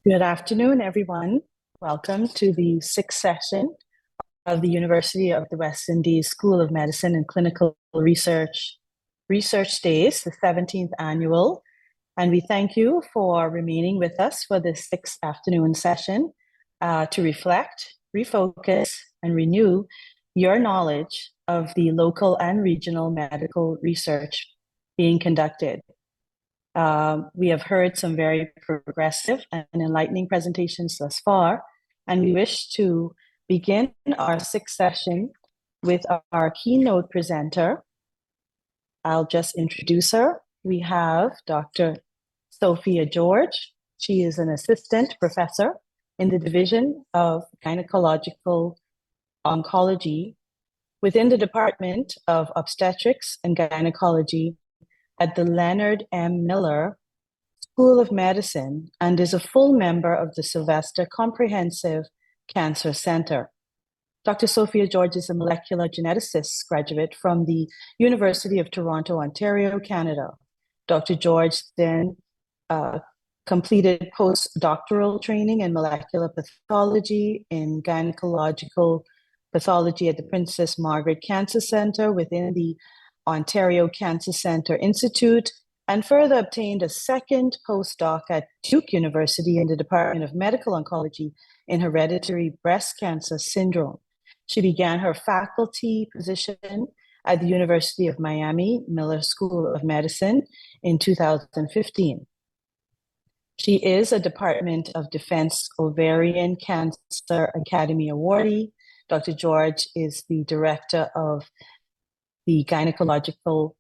Good afternoon, everyone. Welcome to the sixth session of the University of the West Indies School of Medicine and Clinical Research Days, the 17th annual. And we thank you for remaining with us for this sixth afternoon session to reflect, refocus, and renew your knowledge of the local and regional medical research being conducted. We have heard some very progressive and enlightening presentations thus far, and we wish to begin our sixth session with our keynote presenter. I'll just introduce her. We have Dr. Sophia George. She is an assistant professor in the Division of Gynecological Oncology within the Department of Obstetrics and Gynecology at the Leonard M. Miller School of Medicine and is a full member of the Sylvester Comprehensive Cancer Center. Dr. Sophia George is a molecular geneticist graduate from the University of Toronto, Ontario, Canada. Dr. George then completed postdoctoral training in molecular pathology in gynecological pathology at the Princess Margaret Cancer Center within the Ontario Cancer Center Institute, and further obtained a second postdoc at Duke University in the Department of Medical Oncology in hereditary breast cancer syndrome. She began her faculty position at the University of Miami Miller School of Medicine in 2015. She is a Department of Defense Ovarian Cancer Academy awardee. Dr. George is the director of the Gynecological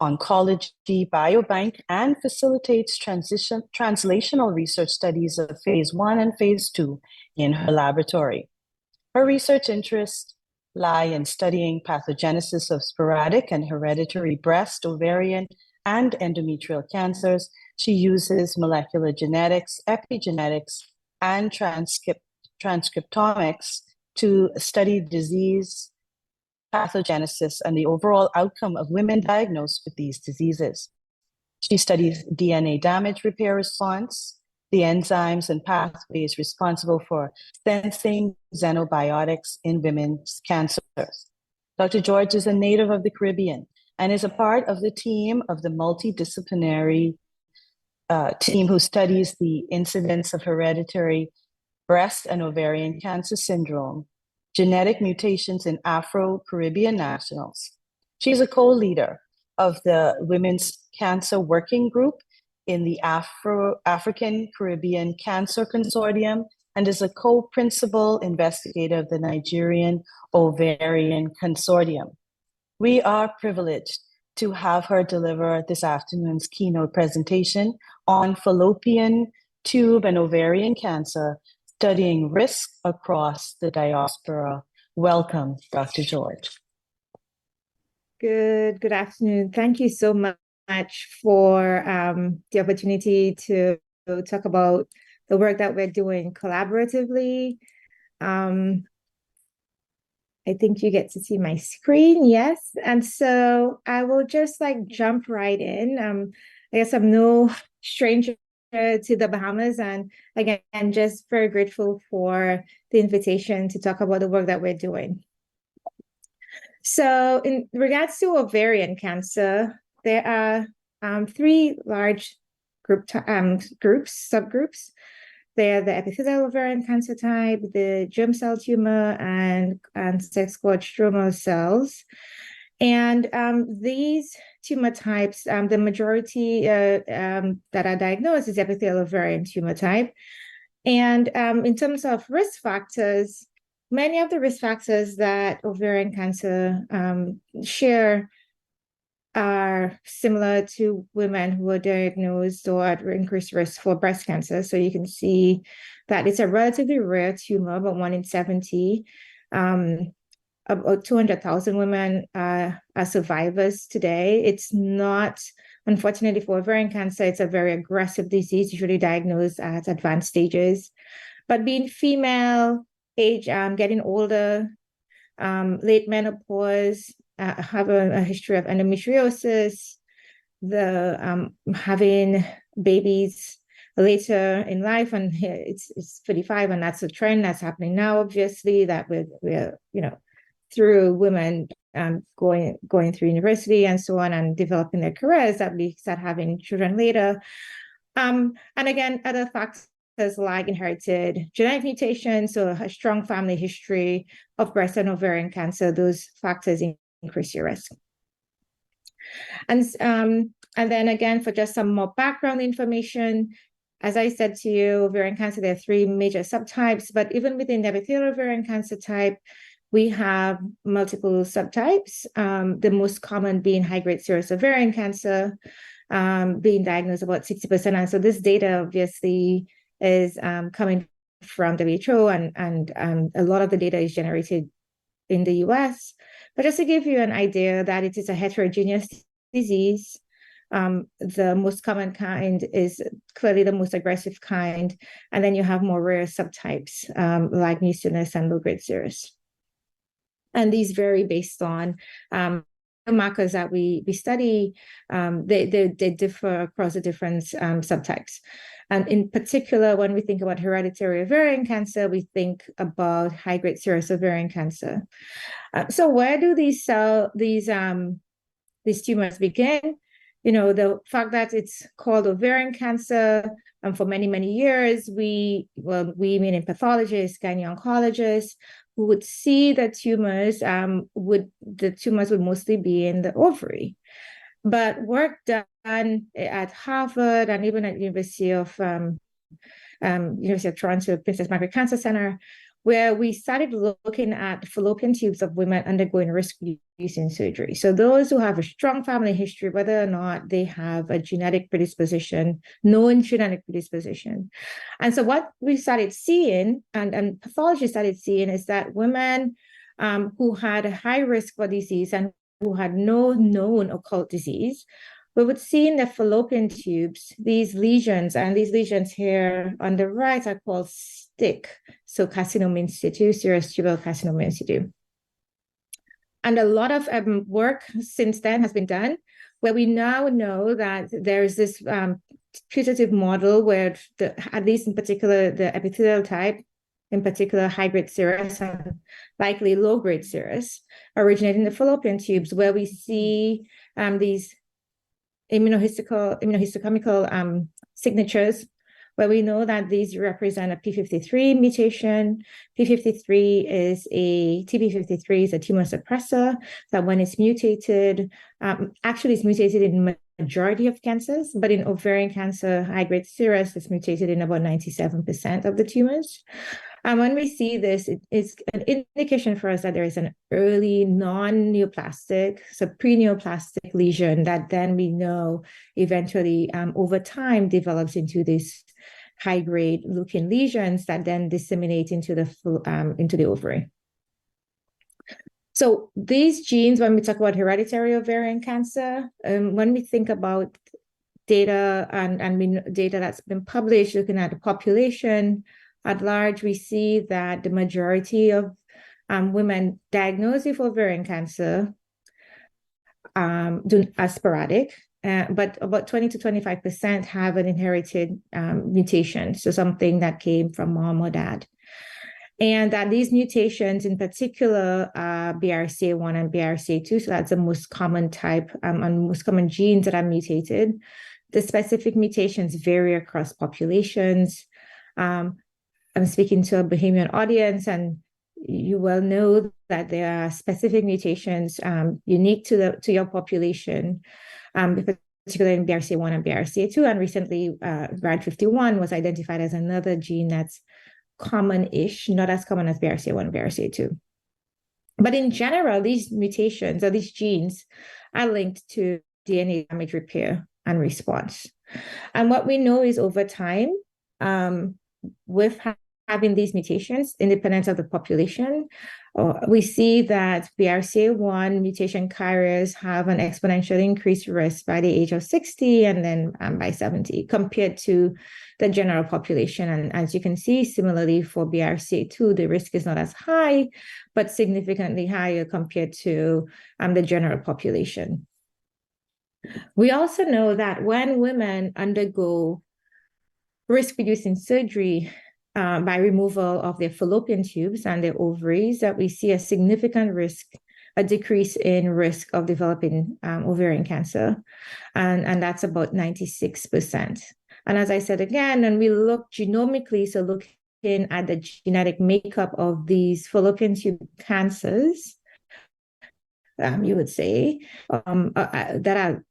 Oncology Biobank and facilitates translational research studies of phase 1 and phase 2 in her laboratory. Her research interests lie in studying pathogenesis of sporadic and hereditary breast, ovarian, and endometrial cancers. She uses molecular genetics, epigenetics, and transcriptomics to study disease pathogenesis and the overall outcome of women diagnosed with these diseases. She studies DNA damage repair response, the enzymes and pathways responsible for sensing xenobiotics in women's cancers. Dr. George is a native of the Caribbean and is a part of the team of the multidisciplinary team who studies the incidence of hereditary breast and ovarian cancer syndrome, genetic mutations in Afro-Caribbean nationals. She's a co-leader of the Women's Cancer Working Group in the African Caribbean Cancer Consortium and is a co-principal investigator of the Nigerian Ovarian Consortium. We are privileged to have her deliver this afternoon's keynote presentation on fallopian tube and ovarian cancer, studying risk across the diaspora. Welcome, Dr. George. Good afternoon. Thank you so much for the opportunity to talk about the work that we're doing collaboratively. I think you get to see my screen, yes. And so I will just jump right in. I guess I'm no stranger to the Bahamas, and again, just very grateful for the invitation to talk about the work that we're doing. So in regards to ovarian cancer, there are three large subgroups. They're the epithelial ovarian cancer type, the germ cell tumor, and sex cord stromal cells. And these tumor types, the majority that are diagnosed is epithelial ovarian tumor type. And in terms of risk factors, many of the risk factors that ovarian cancer share are similar to women who are diagnosed or at increased risk for breast cancer. So you can see that it's a relatively rare tumor, but 1 in 70. About 200,000 women are survivors today. It's not, unfortunately for ovarian cancer, it's a very aggressive disease, usually diagnosed at advanced stages. But being female, age, getting older, late menopause, have a history of endometriosis, having babies later in life, and it's 55, and that's a trend that's happening now, obviously, that we're through women going through university and so on and developing their careers, that we start having children later. And again, other factors like inherited genetic mutations, so a strong family history of breast and ovarian cancer, those factors increase your risk. And then again, for just some more background information, as I said to you, ovarian cancer, there are 3 major subtypes, but even within the epithelial ovarian cancer type, we have multiple subtypes, the most common being high-grade serous ovarian cancer, being diagnosed about 60%. And so this data obviously is coming from WHO, and a lot of the data is generated in the US. But just to give you an idea that it is a heterogeneous disease, the most common kind is clearly the most aggressive kind, and then you have more rare subtypes like mucinous and low-grade serous. And these vary based on markers that we study. They differ across the different subtypes. And in particular, when we think about hereditary ovarian cancer, we think about high-grade serous ovarian cancer. So where do these tumors begin? The fact that it's called ovarian cancer, and for many, many years, we meaning pathologists, gynecologists, who would see that tumors would mostly be in the ovary. But work done at Harvard and even at University of Toronto Princess Margaret Cancer Center, where we started looking at fallopian tubes of women undergoing risk-reducing surgery. So those who have a strong family history, whether or not they have a genetic predisposition, known genetic predisposition. And so what we started seeing, and pathology started seeing, is that women who had a high risk for disease and who had no known occult disease, we would see in the fallopian tubes these lesions, and these lesions here on the right are called STIC, so carcinoma in situ, serous tubal carcinoma in situ. And a lot of work since then has been done, where we now know that there's this putative model where, at least in particular, the epithelial type, in particular high-grade serous and likely low-grade serous, originate in the fallopian tubes, where we see these immunohistochemical signatures, where we know that these represent a P53 mutation. TP53 is a tumor suppressor that, when it's mutated, actually it's mutated in majority of cancers, but in ovarian cancer, high-grade serous, it's mutated in about 97% of the tumors. And when we see this, it's an indication for us that there is an early non-neoplastic, so pre-neoplastic lesion that then we know eventually over time develops into these high-grade looking lesions that then disseminate into the ovary. So these genes, when we talk about hereditary ovarian cancer, when we think about data and data that's been published looking at the population at large, we see that the majority of women diagnosed with ovarian cancer are sporadic, but about 20 to 25% have an inherited mutation, so something that came from mom or dad. And that these mutations in particular are BRCA1 and BRCA2, so that's the most common type and most common genes that are mutated. The specific mutations vary across populations. I'm speaking to a Bahamian audience, and you well know that there are specific mutations unique to your population, particularly in BRCA1 and BRCA2. And recently, RAD51 was identified as another gene that's common-ish, not as common as BRCA1 and BRCA2. But in general, these mutations or these genes are linked to DNA damage repair and response. And what we know is over time, with having these mutations, independent of the population, we see that BRCA1 mutation carriers have an exponentially increased risk by the age of 60 and then by 70 compared to the general population. And as you can see, similarly for BRCA2, the risk is not as high, but significantly higher compared to the general population. We also know that when women undergo risk-reducing surgery by removal of their fallopian tubes and their ovaries, that we see a significant risk, a decrease in risk of developing ovarian cancer. And that's about 96%. And as I said again, when we look genomically, so looking at the genetic makeup of these fallopian tube cancers, you would say, that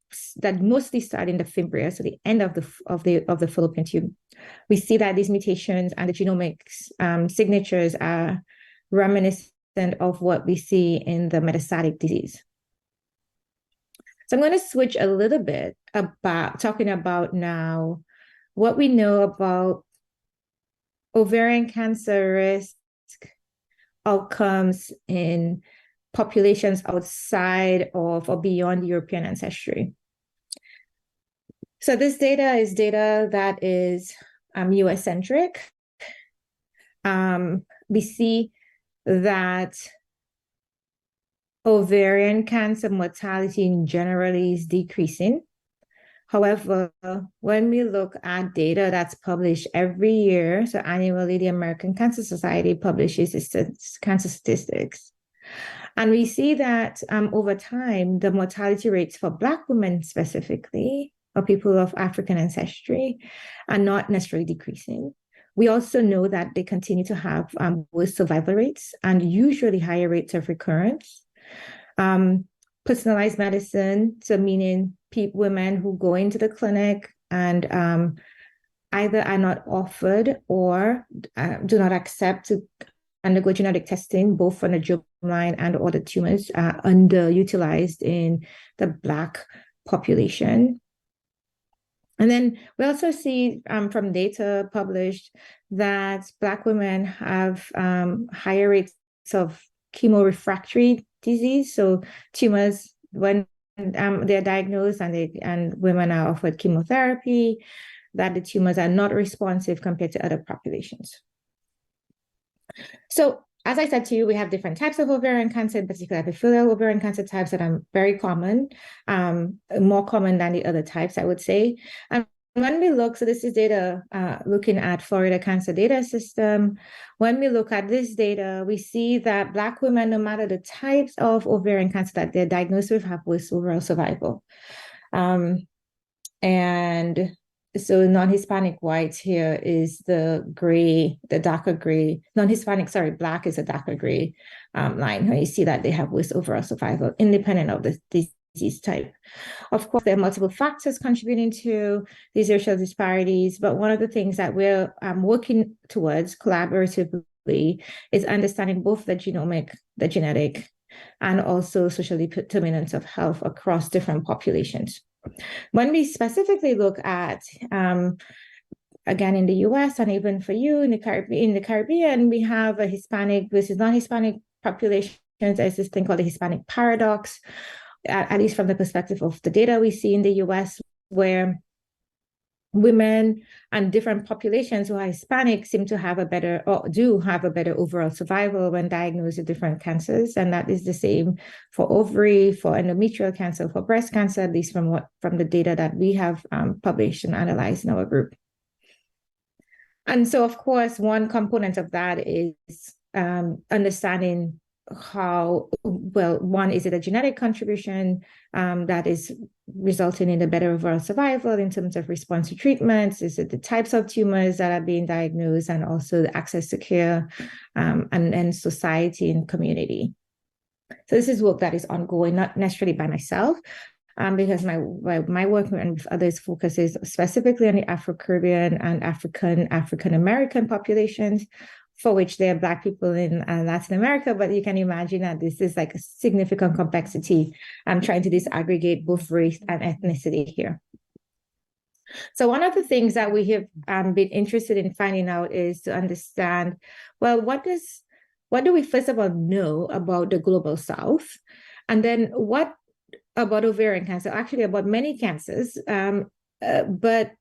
mostly start in the fimbriae, so the end of the fallopian tube. We see that these mutations and the genomics signatures are reminiscent of what we see in the metastatic disease. So I'm going to switch a little bit about talking about now what we know about ovarian cancer risk outcomes in populations outside of or beyond European ancestry. So this data is data that is US-centric. We see that ovarian cancer mortality in general is decreasing. However, when we look at data that's published every year, so annually, the American Cancer Society publishes its cancer statistics. And we see that over time, the mortality rates for Black women specifically, or people of African ancestry, are not necessarily decreasing. We also know that they continue to have worse survival rates and usually higher rates of recurrence. Personalized medicine, so meaning women who go into the clinic and either are not offered or do not accept to undergo genetic testing, both for the germline and other tumors, are underutilized in the Black population. And then we also see from data published that Black women have higher rates of chemorefractory disease, so tumors when they're diagnosed and women are offered chemotherapy, that the tumors are not responsive compared to other populations. So as I said to you, we have different types of ovarian cancer, in particular epithelial ovarian cancer types that are very common, more common than the other types, I would say. And when we look, so this is data looking at Florida Cancer Data System. When we look at this data, we see that Black women, no matter the types of ovarian cancer that they're diagnosed with, have worse overall survival. And so non-Hispanic white here is the gray, the darker gray. Non-Hispanic, sorry, Black is a darker gray line. Where you see that they have worse overall survival, independent of the disease type. Of course, there are multiple factors contributing to these racial disparities, but one of the things that we're working towards collaboratively is understanding both the genomic, the genetic, and also social determinants of health across different populations. When we specifically look at, again, in the US and even for you in the Caribbean, we have a Hispanic versus non-Hispanic populations. There's this thing called the Hispanic paradox, at least from the perspective of the data we see in the US, where women and different populations who are Hispanic seem to have a better, or do have a better overall survival when diagnosed with different cancers. And that is the same for ovary, for endometrial cancer, for breast cancer, at least from the data that we have published and analyzed in our group. And so, of course, one component of that is understanding how, well, one, is it a genetic contribution that is resulting in a better overall survival in terms of response to treatments? Is it the types of tumors that are being diagnosed, and also the access to care and society and community? So this is work that is ongoing, not necessarily by myself, because my work and with others focuses specifically on the Afro-Caribbean and African-American populations, for which there are Black people in Latin America, but you can imagine that this is like a significant complexity. I'm trying to disaggregate both race and ethnicity here. So one of the things that we have been interested in finding out is to understand, well, what do we first of all know about the Global South? And then what about ovarian cancer, actually about many cancers, but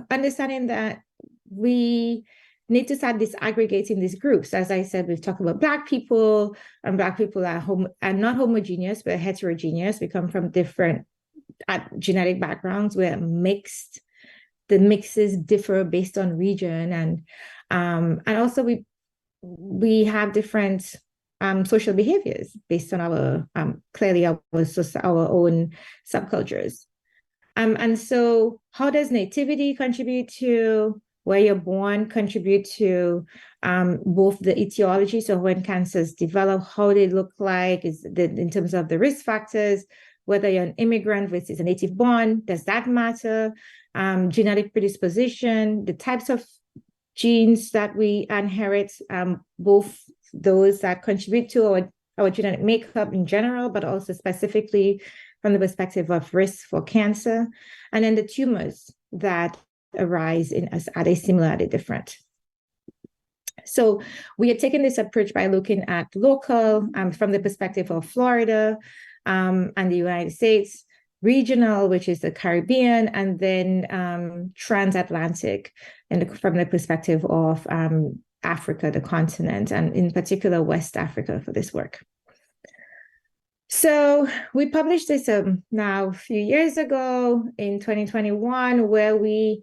understanding that we need to start disaggregating these groups. As I said, we've talked about Black people, and Black people are not homogeneous, but heterogeneous. We come from different genetic backgrounds. We're mixed the mixes differ based on region, and also we have different social behaviors based on our clearly our own subcultures. And so how does nativity contribute to where you're born, contribute to both the etiology, so when cancers develop, how they look like, in terms of the risk factors, whether you're an immigrant versus a native born, does that matter? Genetic predisposition, the types of genes that we inherit, both those that contribute to our genetic makeup in general, but also specifically from the perspective of risk for cancer, and then the tumors that arise in us. Are they similar? Are they different? So we are taking this approach by looking at local, from the perspective of Florida and the United States, regional, which is the Caribbean, and then transatlantic, and from the perspective of Africa, the continent, and in particular West Africa for this work. So we published this now a few years ago in 2021, where we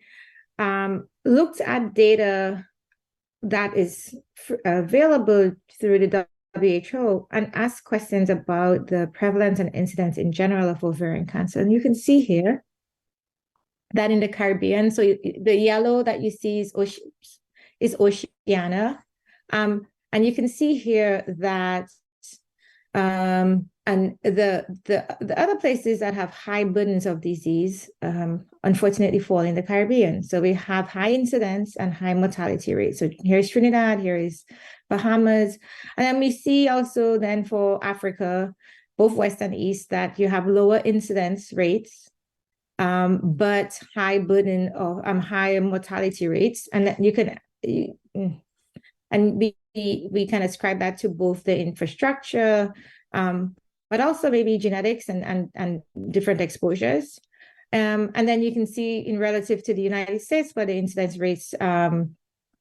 looked at data that is available through the WHO and asked questions about the prevalence and incidence in general of ovarian cancer. And you can see here that in the Caribbean, so the yellow that you see is Oceania. And you can see here that and the other places that have high burdens of disease, unfortunately, fall in the Caribbean. So we have high incidence and high mortality rates. So here's Trinidad, here is Bahamas. And then we see also then for Africa, both West and East, that you have lower incidence rates, but high burden of higher mortality rates. And that you can, and we can ascribe that to both the infrastructure, but also maybe genetics and different exposures. And then you can see in relative to the United States, where the incidence rates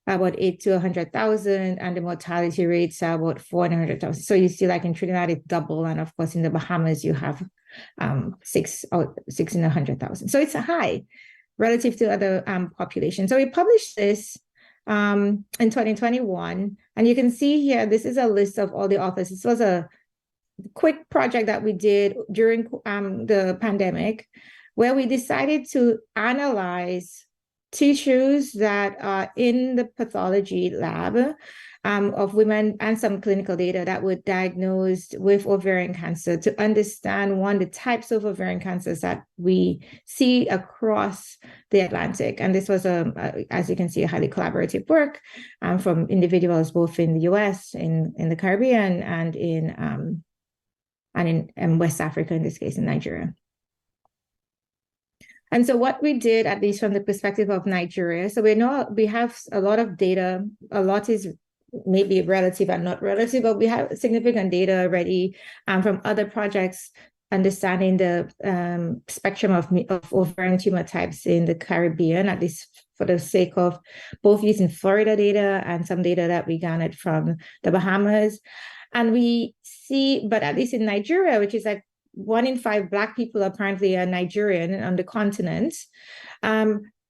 about 8 to 100,000, and the mortality rates are about 400,000. So you see, like in Trinidad, it's double, and of course in the Bahamas you have 6 in 100,000. So it's a high relative to other populations. So we published this in 2021, and you can see here, this is a list of all the authors. This was a quick project that we did during the pandemic, where we decided to analyze tissues that are in the pathology lab of women, and some clinical data that were diagnosed with ovarian cancer, to understand, one, the types of ovarian cancers that we see across the Atlantic. And this was, as you can see, a highly collaborative work from individuals both in the US, in the Caribbean, and in West Africa, in this case, in Nigeria. And so what we did, at least from the perspective of Nigeria, so we know we have a lot of data. A lot is maybe relative and not relative, but we have significant data already from other projects understanding the spectrum of ovarian tumor types in the Caribbean, at least for the sake of both using Florida data and some data that we garnered from the Bahamas. And we see, but at least in Nigeria, which is like 1 in 5 Black people apparently are Nigerian on the continent,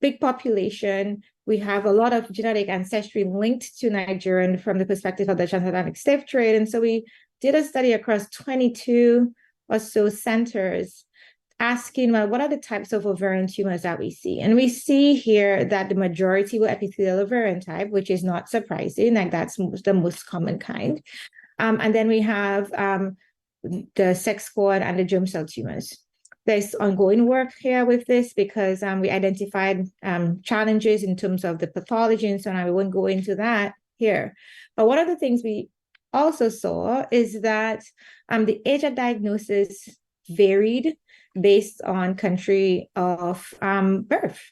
big population. We have a lot of genetic ancestry linked to Nigerian from the perspective of the transatlantic slave trade. And so we did a study across 22 or so centers, asking, well, what are the types of ovarian tumors that we see? And we see here that the majority were epithelial ovarian type, which is not surprising, like that's the most common kind. And then we have the sex cord and the germ cell tumors. There's ongoing work here with this because we identified challenges in terms of the pathology and so on. I won't go into that here. But one of the things we also saw is that the age of diagnosis varied based on country of birth.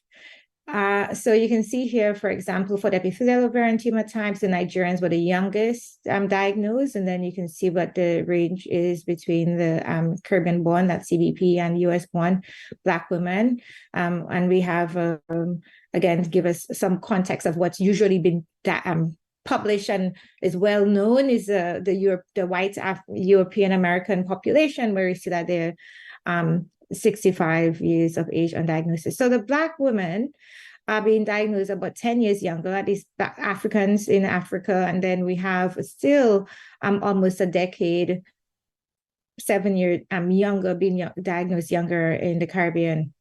So you can see here, for example, for the epithelial ovarian tumor types, the Nigerians were the youngest diagnosed, and then you can see what the range is between the Caribbean-born, that's CBP, and US-born Black women. And we have, again, to give us some context of what's usually been published and is well known is the white European American population, where we see that they're 65 years of age on diagnosis. So the Black women are being diagnosed about 10 years younger, at least Africans in Africa. And then we have still almost a decade, 7 years younger, being diagnosed younger in the Caribbean.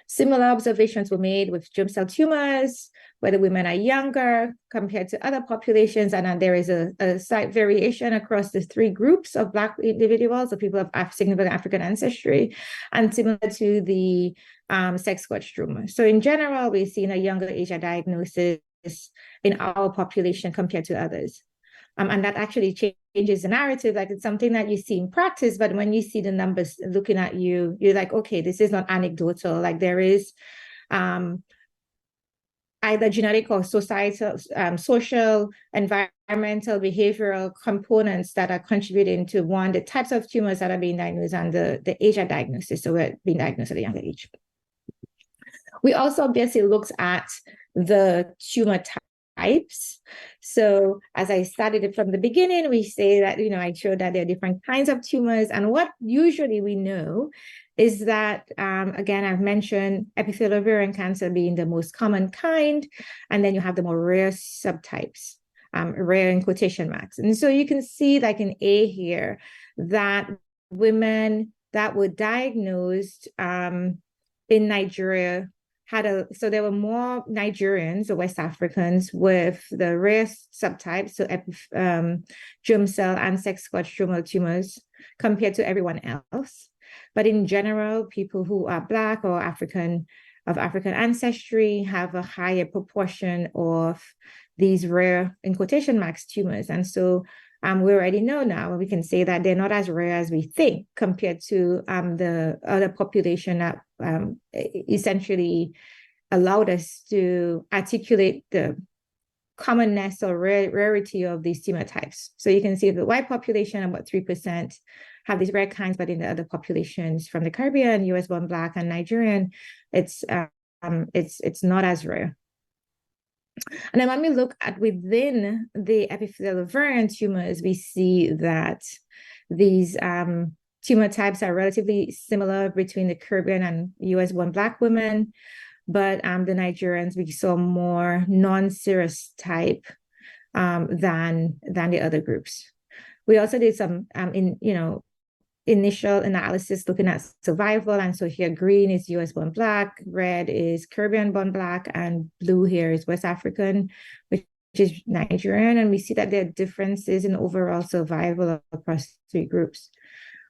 Similar observations were made with germ cell tumors, whether women are younger compared to other populations, and then there is a slight variation across the three groups of Black individuals, of people of significant African ancestry, and similar to the sex squatch stroma. So in general, we've seen a younger age of diagnosis in our population compared to others. And that actually changes the narrative. Like, it's something that you see in practice, but when you see the numbers looking at you, you're like, okay, this is not anecdotal. Like, there is either genetic or societal, social, environmental, behavioral components that are contributing to, one, the types of tumors that are being diagnosed and the age of diagnosis. So we're being diagnosed at a younger age. We also obviously looked at the tumor types. So as I started it from the beginning, we say that, I showed that there are different kinds of tumors. And what usually we know is that, again, I've mentioned epithelial ovarian cancer being the most common kind, and then you have the more rare subtypes, rare in quotation marks. And so you can see, like in A here, that women that were diagnosed in Nigeria so there were more Nigerians or West Africans with the rare subtypes, so germ cell and sex squatch stromal tumors, compared to everyone else. But in general, people who are Black or African ancestry have a higher proportion of these rare, in quotation marks, tumors. And so we already know now, we can say that they're not as rare as we think compared to the other population that essentially allowed us to articulate the commonness or rarity of these tumor types. So you can see the white population, about 3%, have these rare kinds, but in the other populations from the Caribbean, US-born Black and Nigerian, it's not as rare. And then when we look at within the epithelial ovarian tumors, we see that these tumor types are relatively similar between the Caribbean and US-born Black women, but the Nigerians, we saw more non-serous type than the other groups. We also did some initial analysis looking at survival. And so here, green is US-born Black, red is Caribbean-born Black, and blue here is West African, which is Nigerian. And we see that there are differences in overall survival across three groups.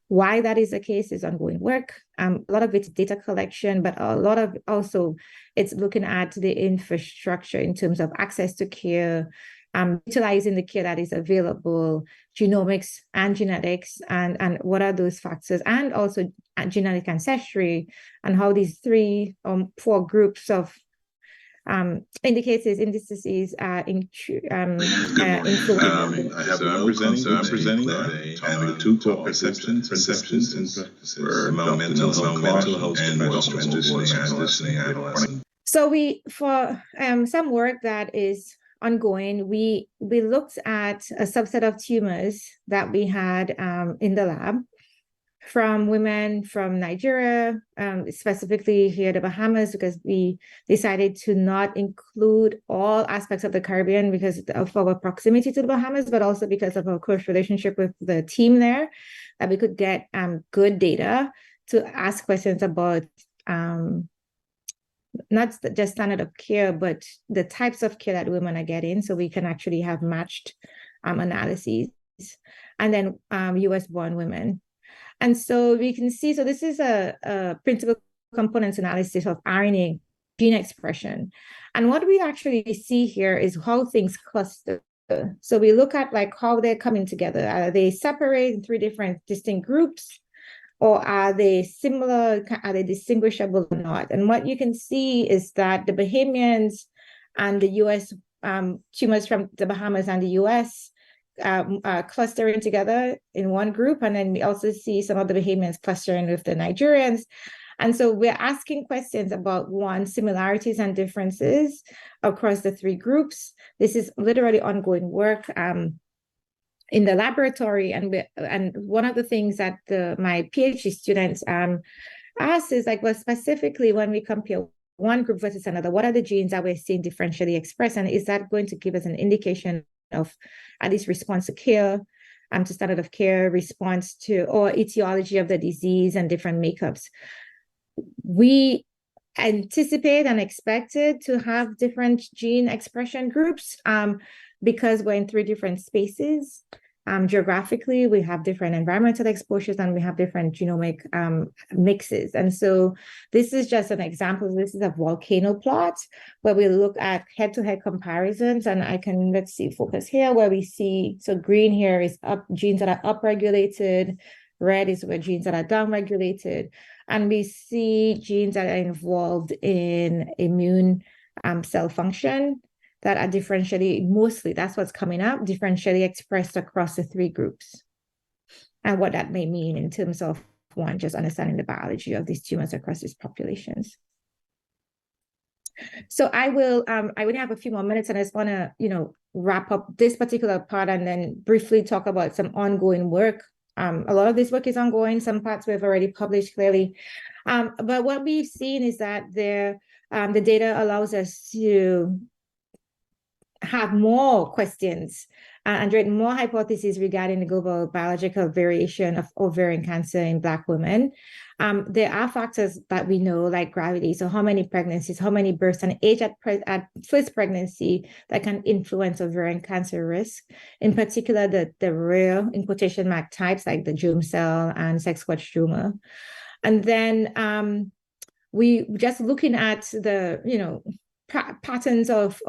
Why that is the case is ongoing work. A lot of it's data collection, but a lot of also it's looking at the infrastructure in terms of access to care, utilizing the care that is available, genomics and genetics, and what are those factors, and also genetic ancestry, and how these 3 or 4 groups of indices are influencing. I'm presenting today, and the 2 core perceptions and practices were mental health and conditioning adolescent. So for some work that is ongoing, we looked at a subset of tumors that we had in the lab from women from Nigeria, specifically here the Bahamas, because we decided to not include all aspects of the Caribbean because of our proximity to the Bahamas, but also because of our close relationship with the team there, that we could get good data to ask questions about not just standard of care, but the types of care that women are getting, so we can actually have matched analyses. And then US-born women. And so we can see, so this is a principal components analysis of RNA gene expression. And what we actually see here is how things cluster. So we look at like how they're coming together. Are they separate in 3 different distinct groups? Or are they similar? Are they distinguishable or not? And what you can see is that the Bahamians and the US tumors from the Bahamas and the US clustering together in one group. And then we also see some of the Bahamians clustering with the Nigerians. And so we're asking questions about, one, similarities and differences across the 3 groups. This is literally ongoing work in the laboratory. And one of the things that my PhD students asked is like, well, specifically when we compare one group versus another, what are the genes that we're seeing differentially expressed? And is that going to give us an indication of at least response to care, to standard of care, response to, or etiology of the disease and different makeups? We anticipate and expected to have different gene expression groups because we're in 3 different spaces. Geographically, we have different environmental exposures and we have different genomic mixes. And so this is just an example. This is a volcano plot where we look at head-to-head comparisons. And I can, let's see, focus here where we see, so green here is up genes that are upregulated. Red is where genes that are downregulated. And we see genes that are involved in immune cell function that are differentially, mostly, that's what's coming up, differentially expressed across the 3 groups. And what that may mean in terms of, one, just understanding the biology of these tumors across these populations. So I only have a few more minutes and I just want to, wrap up this particular part and then briefly talk about some ongoing work. A lot of this work is ongoing. Some parts we've already published clearly. But what we've seen is that the data allows us to have more questions and generate more hypotheses regarding the global biological variation of ovarian cancer in Black women. There are factors that we know, like gravity, so how many pregnancies, how many births, and age at first pregnancy that can influence ovarian cancer risk. In particular, the rare, in quotation mark, types like the germ cell and Sexquatch stroma. And then we just looking at the, patterns of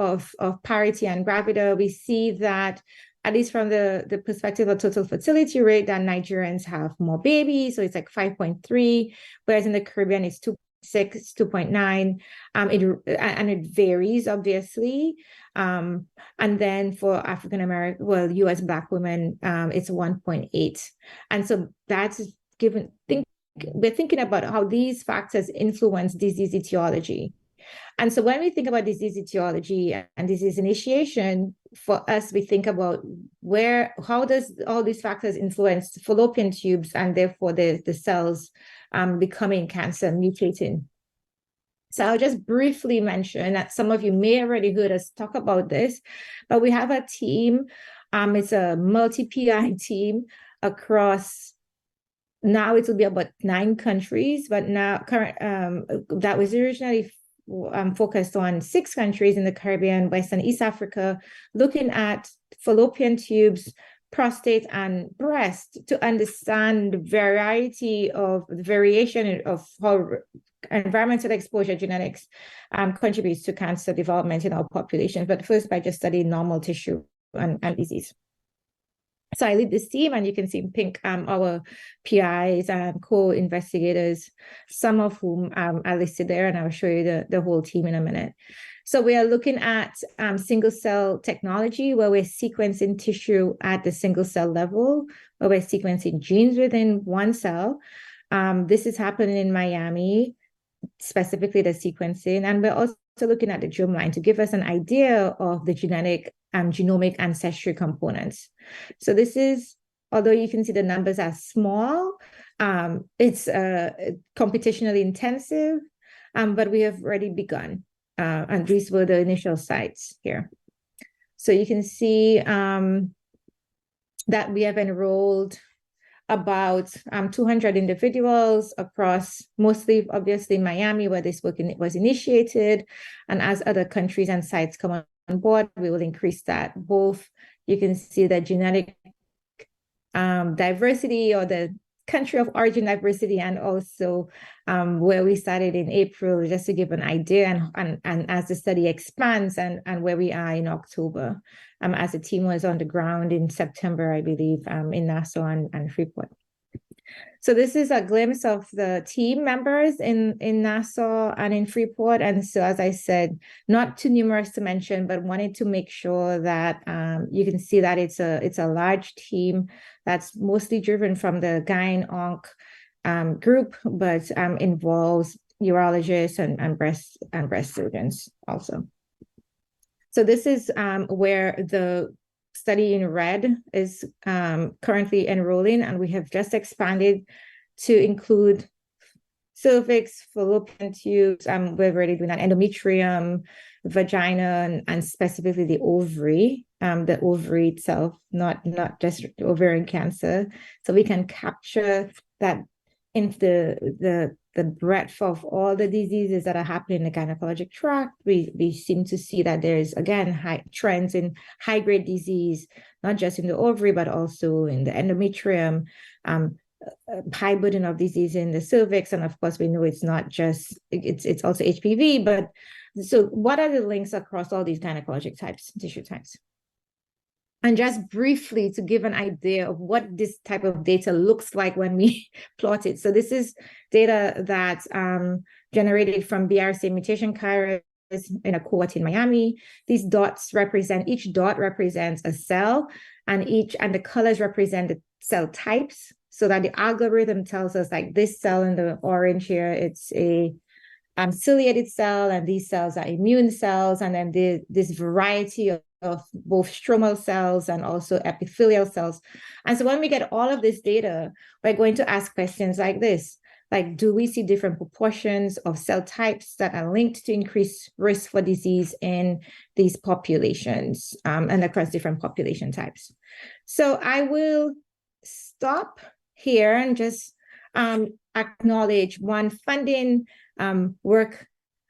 parity and gravida, we see that, at least from the perspective of total fertility rate, that Nigerians have more babies, so it's like 5.3, whereas in the Caribbean it's 2.6, 2.9, and it varies obviously. And then for African American, well, U.S. Black women, it's 1.8, and so that's given. We're thinking about how these factors influence disease etiology. And so when we think about disease etiology and disease initiation, for us, we think about how does all these factors influence fallopian tubes and therefore the cells becoming cancer, mutating. So I'll just briefly mention that some of you may have already heard us talk about this, but we have a team. It's a multi-PI team across, now it will be about 9 countries, but now that was originally focused on 6 countries in the Caribbean, West and East Africa, looking at fallopian tubes, prostate, and breast to understand the variation of how environmental exposure genetics contributes to cancer development in our population. But first, by just studying normal tissue and disease. So I lead this team, and you can see in pink our PIs and co-investigators, some of whom are listed there, and I'll show you the whole team in a minute. So we are looking at single cell technology, where we're sequencing tissue at the single cell level, where we're sequencing genes within one cell. This is happening in Miami, specifically the sequencing, and we're also looking at the germline to give us an idea of the genetic and genomic ancestry components. So this is, although you can see the numbers are small, it's computationally intensive, but we have already begun. And these were the initial sites here. So you can see that we have enrolled about 200 individuals across, mostly obviously Miami, where this work was initiated. And as other countries and sites come on board, we will increase that. Both, you can see the genetic diversity, or the country of origin diversity, and also where we started in April, just to give an idea, and as the study expands, and where we are in October, as the team was on the ground in September, I believe, in Nassau and Freeport. So this is a glimpse of the team members in Nassau and in Freeport. And so, as I said, not too numerous to mention, but wanted to make sure that you can see that it's a large team that's mostly driven from the Gyn-Onc group, but involves urologists and breast surgeons also. So this is where the study in red is currently enrolling, and we have just expanded to include cervix, fallopian tubes. We're already doing that, endometrium, vagina, and specifically the ovary itself, not just ovarian cancer. So we can capture that in the breadth of all the diseases that are happening in the gynecologic tract. We seem to see that there's, again, high trends in high-grade disease, not just in the ovary, but also in the endometrium, high burden of disease in the cervix. And of course, we know it's not just, it's also HPV. But so what are the links across all these gynecologic types, tissue types? And just briefly to give an idea of what this type of data looks like when we plot it. So this is data that's generated from BRCA mutation carriers in a cohort in Miami. These dots represent, each dot represents a cell, and the colors represent the cell types, so that the algorithm tells us, like, this cell in the orange here, it's a ciliated cell, and these cells are immune cells, and then this variety of both stromal cells and also epithelial cells. And so when we get all of this data, we're going to ask questions like this, like, do we see different proportions of cell types that are linked to increased risk for disease in these populations, and across different population types? So I will stop here and just acknowledge one funding work.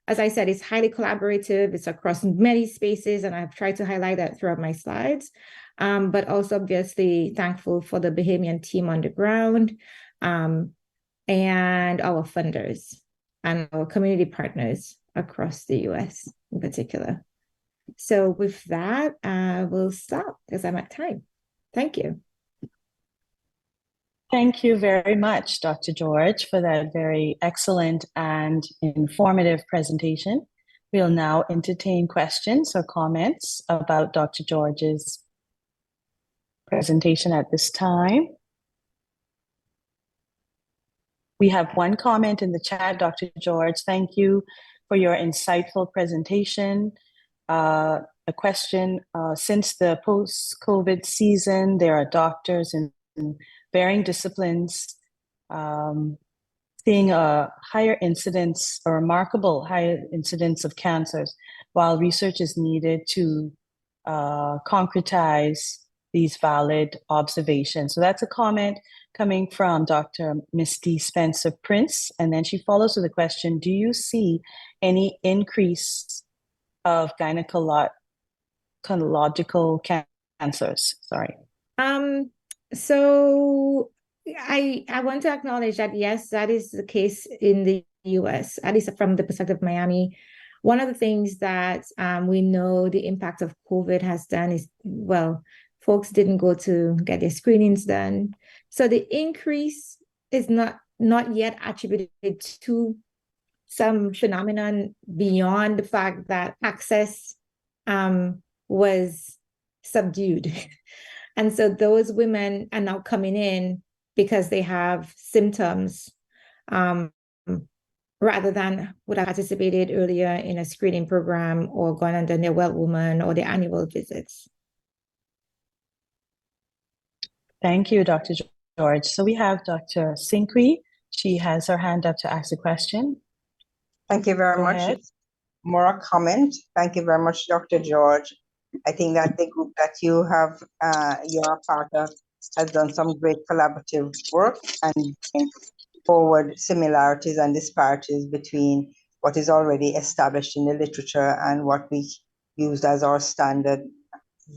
As I said, it's highly collaborative. It's across many spaces, and I've tried to highlight that throughout my slides. But also, obviously, thankful for the Bahamian team on the ground, and our funders and our community partners across the US in particular. So with that, we'll stop because I'm at time. Thank you. Thank you very much, Dr. George, for that very excellent and informative presentation. We'll now entertain questions or comments about Dr. George's presentation at this time. We have one comment in the chat. Dr. George, thank you for your insightful presentation. A question, since the post-COVID season, there are doctors in varying disciplines seeing a remarkable higher incidence of cancers, while research is needed to concretize these valid observations. So that's a comment coming from Dr. Misty Spencer Prince. And then she follows with a question, do you see any increase of gynecological cancers? Sorry. So I want to acknowledge that, yes, that is the case in the US, at least from the perspective of Miami. One of the things that we know the impact of COVID has done is, well, folks didn't go to get their screenings done. So the increase is not yet attributed to some phenomenon beyond the fact that access was subdued. And so those women are now coming in because they have symptoms, rather than would have participated earlier in a screening program or gone under their Well Woman or their annual visits. Thank you, Dr. George. So we have Dr. Sinqui. She has her hand up to ask a question. Thank you very much. Ahead. It's more a comment. Thank you very much, Dr. George. I think that the group that you're a part of has done some great collaborative work and forward similarities and disparities between what is already established in the literature and what we used as our standard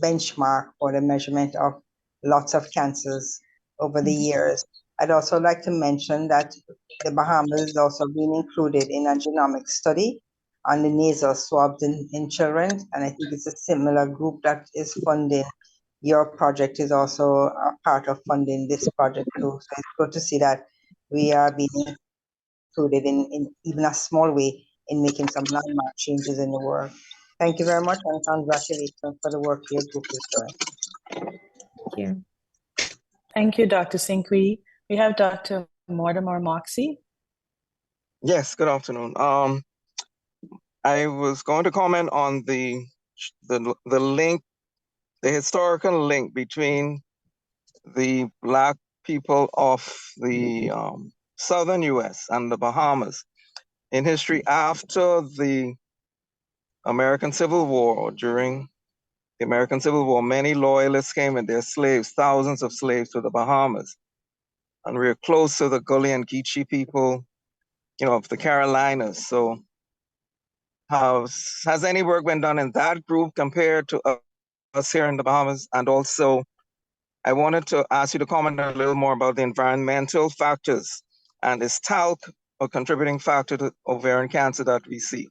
benchmark for the measurement of lots of cancers over the years. I'd also like to mention that the Bahamas is also being included in a genomic study on the nasal swabs in children. And I think it's a similar group that is funding your project, is also a part of funding this project too. So it's good to see that we are being included in even a small way in making some landmark changes in the world. Thank you very much, and congratulations for the work your group is doing. Thank you. Thank you, Dr. Sinqui. We have Dr. Mortimer Moxie. Yes, good afternoon. I was going to comment on the link, the historical link between the Black people of the southern US and the Bahamas. In history, after the American Civil War, or during the American Civil War, many loyalists came with their slaves, thousands of slaves to the Bahamas. And we're close to the Gullah and Geechee people, of the Carolinas. So has any work been done in that group compared to us here in the Bahamas? And also, I wanted to ask you to comment a little more about the environmental factors, and is talc a contributing factor to ovarian cancer that we see?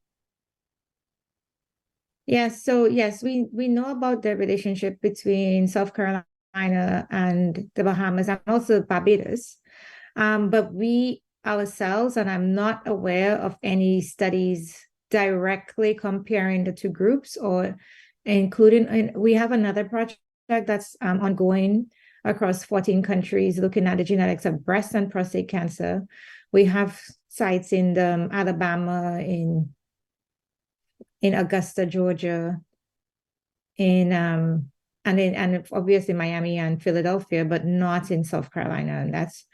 Yes, so yes, we know about the relationship between South Carolina and the Bahamas and also Barbados. But we ourselves, and I'm not aware of any studies directly comparing the two groups or including, and we have another project that's ongoing across 14 countries looking at the genetics of breast and prostate cancer. We have sites in Alabama, in Augusta, Georgia, and obviously Miami and Philadelphia, but not in South Carolina. And that's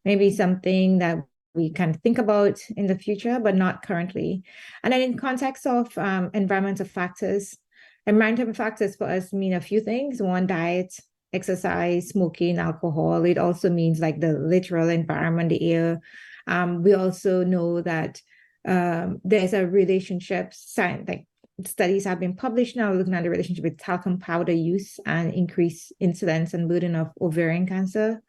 maybe something that we can think about in the future, but not currently. And then in context of environmental factors for us mean a few things. One, diet, exercise, smoking, alcohol. It also means like the literal environment, the air. We also know that there's a relationship, like studies have been published now looking at the relationship with talcum powder use and increased incidence and burden of ovarian cancer.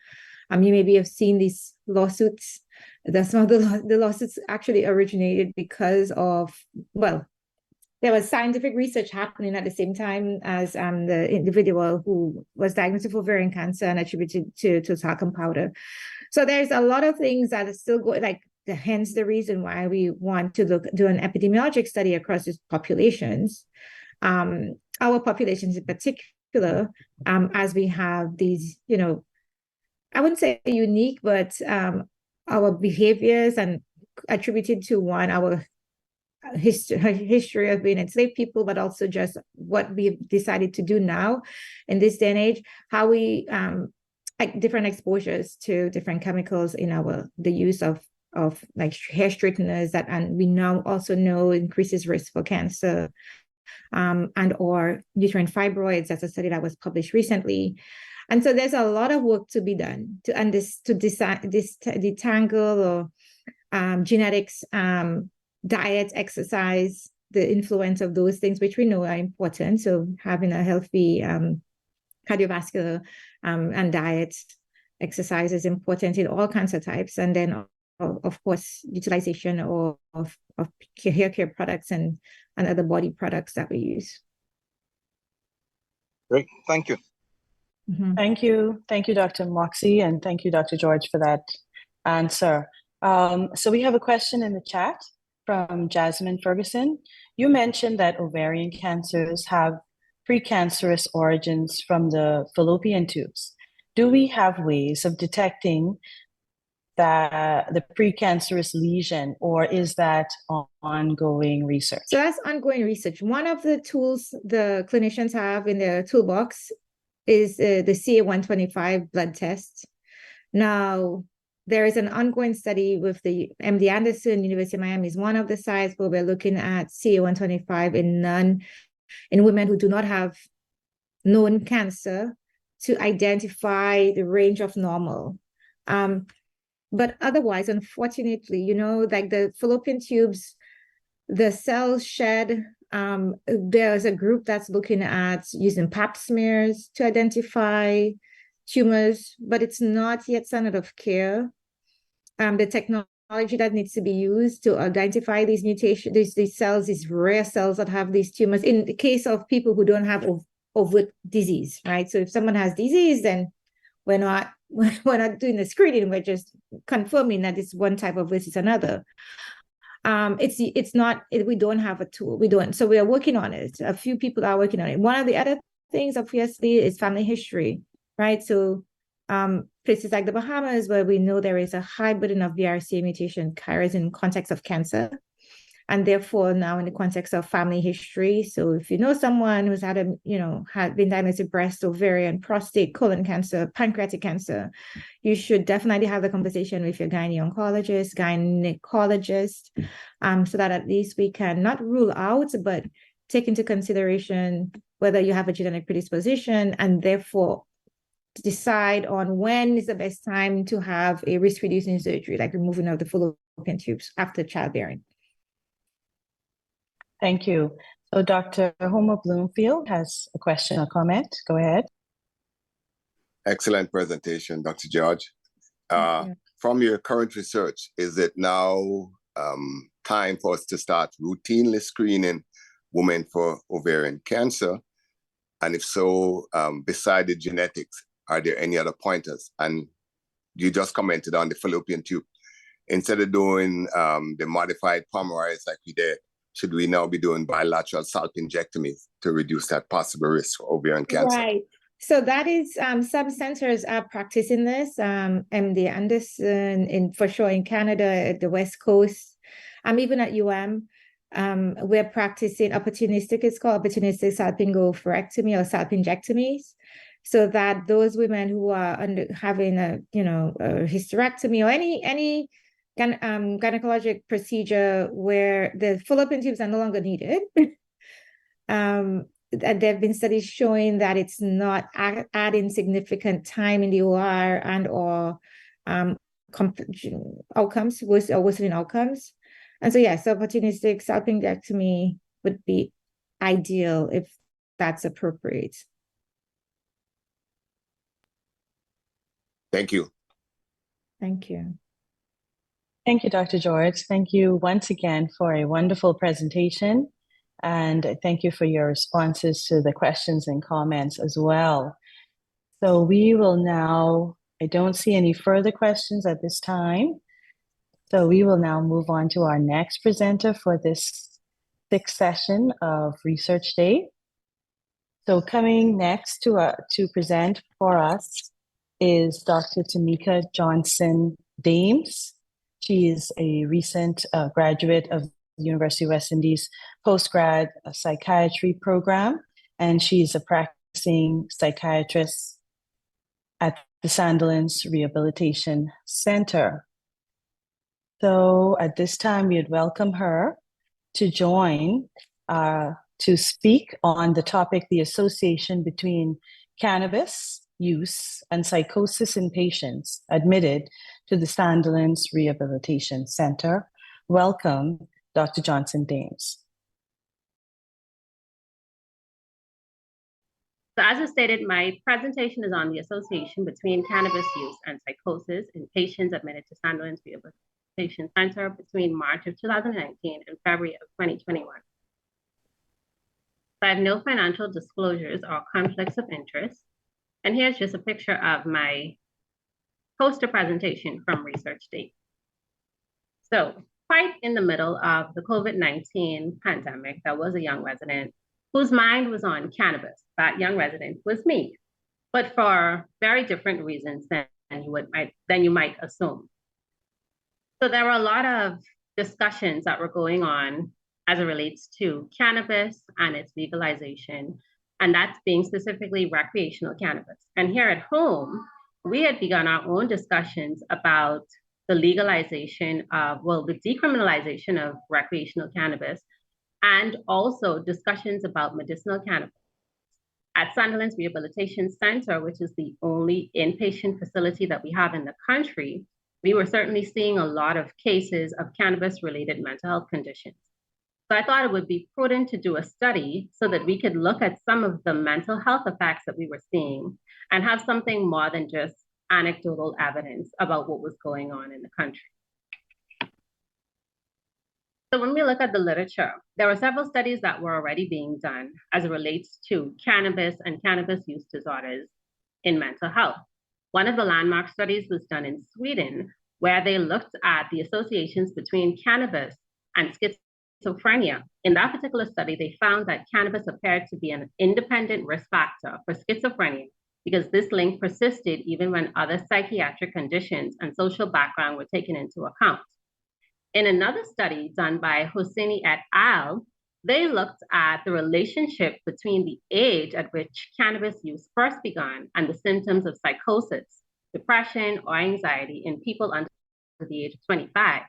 You maybe have seen these lawsuits. That's not the lawsuits actually originated because of, well, there was scientific research happening at the same time as the individual who was diagnosed with ovarian cancer and attributed to talcum powder. So there's a lot of things that are still going, like hence the reason why we want to do an epidemiologic study across these populations, our populations in particular, as we have these, I wouldn't say unique, but our behaviors and attributed to one, our history of being enslaved people, but also just what we've decided to do now in this day and age, how we like different exposures to different chemicals in the use of like hair straighteners and we now also know increases risk for cancer, and or uterine fibroids. That's a study that was published recently. And so there's a lot of work to be done to detangle or genetics, diet, exercise, the influence of those things, which we know are important. So having a healthy cardiovascular and diet, exercise is important in all cancer types. And then, of course, utilization of hair care products and other body products that we use. Great, thank you. Mm-hmm. Thank you. Thank you, Dr. Moxie, and thank you, Dr. George, for that answer. So we have a question in the chat from Jasmine Ferguson. You mentioned that ovarian cancers have precancerous origins from the fallopian tubes. Do we have ways of detecting the precancerous lesion, or is that ongoing research? So that's ongoing research. One of the tools the clinicians have in their toolbox is the CA-125 blood test. Now, there is an ongoing study with the MD Anderson, University of Miami is one of the sites where we're looking at CA-125 in women who do not have known cancer to identify the range of normal. But otherwise, unfortunately, like the fallopian tubes, the cells shed, there's a group that's looking at using pap smears to identify tumors, but it's not yet standard of care. The technology that needs to be used to identify these mutations, these cells, these rare cells that have these tumors, in the case of people who don't have overt disease, right? So if someone has disease, then we're not doing the screening, we're just confirming that it's one type of versus another. It's not, we don't have a tool. So we are working on it. A few people are working on it. One of the other things, obviously, is family history, right? So places like the Bahamas, where we know there is a high burden of BRCA mutation carries in context of cancer. And therefore, now in the context of family history, so if you know someone who's had been diagnosed with breast, ovarian, prostate, colon cancer, pancreatic cancer, you should definitely have the conversation with your gynecologist, so that at least we can not rule out, but take into consideration whether you have a genetic predisposition, and therefore decide on when is the best time to have a risk-reducing surgery, like removing of the fallopian tubes after childbearing. Thank you. So Dr. Homer Bloomfield has a question or comment. Go ahead. Excellent presentation, Dr. George. From your current research, is it now time for us to start routinely screening women for ovarian cancer? And if so, beside the genetics, are there any other pointers? And you just commented on the fallopian tube. Instead of doing the modified polymerase like we did, should we now be doing bilateral salpingectomies to reduce that possible risk for ovarian cancer? Right. So that is, some centers are practicing this. MD Anderson, for sure in Canada, at the West Coast, even at UM, we're practicing opportunistic, it's called opportunistic salpingo-oophorectomy or salpingectomies, so that those women who are having a hysterectomy or any gynecologic procedure where the fallopian tubes are no longer needed, and there have been studies showing that it's not adding significant time in the OR and or outcomes, worsening outcomes. And so, yes, opportunistic salpingectomy would be ideal if that's appropriate. Thank you. Thank you. Thank you, Dr. George. Thank you once again for a wonderful presentation. And thank you for your responses to the questions and comments as well. So we will now, I don't see any further questions at this time. So we will now move on to our next presenter for this 6th session of Research Day. So coming next to present for us is Dr. Tamika Johnson Dames. She is a recent graduate of the University of West Indies postgrad psychiatry program, and she's a practicing psychiatrist at the Sandilands Rehabilitation Center. So at this time, we'd welcome her to join to speak on the topic, the association between cannabis use and psychosis in patients admitted to the Sandilands Rehabilitation Center. Welcome, Dr. Johnson Dames. So as I stated, my presentation is on the association between cannabis use and psychosis in patients admitted to Sandilands Rehabilitation Center between March of 2019 and February of 2021. So I have no financial disclosures or conflicts of interest. And here's just a picture of my poster presentation from Research Day. So quite in the middle of the COVID-19 pandemic, there was a young resident whose mind was on cannabis. That young resident was me, but for very different reasons than you might assume. So there were a lot of discussions that were going on as it relates to cannabis and its legalization, and that's being specifically recreational cannabis. And here at home, we had begun our own discussions about the legalization of, well, the decriminalization of recreational cannabis, and also discussions about medicinal cannabis. At Sandilands Rehabilitation Center, which is the only inpatient facility that we have in the country, we were certainly seeing a lot of cases of cannabis-related mental health conditions. So I thought it would be prudent to do a study so that we could look at some of the mental health effects that we were seeing and have something more than just anecdotal evidence about what was going on in the country. So when we look at the literature, there are several studies that were already being done as it relates to cannabis and cannabis use disorders in mental health. One of the landmark studies was done in Sweden, where they looked at the associations between cannabis and schizophrenia. In that particular study, they found that cannabis appeared to be an independent risk factor for schizophrenia because this link persisted even when other psychiatric conditions and social background were taken into account. In another study done by Hosseini et al., they looked at the relationship between the age at which cannabis use first began and the symptoms of psychosis, depression, or anxiety in people under the age of 25.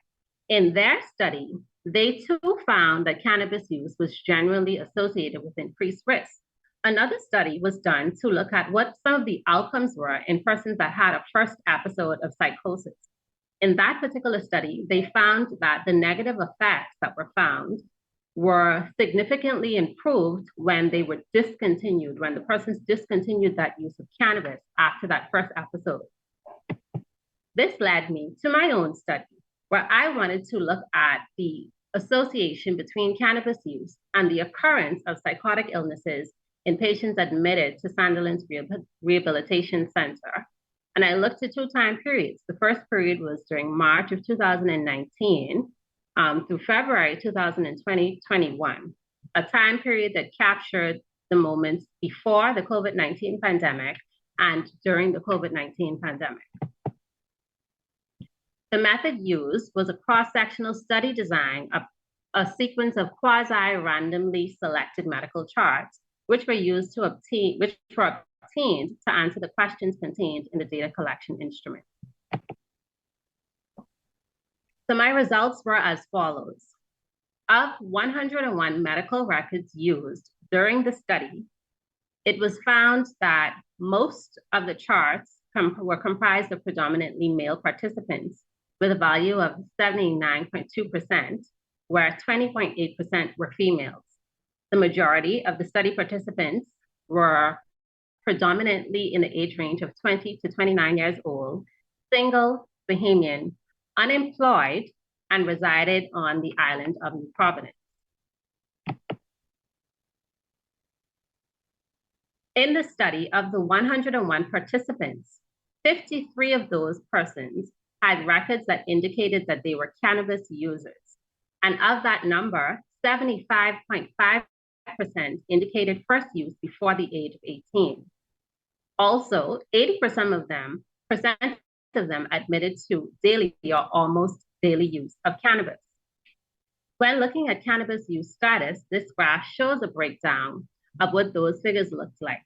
In their study, they too found that cannabis use was generally associated with increased risk. Another study was done to look at what some of the outcomes were in persons that had a first episode of psychosis. In that particular study, they found that the negative effects that were found were significantly improved when they were discontinued, when the persons discontinued that use of cannabis after that first episode. This led me to my own study, where I wanted to look at the association between cannabis use and the occurrence of psychotic illnesses in patients admitted to Sandilands Rehabilitation Center. And I looked at 2 time periods. The first period was during March of 2019 through February 2020-21, a time period that captured the moments before the COVID-19 pandemic and during the COVID-19 pandemic. The method used was a cross-sectional study design of a sequence of quasi-randomly selected medical charts, which were used to obtained to answer the questions contained in the data collection instrument. So my results were as follows. Of 101 medical records used during the study, it was found that most of the charts were comprised of predominantly male participants with a value of 79.2%, where 20.8% were females. The majority of the study participants were predominantly in the age range of 20 to 29 years old, single, Bahamian, unemployed, and resided on the island of New Providence. In the study of the 101 participants, 53 of those persons had records that indicated that they were cannabis users. And of that number, 75.5% indicated first use before the age of 18. Also, 80% of them admitted to daily or almost daily use of cannabis. When looking at cannabis use status, this graph shows a breakdown of what those figures looked like.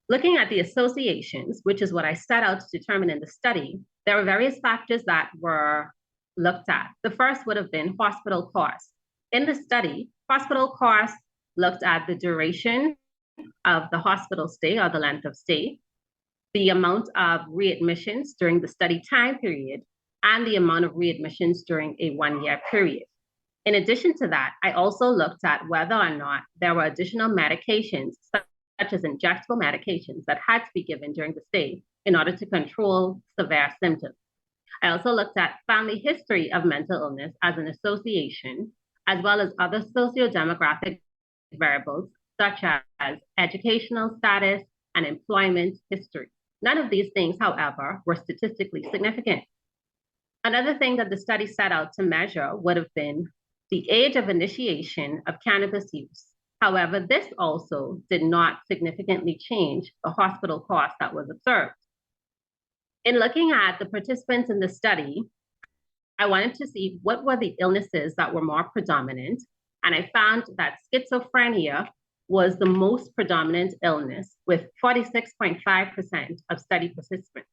Looking at the associations, which is what I set out to determine in the study, there were various factors that were looked at. The first would have been hospital costs. In the study, hospital costs looked at the duration of the hospital stay or the length of stay, the amount of readmissions during the study time period, and the amount of readmissions during a 1-year period. In addition to that, I also looked at whether or not there were additional medications, such as injectable medications, that had to be given during the stay in order to control severe symptoms. I also looked at family history of mental illness as an association, as well as other socio-demographic variables, such as educational status and employment history. None of these things, however, were statistically significant. Another thing that the study set out to measure would have been the age of initiation of cannabis use. However, this also did not significantly change the hospital cost that was observed. In looking at the participants in the study, I wanted to see what were the illnesses that were more predominant, and I found that schizophrenia was the most predominant illness, with 46.5% of study participants.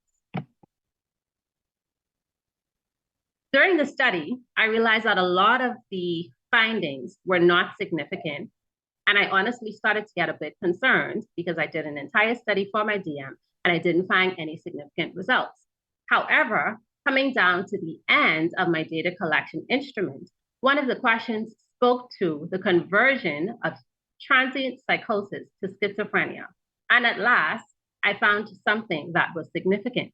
During the study, I realized that a lot of the findings were not significant, and I honestly started to get a bit concerned because I did an entire study for my DM and I didn't find any significant results. However, coming down to the end of my data collection instrument, one of the questions spoke to the conversion of transient psychosis to schizophrenia. And at last, I found something that was significant.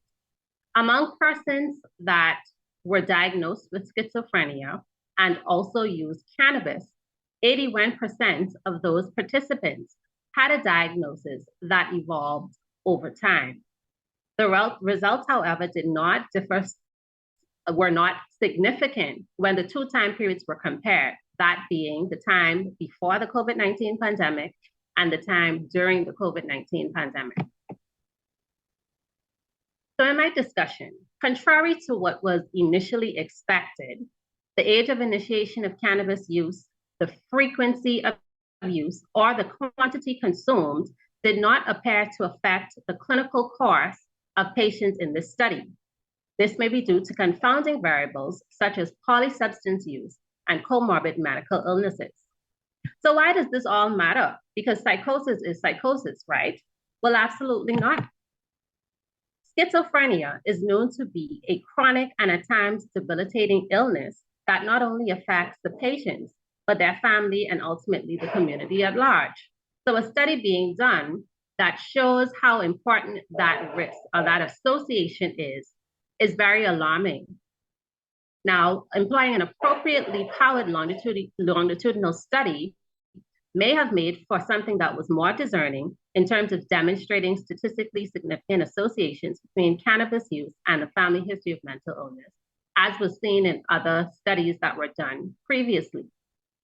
Among persons that were diagnosed with schizophrenia and also used cannabis, 81% of those participants had a diagnosis that evolved over time. The results, however, were not significant when the 2 time periods were compared, that being the time before the COVID-19 pandemic and the time during the COVID-19 pandemic. So in my discussion, contrary to what was initially expected, the age of initiation of cannabis use, the frequency of use, or the quantity consumed did not appear to affect the clinical course of patients in this study. This may be due to confounding variables such as polysubstance use and comorbid medical illnesses. So why does this all matter? Because psychosis is psychosis, right? Well, absolutely not. Schizophrenia is known to be a chronic and at times debilitating illness that not only affects the patients, but their family and ultimately the community at large. So a study being done that shows how important that risk or that association is very alarming. Now, employing an appropriately powered longitudinal study may have made for something that was more discerning in terms of demonstrating statistically significant associations between cannabis use and the family history of mental illness, as was seen in other studies that were done previously.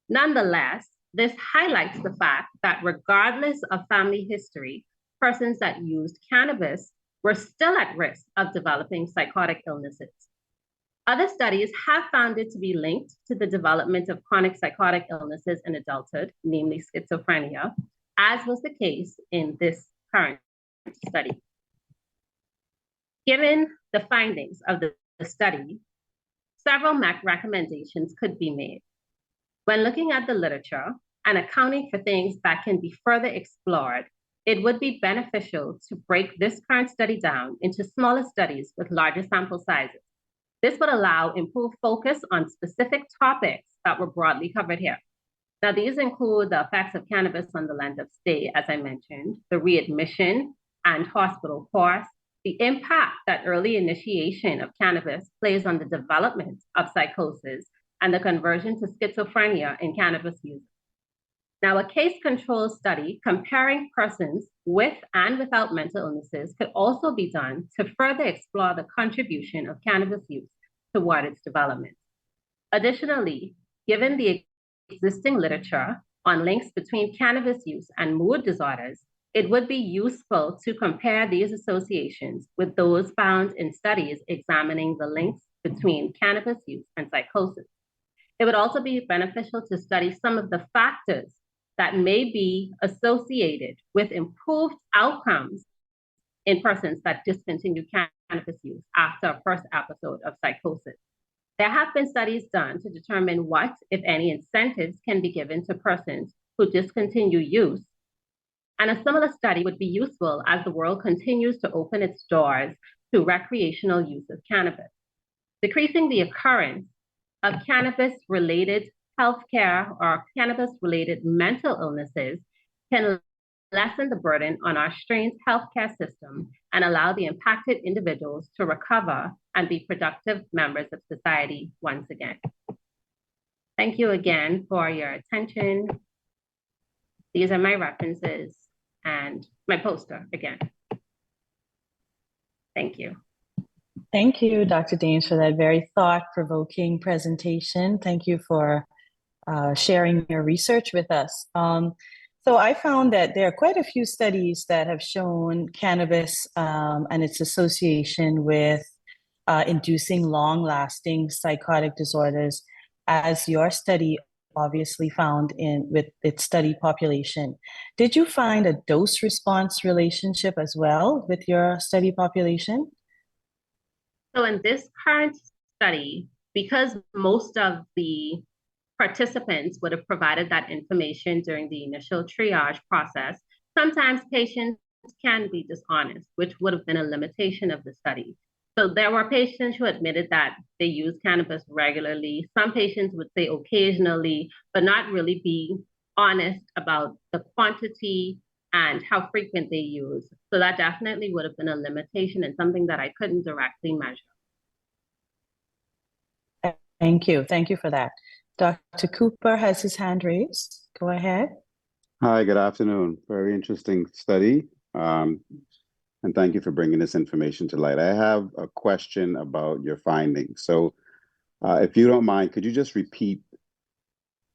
Nonetheless, this highlights the fact that regardless of family history, persons that used cannabis were still at risk of developing psychotic illnesses. Other studies have found it to be linked to the development of chronic psychotic illnesses in adulthood, namely schizophrenia, as was the case in this current study. Given the findings of the study, several recommendations could be made. When looking at the literature and accounting for things that can be further explored, it would be beneficial to break this current study down into smaller studies with larger sample sizes. This would allow improved focus on specific topics that were broadly covered here. Now, these include the effects of cannabis on the length of stay, as I mentioned, the readmission and hospital course, the impact that early initiation of cannabis plays on the development of psychosis, and the conversion to schizophrenia in cannabis users. Now, a case control study comparing persons with and without mental illnesses could also be done to further explore the contribution of cannabis use toward its development. Additionally, given the existing literature on links between cannabis use and mood disorders, it would be useful to compare these associations with those found in studies examining the links between cannabis use and psychosis. It would also be beneficial to study some of the factors that may be associated with improved outcomes in persons that discontinue cannabis use after a first episode of psychosis. There have been studies done to determine what, if any, incentives can be given to persons who discontinue use. And a similar study would be useful as the world continues to open its doors to recreational use of cannabis. Decreasing the occurrence of cannabis-related healthcare or cannabis-related mental illnesses can lessen the burden on our strained healthcare system and allow the impacted individuals to recover and be productive members of society once again. Thank you again for your attention. These are my references and my poster again. Thank you. Thank you, Dr. Daines, for that very thought-provoking presentation. Thank you for sharing your research with us. So I found that there are quite a few studies that have shown cannabis and its association with inducing long-lasting psychotic disorders, as your study obviously found with its study population. Did you find a dose-response relationship as well with your study population? So in this current study, because most of the participants would have provided that information during the initial triage process, sometimes patients can be dishonest, which would have been a limitation of the study. So there were patients who admitted that they use cannabis regularly. Some patients would say occasionally, but not really be honest about the quantity and how frequent they use. So that definitely would have been a limitation and something that I couldn't directly measure. Thank you. Thank you for that. Dr. Cooper has his hand raised. Go ahead. Hi, good afternoon. Very interesting study. And thank you for bringing this information to light. I have a question about your findings. So if you don't mind, could you just repeat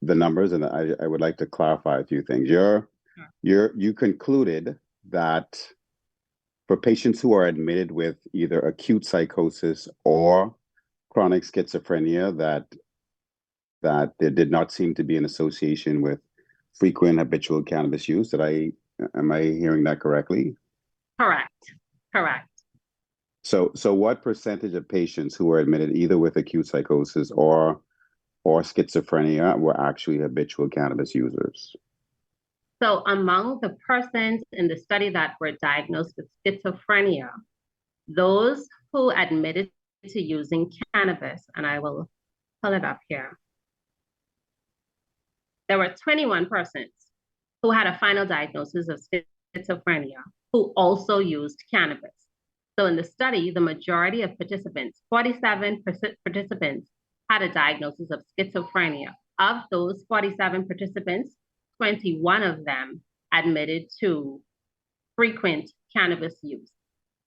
the numbers? And I would like to clarify a few things. You concluded that for patients who are admitted with either acute psychosis or chronic schizophrenia, that there did not seem to be an association with frequent habitual cannabis use. Am I hearing that correctly? Correct. Correct. So what percentage of patients who were admitted either with acute psychosis or schizophrenia were actually habitual cannabis users? So among the persons in the study that were diagnosed with schizophrenia, those who admitted to using cannabis, and I will pull it up here, there were 21 persons who had a final diagnosis of schizophrenia who also used cannabis. So in the study, the majority of participants, 47% participants, had a diagnosis of schizophrenia. Of those 47 participants, 21 of them admitted to frequent cannabis use.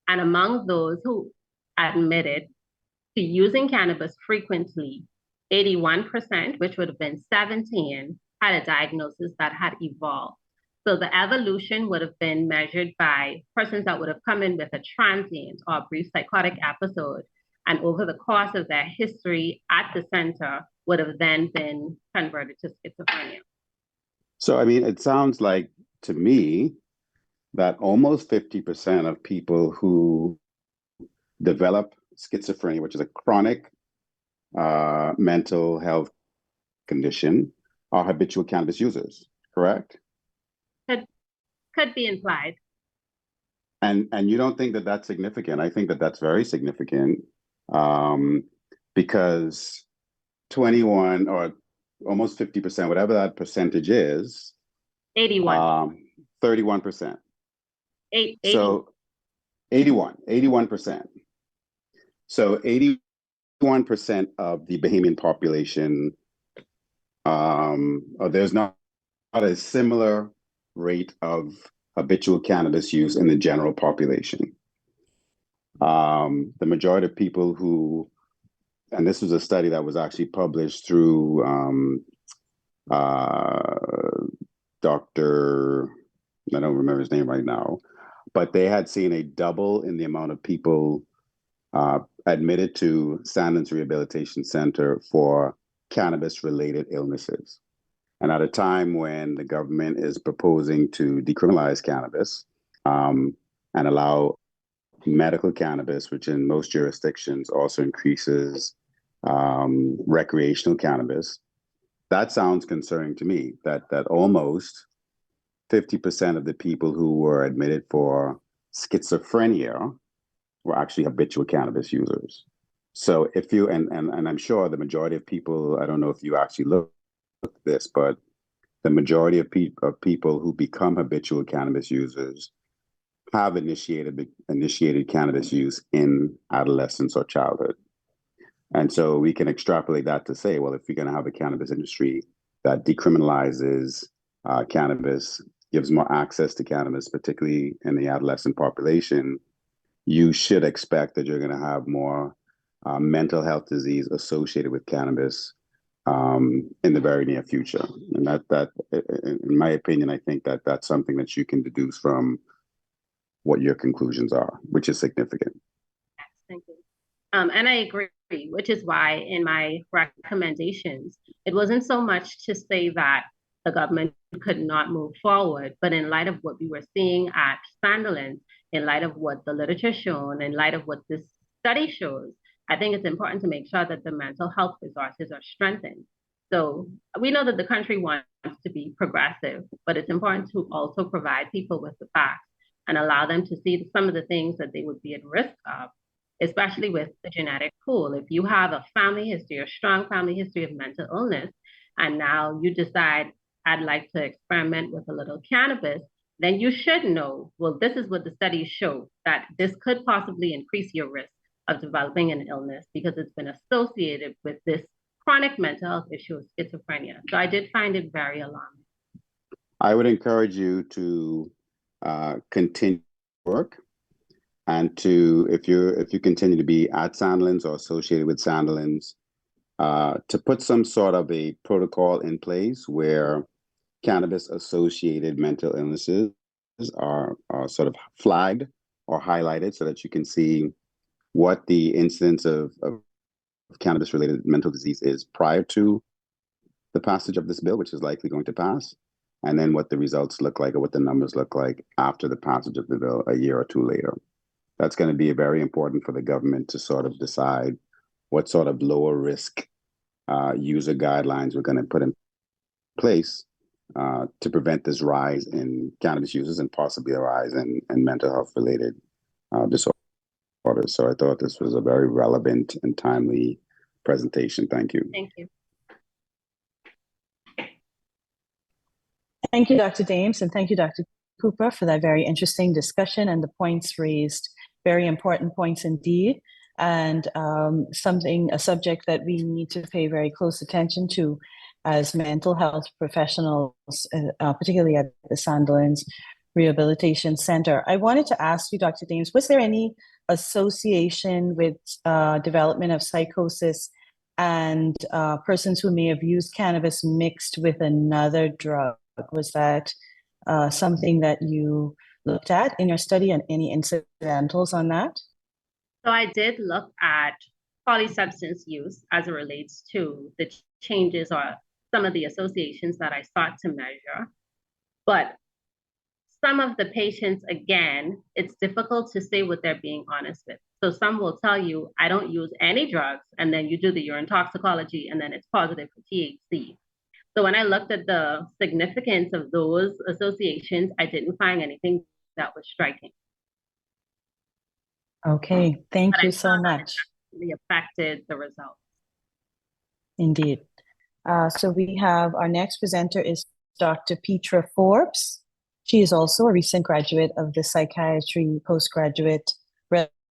And among those who admitted to using cannabis frequently, 81%, which would have been 17, had a diagnosis that had evolved. So the evolution would have been measured by persons that would have come in with a transient or brief psychotic episode, and over the course of their history at the center would have then been converted to schizophrenia. So, I mean, it sounds like to me that almost 50% of people who develop schizophrenia, which is a chronic mental health condition, are habitual cannabis users, correct? Could be implied. And you don't think that that's significant? I think that that's very significant, because 21 or almost 50%, whatever that percentage is, 81. 31%. 80. So 81%. So 81% of the Bahamian population, there's not a similar rate of habitual cannabis use in the general population. The majority of people who, and this was a study that was actually published through Dr. I don't remember his name right now, but they had seen a double in the amount of people admitted to Sandlands Rehabilitation Center for cannabis-related illnesses. And at a time when the government is proposing to decriminalize cannabis and allow medical cannabis, which in most jurisdictions also increases recreational cannabis, that sounds concerning to me, that almost 50% of the people who were admitted for schizophrenia were actually habitual cannabis users. So if you, and I'm sure the majority of people, I don't know if you actually look at this, but the majority of people who become habitual cannabis users have initiated cannabis use in adolescence or childhood. And so we can extrapolate that to say, well, if you're going to have a cannabis industry that decriminalizes cannabis, gives more access to cannabis, particularly in the adolescent population, you should expect that you're going to have more mental health disease associated with cannabis in the very near future. And that, in my opinion, I think that that's something that you can deduce from what your conclusions are, which is significant. Thank you. And I agree, which is why in my recommendations, it wasn't so much to say that the government could not move forward, but in light of what we were seeing at Sandlands, in light of what the literature shown, in light of what this study shows, I think it's important to make sure that the mental health resources are strengthened. So we know that the country wants to be progressive, but it's important to also provide people with the facts and allow them to see some of the things that they would be at risk of, especially with the genetic pool. If you have a family history, a strong family history of mental illness, and now you decide, I'd like to experiment with a little cannabis, then you should know, well, this is what the studies show, that this could possibly increase your risk of developing an illness because it's been associated with this chronic mental health issue of schizophrenia. So I did find it very alarming. I would encourage you to continue work, and to, if you continue to be at Sandlands or associated with Sandlands, to put some sort of a protocol in place where cannabis associated mental illnesses are sort of flagged or highlighted so that you can see what the incidence of cannabis-related mental disease is prior to the passage of this bill, which is likely going to pass, and then what the results look like or what the numbers look like after the passage of the bill a year or two later. That's going to be very important for the government to sort of decide what sort of lower risk user guidelines we're going to put in place to prevent this rise in cannabis users and possibly a rise in mental health related disorders. So I thought this was a very relevant and timely presentation. Thank you. Thank you. Thank you, Dr. Dames, and thank you, Dr. Cooper, for that very interesting discussion and the points raised. Very important points indeed, and a subject that we need to pay very close attention to as mental health professionals, particularly at the Sandilands Rehabilitation Center. I wanted to ask you, Dr. Dames, was there any association with development of psychosis and persons who may have used cannabis mixed with another drug? Was that something that you looked at in your study, and any incidentals on that? So I did look at polysubstance use as it relates to the changes or some of the associations that I sought to measure. But some of the patients, again, it's difficult to say what they're being honest with. So some will tell you, I don't use any drugs, and then you do the urine toxicology, and then it's positive for THC. So when I looked at the significance of those associations, I didn't find anything that was striking. Okay, thank you so much. It affected the results. Indeed. So we have our next presenter is Dr. Petra Forbes. She is also a recent graduate of the psychiatry postgraduate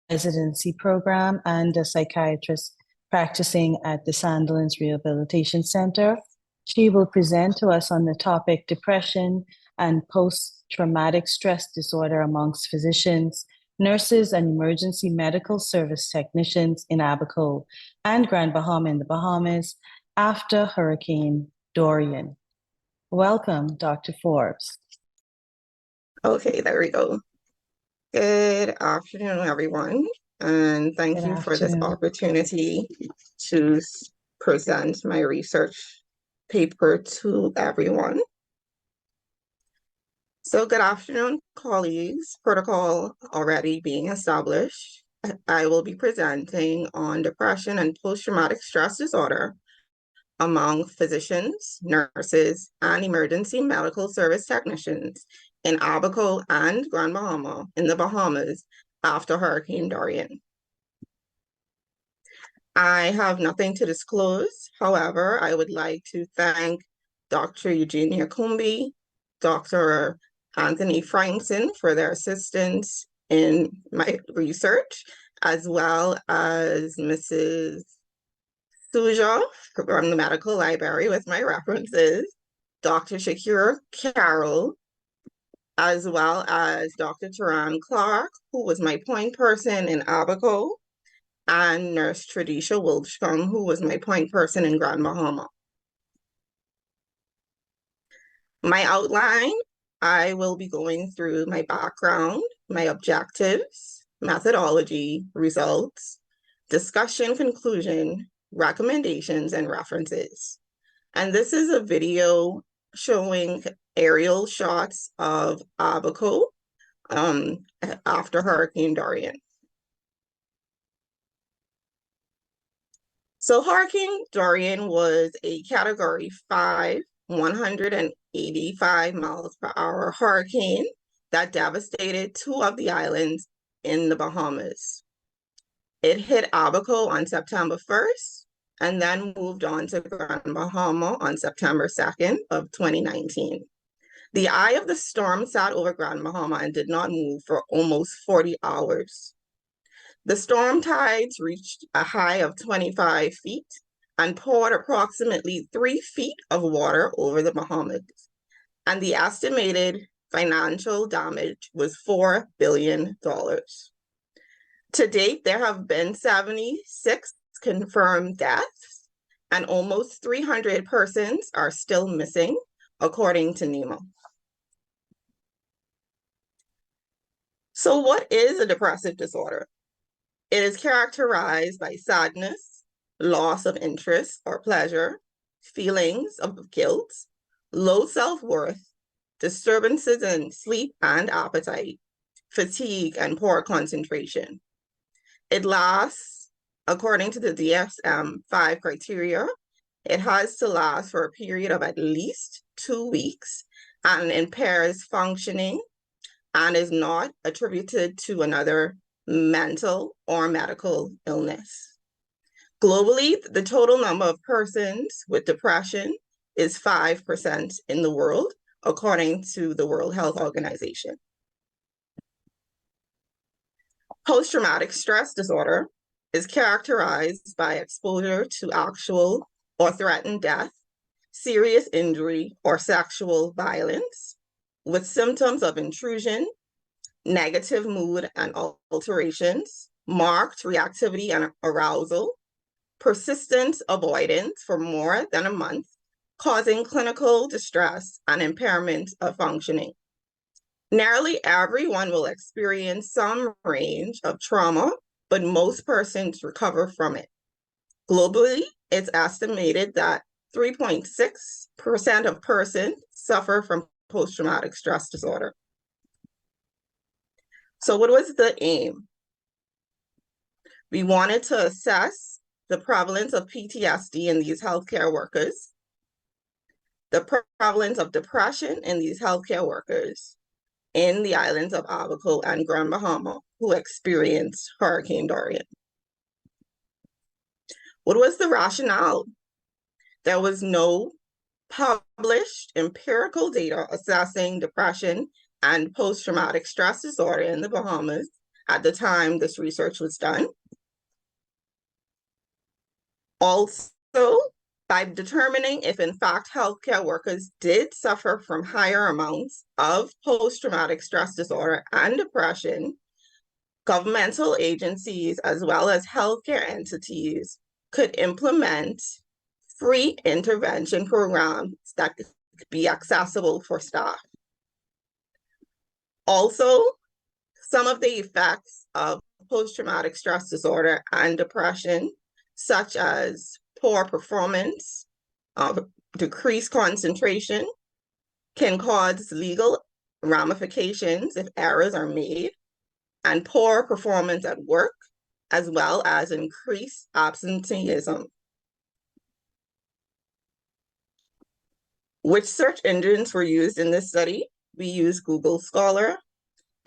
residency program and a psychiatrist practicing at the Sandilands Rehabilitation Center. She will present to us on the topic depression and post-traumatic stress disorder amongst physicians, nurses, and emergency medical service technicians in Abaco and Grand Bahama in the Bahamas after Hurricane Dorian. Welcome, Dr. Forbes. Okay, there we go. Good afternoon, everyone, and thank you for this opportunity to present my research paper to everyone. So good afternoon, colleagues. Protocol already being established. I will be presenting on depression and post-traumatic stress disorder among physicians, nurses, and emergency medical service technicians in Abaco and Grand Bahama in the Bahamas after Hurricane Dorian. I have nothing to disclose. However, I would like to thank Dr. Eugenia Kumbi, Dr. Anthony Frankson for their assistance in my research, as well as Mrs. Suja from the medical library with my references, Dr. Shakira Carroll, as well as Dr. Taran Clark, who was my point person in Abaco, and Nurse Tradisha Wildscombe, who was my point person in Grand Bahama. My outline, I will be going through my background, my objectives, methodology, results, discussion, conclusion, recommendations, and references. And this is a video showing aerial shots of Abaco after Hurricane Dorian. So Hurricane Dorian was a Category 5, 185 miles per hour hurricane that devastated 2 of the islands in the Bahamas. It hit Abaco on September 1st and then moved on to Grand Bahama on September 2nd of 2019. The eye of the storm sat over Grand Bahama and did not move for almost 40 hours. The storm tides reached a high of 25 feet and poured approximately 3 feet of water over the Bahamas, and the estimated financial damage was $4 billion. To date, there have been 76 confirmed deaths, and almost 300 persons are still missing, according to NEMA. So what is a depressive disorder? It is characterized by sadness, loss of interest or pleasure, feelings of guilt, low self-worth, disturbances in sleep and appetite, fatigue, and poor concentration. It lasts, according to the DSM-5 criteria, it has to last for a period of at least 2 weeks and impairs functioning and is not attributed to another mental or medical illness. Globally, the total number of persons with depression is 5% in the world, according to the World Health Organization. Post-traumatic stress disorder is characterized by exposure to actual or threatened death, serious injury, or sexual violence, with symptoms of intrusion, negative mood and alterations, marked reactivity and arousal, persistent avoidance for more than a month, causing clinical distress and impairment of functioning. Nearly everyone will experience some range of trauma, but most persons recover from it. Globally, it's estimated that 3.6% of persons suffer from post-traumatic stress disorder. So what was the aim? We wanted to assess the prevalence of PTSD in these healthcare workers, the prevalence of depression in these healthcare workers in the islands of Abaco and Grand Bahama who experienced Hurricane Dorian. What was the rationale? There was no published empirical data assessing depression and post-traumatic stress disorder in the Bahamas at the time this research was done. Also, by determining if in fact healthcare workers did suffer from higher amounts of post-traumatic stress disorder and depression, governmental agencies as well as healthcare entities could implement free intervention programs that could be accessible for staff. Also, some of the effects of post-traumatic stress disorder and depression, such as poor performance, decreased concentration, can cause legal ramifications if errors are made, and poor performance at work, as well as increased absenteeism. Which search engines were used in this study? We used Google Scholar,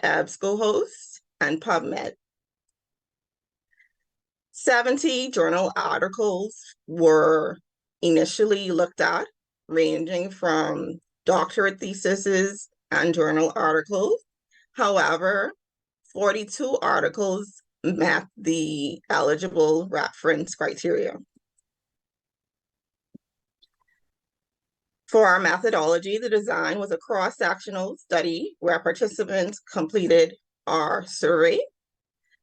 EBSCOhost, and PubMed. 70 journal articles were initially looked at, ranging from doctorate theses and journal articles. However, 42 articles met the eligible reference criteria. For our methodology, the design was a cross-sectional study where participants completed our survey.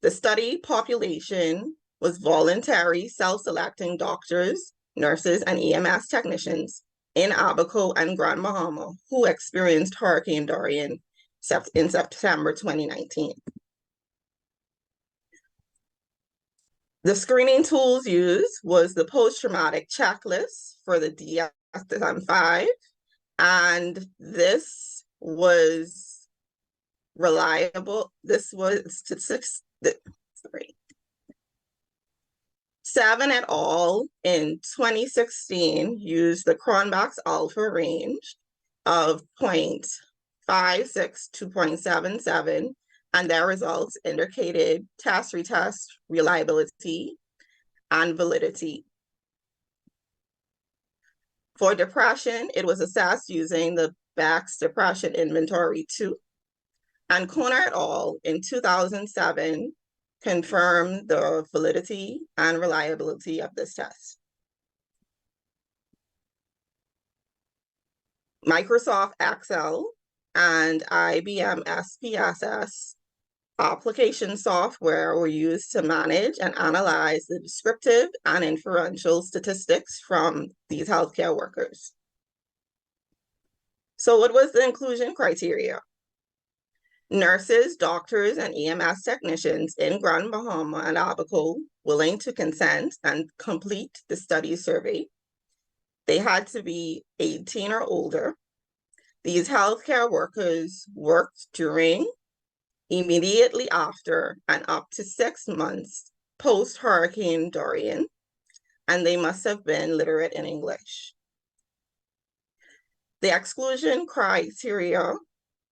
The study population was voluntary, self-selecting doctors, nurses, and EMS technicians in Abaco and Grand Bahama who experienced Hurricane Dorian in September 2019. The screening tools used was the post-traumatic checklist for the DSM-5, and this was reliable. This was Seven et al. In 2016 used the Cronbach's alpha range of 0.56 to 0.77, and their results indicated test-retest reliability and validity. For depression, it was assessed using the Beck's Depression Inventory 2, and Kona et al. In 2007 confirmed the validity and reliability of this test. Microsoft Excel and IBM SPSS application software were used to manage and analyze the descriptive and inferential statistics from these healthcare workers. So what was the inclusion criteria? Nurses, doctors, and EMS technicians in Grand Bahama and Abaco willing to consent and complete the study survey. They had to be 18 or older. These healthcare workers worked during, immediately after, and up to 6 months post-Hurricane Dorian, and they must have been literate in English. The exclusion criteria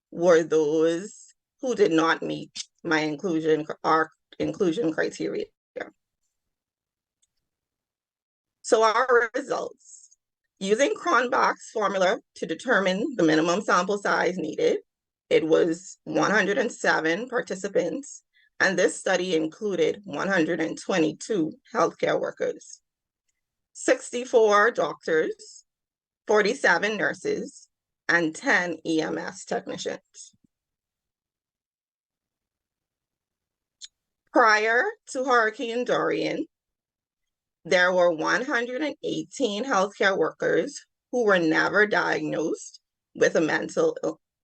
were those who did not meet my inclusion criteria. So our results. Using Cronbach's formula to determine the minimum sample size needed, it was 107 participants, and this study included 122 healthcare workers, 64 doctors, 47 nurses, and 10 EMS technicians. Prior to Hurricane Dorian, there were 118 healthcare workers who were never diagnosed with a mental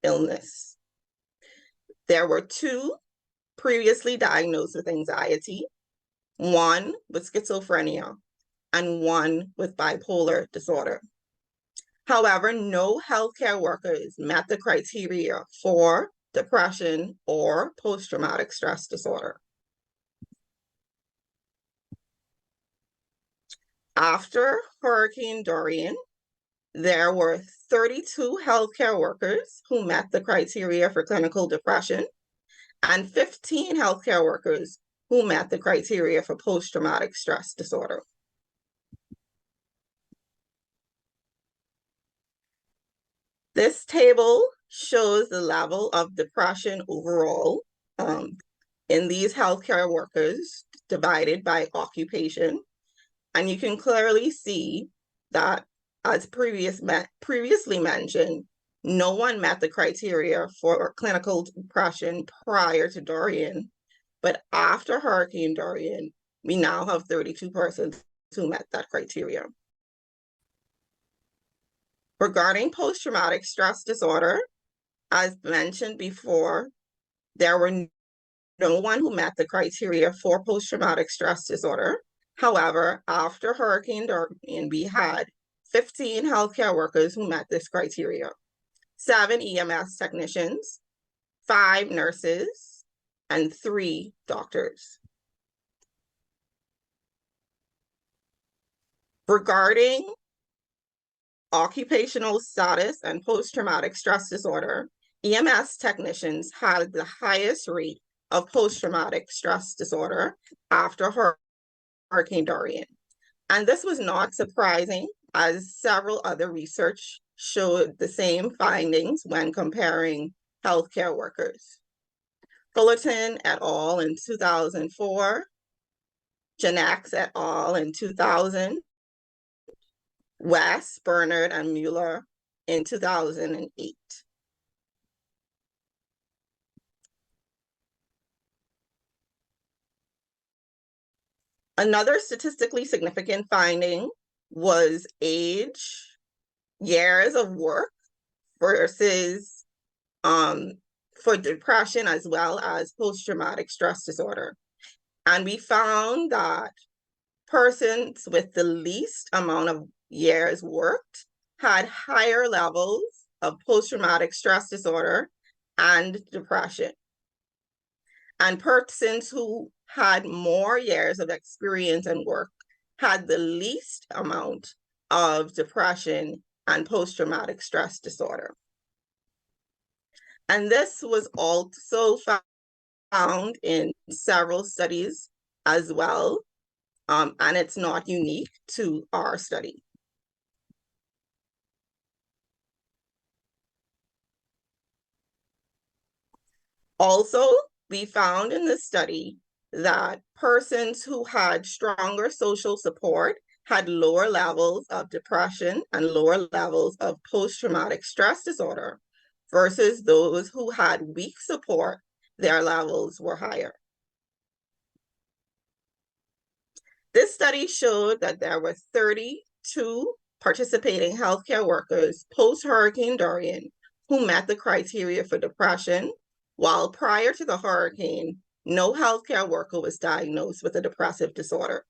illness. There were 2 previously diagnosed with anxiety, 1 with schizophrenia, and 1 with bipolar disorder. However, no healthcare workers met the criteria for depression or post-traumatic stress disorder. After Hurricane Dorian, there were 32 healthcare workers who met the criteria for clinical depression and 15 healthcare workers who met the criteria for post-traumatic stress disorder. This table shows the level of depression overall in these healthcare workers divided by occupation. And you can clearly see that, as previously mentioned, no one met the criteria for clinical depression prior to Dorian. But after Hurricane Dorian, we now have 32 persons who met that criteria. Regarding post-traumatic stress disorder, as mentioned before, there were no one who met the criteria for post-traumatic stress disorder. However, after Hurricane Dorian, we had 15 healthcare workers who met this criteria, 7 EMS technicians, 5 nurses, and 3 doctors. Regarding occupational status and post-traumatic stress disorder, EMS technicians had the highest rate of post-traumatic stress disorder after Hurricane Dorian. And this was not surprising, as several other research showed the same findings when comparing healthcare workers. Fullerton et al. In 2004, Janax et al. In 2000, West, Bernard, and Mueller in 2008. Another statistically significant finding was age, years of work versus for depression as well as post-traumatic stress disorder. And we found that persons with the least amount of years worked had higher levels of post-traumatic stress disorder and depression. And persons who had more years of experience and work had the least amount of depression and post-traumatic stress disorder. And this was also found in several studies as well, and it's not unique to our study. Also, we found in the study that persons who had stronger social support had lower levels of depression and lower levels of post-traumatic stress disorder versus those who had weak support, their levels were higher. This study showed that there were 32 participating healthcare workers post-Hurricane Dorian who met the criteria for depression, while prior to the hurricane, no healthcare worker was diagnosed with a depressive disorder.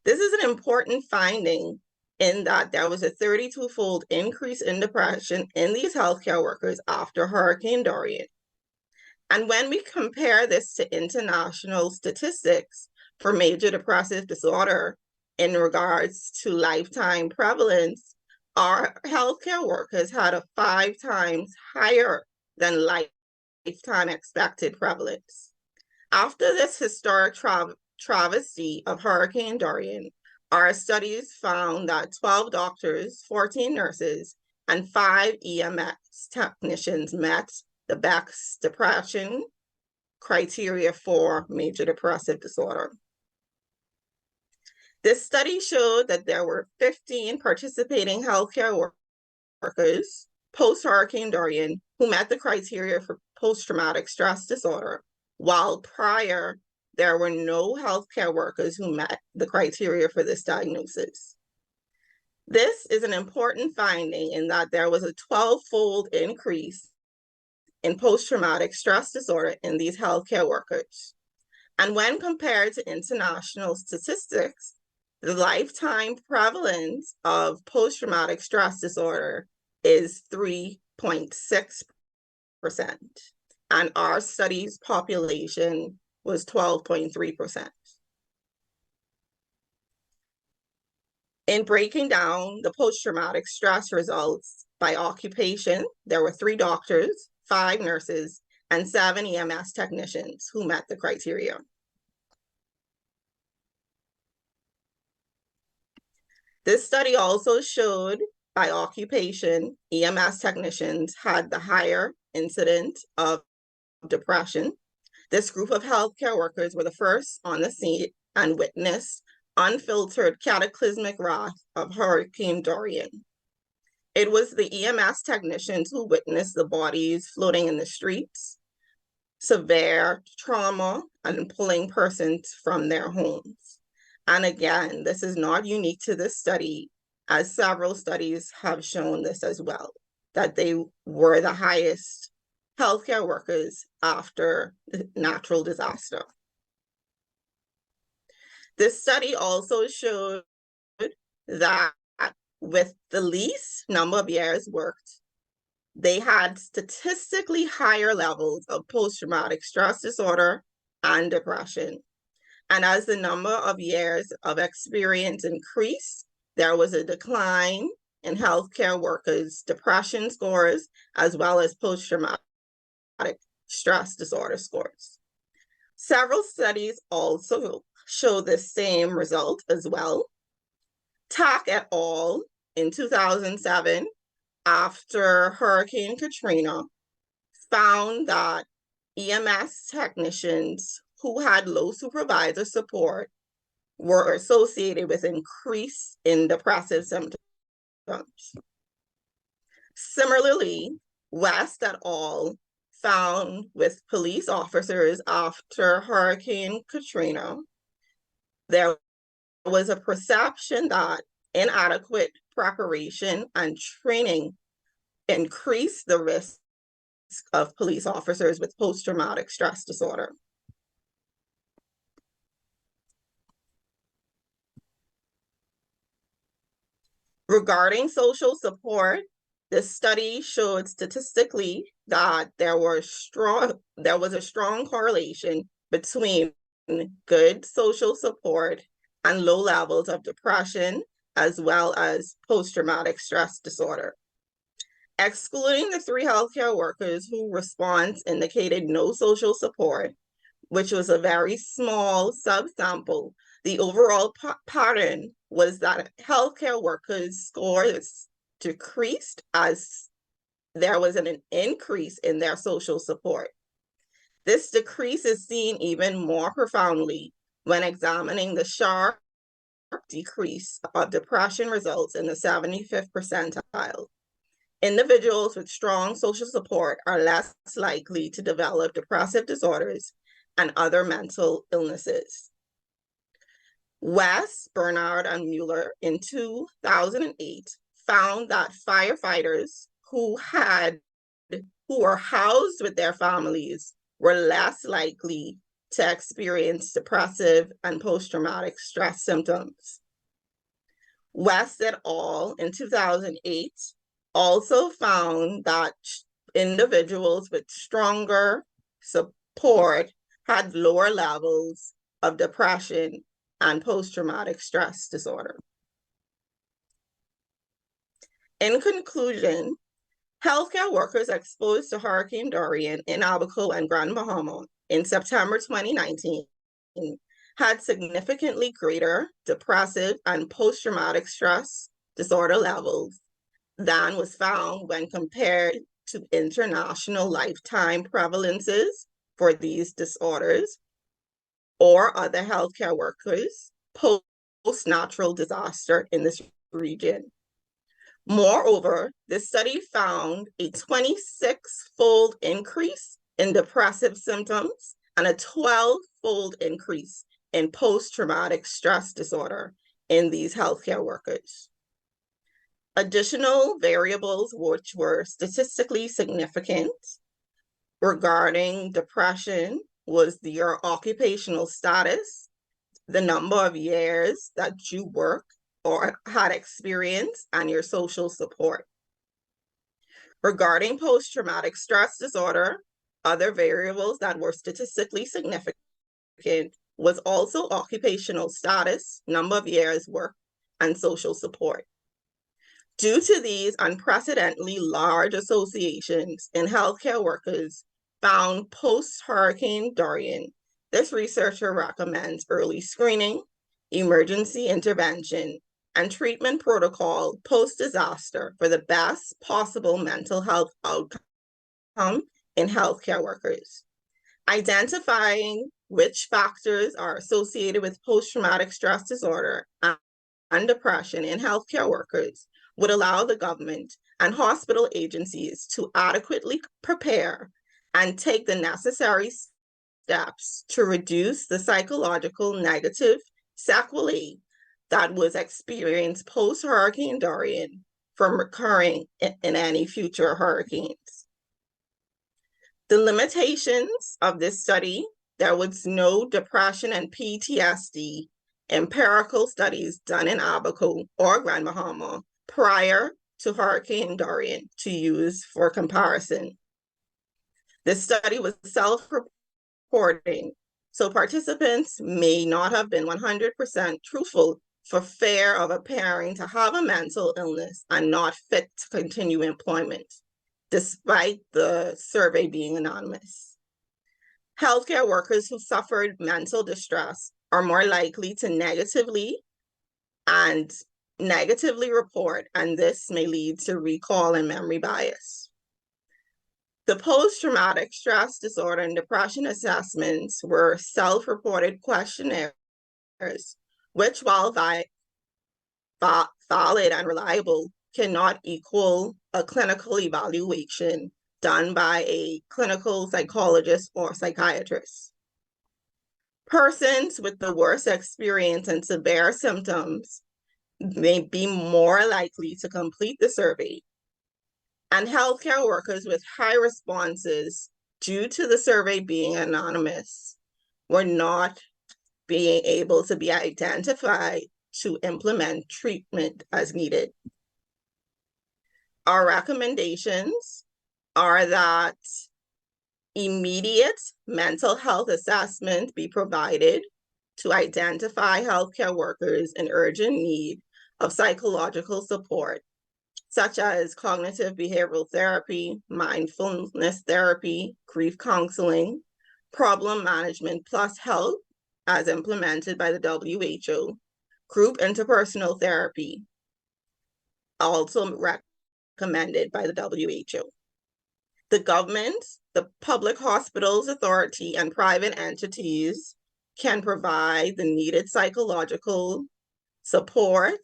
This is an important finding in that there was a 32-fold increase in depression in these healthcare workers after Hurricane Dorian. And when we compare this to international statistics for major depressive disorder in regards to lifetime prevalence, our healthcare workers had a 5 times higher than lifetime expected prevalence. After this historic travesty of Hurricane Dorian, our studies found that 12 doctors, 14 nurses, and 5 EMS technicians met the Beck's depression criteria for major depressive disorder. This study showed that there were 15 participating healthcare workers post-Hurricane Dorian who met the criteria for post-traumatic stress disorder, while prior there were no healthcare workers who met the criteria for this diagnosis. This is an important finding in that there was a 12-fold increase in post-traumatic stress disorder in these healthcare workers. And when compared to international statistics, the lifetime prevalence of post-traumatic stress disorder is 3.6%, and our study's population was 12.3%. In breaking down the post-traumatic stress results by occupation, there were 3 doctors, 5 nurses, and 7 EMS technicians who met the criteria. This study also showed by occupation, EMS technicians had the higher incidence of depression. This group of healthcare workers were the first on the scene and witnessed unfiltered cataclysmic wrath of Hurricane Dorian. It was the EMS technicians who witnessed the bodies floating in the streets, severe trauma, and pulling persons from their homes. And again, this is not unique to this study, as several studies have shown this as well, that they were the highest healthcare workers after the natural disaster. This study also showed that with the least number of years worked, they had statistically higher levels of post-traumatic stress disorder and depression. And as the number of years of experience increased, there was a decline in healthcare workers' depression scores, as well as post-traumatic stress disorder scores. Several studies also show the same result as well. Tak et al. In 2007, after Hurricane Katrina, found that EMS technicians who had low supervisor support were associated with increase in depressive symptoms. Similarly, West et al. Found with police officers after Hurricane Katrina, there was a perception that inadequate preparation and training increased the risk of police officers with post-traumatic stress disorder. Regarding social support, this study showed statistically that there was a strong correlation between good social support and low levels of depression, as well as post-traumatic stress disorder. Excluding the 3 healthcare workers whose response indicated no social support, which was a very small subsample, the overall pattern was that healthcare workers' scores decreased as there was an increase in their social support. This decrease is seen even more profoundly when examining the sharp decrease of depression results in the 75th percentile. Individuals with strong social support are less likely to develop depressive disorders and other mental illnesses. West, Bernard, and Mueller in 2008 found that firefighters who had who were housed with their families were less likely to experience depressive and post-traumatic stress symptoms. West et al. In 2008 also found that individuals with stronger support had lower levels of depression and post-traumatic stress disorder. In conclusion, healthcare workers exposed to Hurricane Dorian in Abaco and Grand Bahama in September 2019 had significantly greater depressive and post-traumatic stress disorder levels than was found when compared to international lifetime prevalences for these disorders or other healthcare workers post-natural disaster in this region. Moreover, this study found a 26-fold increase in depressive symptoms and a 12-fold increase in post-traumatic stress disorder in these healthcare workers. Additional variables which were statistically significant regarding depression was your occupational status, the number of years that you work or had experience, and your social support. Regarding post-traumatic stress disorder, other variables that were statistically significant was also occupational status, number of years worked, and social support. Due to these unprecedentedly large associations in healthcare workers found post-Hurricane Dorian, this researcher recommends early screening, emergency intervention, and treatment protocol post-disaster for the best possible mental health outcome in healthcare workers. Identifying which factors are associated with post-traumatic stress disorder and depression in healthcare workers would allow the government and hospital agencies to adequately prepare and take the necessary steps to reduce the psychological negative sequelae that was experienced post-Hurricane Dorian from recurring in any future hurricanes. The limitations of this study, there was no depression and PTSD empirical studies done in Abaco or Grand Bahama prior to Hurricane Dorian to use for comparison. This study was self-reporting, so participants may not have been 100% truthful for fear of appearing to have a mental illness and not fit to continue employment, despite the survey being anonymous. Healthcare workers who suffered mental distress are more likely to negatively report, and this may lead to recall and memory bias. The post-traumatic stress disorder and depression assessments were self-reported questionnaires, which, while valid and reliable, cannot equal a clinical evaluation done by a clinical psychologist or psychiatrist. Persons with the worst experience and severe symptoms may be more likely to complete the survey, and healthcare workers with high responses due to the survey being anonymous were not being able to be identified to implement treatment as needed. Our recommendations are that immediate mental health assessment be provided to identify healthcare workers in urgent need of psychological support, such as cognitive behavioral therapy, mindfulness therapy, grief counseling, problem management plus help as implemented by the WHO, group interpersonal therapy, also recommended by the WHO. The government, the public hospitals authority, and private entities can provide the needed psychological support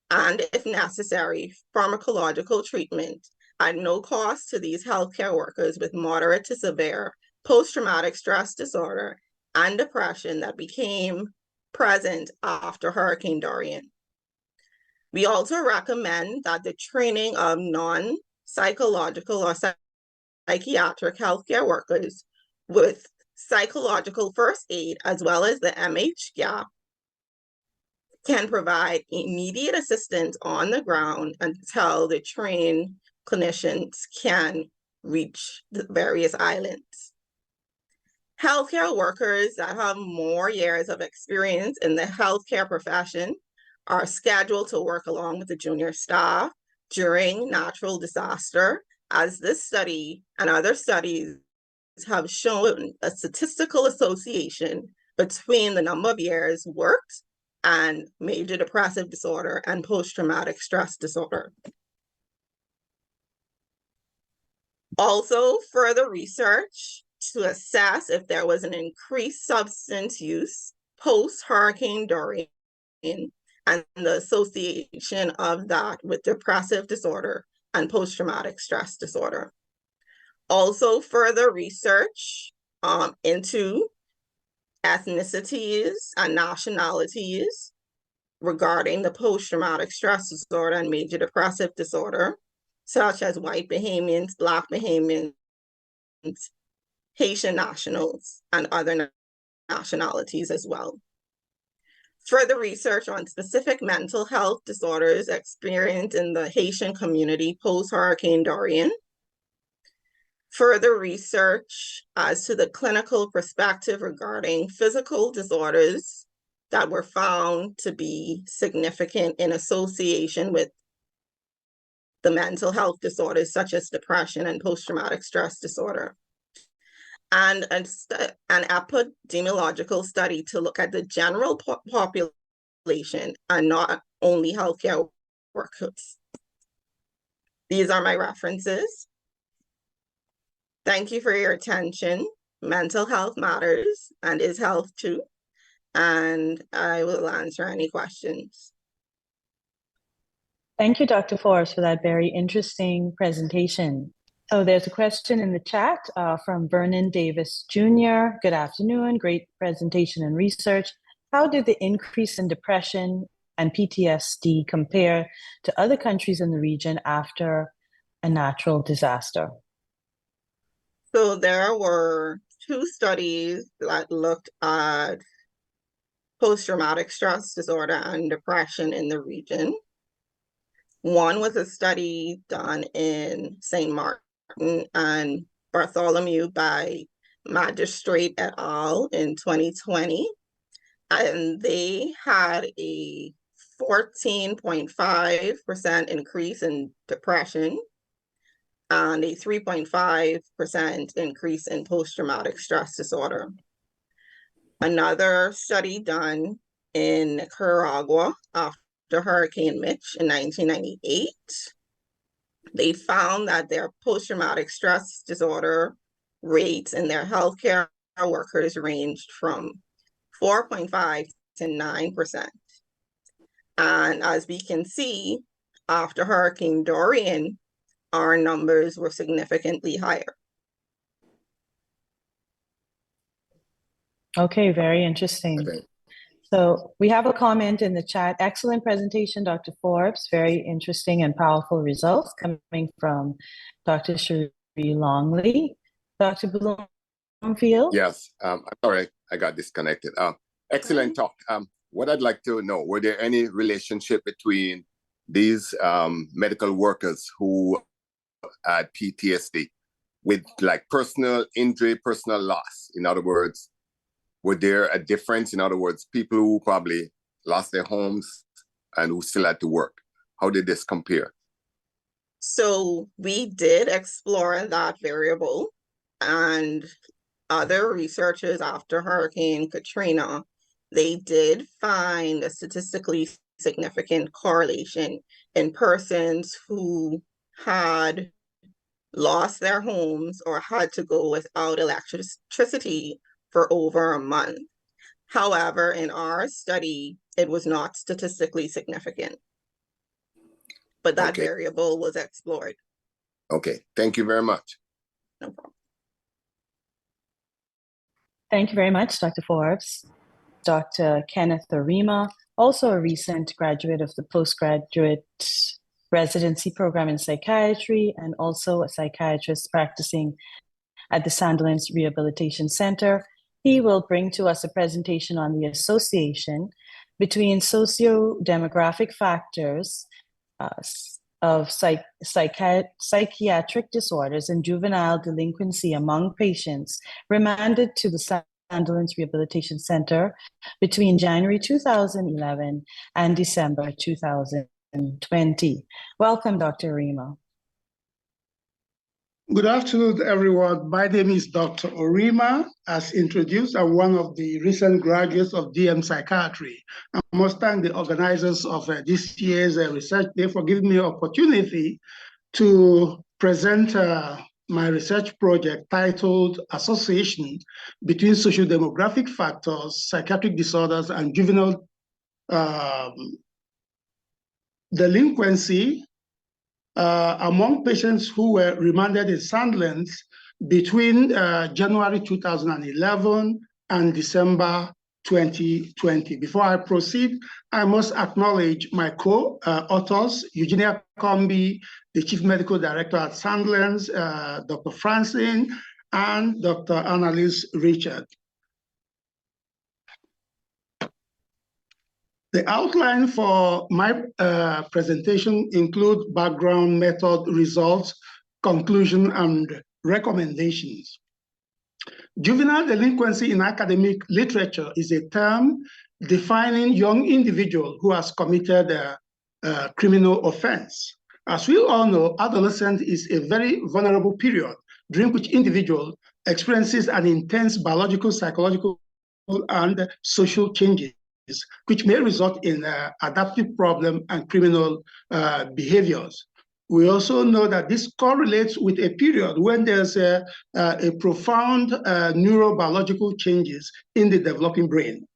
and, if necessary, pharmacological treatment at no cost to these healthcare workers with moderate to severe post-traumatic stress disorder and depression that became present after Hurricane Dorian. We also recommend that the training of non-psychological or psychiatric healthcare workers with psychological first aid, as well as the MH-GAP, can provide immediate assistance on the ground until the trained clinicians can reach the various islands. Healthcare workers that have more years of experience in the healthcare profession are scheduled to work along with the junior staff during natural disaster, as this study and other studies have shown a statistical association between the number of years worked and major depressive disorder and post-traumatic stress disorder. Also, further research to assess if there was an increased substance use post-Hurricane Dorian and the association of that with depressive disorder and post-traumatic stress disorder. Also, further research into ethnicities and nationalities regarding the post-traumatic stress disorder and major depressive disorder, such as white Bahamians, Black Bahamians, Haitian nationals, and other nationalities as well. Further research on specific mental health disorders experienced in the Haitian community post-Hurricane Dorian. Further research as to the clinical perspective regarding physical disorders that were found to be significant in association with the mental health disorders such as depression and post-traumatic stress disorder. And an epidemiological study to look at the general population and not only healthcare workers. These are my references. Thank you for your attention. Mental health matters and is health too. And I will answer any questions. Thank you, Dr. Forbes, for that very interesting presentation. So there's a question in the chat from Vernon Davis Jr. Good afternoon, great presentation and research. How did the increase in depression and PTSD compare to other countries in the region after a natural disaster? So there were 2 studies that looked at post-traumatic stress disorder and depression in the region. One was a study done in St. Martin and Bartholomew by Magistrate et al. In 2020. And they had a 14.5% increase in depression and a 3.5% increase in post-traumatic stress disorder. Another study done in Nicaragua after Hurricane Mitch in 1998, they found that their post-traumatic stress disorder rates in their healthcare workers ranged from 4.5 to 9%. And as we can see, after Hurricane Dorian, our numbers were significantly higher. Okay, very interesting. Okay. So we have a comment in the chat. Excellent presentation, Dr. Forbes. Very interesting and powerful results coming from Dr. Cherie Longley. Dr. Bloomfield? Yes, I'm sorry, I got disconnected. Excellent talk. What I'd like to know, were there any relationship between these medical workers who had PTSD with like personal injury, personal loss? In other words, were there a difference? In other words, people who probably lost their homes and who still had to work. How did this compare? So we did explore that variable, and other researchers after Hurricane Katrina, they did find a statistically significant correlation in persons who had lost their homes or had to go without electricity for over a month. However, in our study, it was not statistically significant, but that variable was explored. Okay, thank you very much. No problem. Thank you very much, Dr. Forbes. Dr. Kenneth Arima, also a recent graduate of the postgraduate residency program in psychiatry and also a psychiatrist practicing at the Sandilands Rehabilitation Center. He will bring to us a presentation on the association between socio-demographic factors of psychiatric disorders and juvenile delinquency among patients remanded to the Sandilands Rehabilitation Center between January 2011 and December 2020. Welcome, Dr. Orima. Good afternoon, everyone. My name is Dr. Orima. As introduced, I'm one of the recent graduates of DM Psychiatry. I must thank the organizers of this year's Research Day for giving me an opportunity to present my research project titled Association Between Socio-Demographic Factors, Psychiatric Disorders, and Juvenile Delinquency among patients who were remanded in Sandilands between January 2011 and December 2020. Before I proceed, I must acknowledge my co-authors, Eugenia Combi, the Chief Medical Director at Sandilands, Dr. Francine, and Dr. Annalise Richard. The outline for my presentation includes background, method, results, conclusion, and recommendations. Juvenile delinquency in academic literature is a term defining young individual who has committed a criminal offense. As we all know, adolescence is a very vulnerable period during which individual experiences an intense biological, psychological, and social changes, which may result in adaptive problem and criminal behaviors. We also know that this correlates with a period when there's a profound neurobiological changes in the developing brain.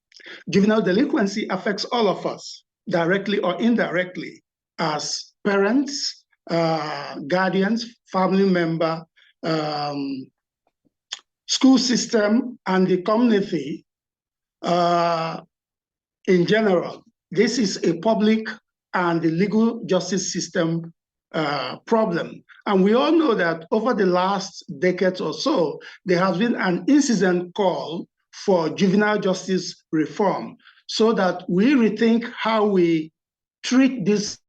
Juvenile delinquency affects all of us, directly or indirectly, as parents, guardians, family member, school system, and the community in general. This is a public and the legal justice system problem. And we all know that over the last decade or so, there has been an incessant call for juvenile justice reform so that we rethink how we treat this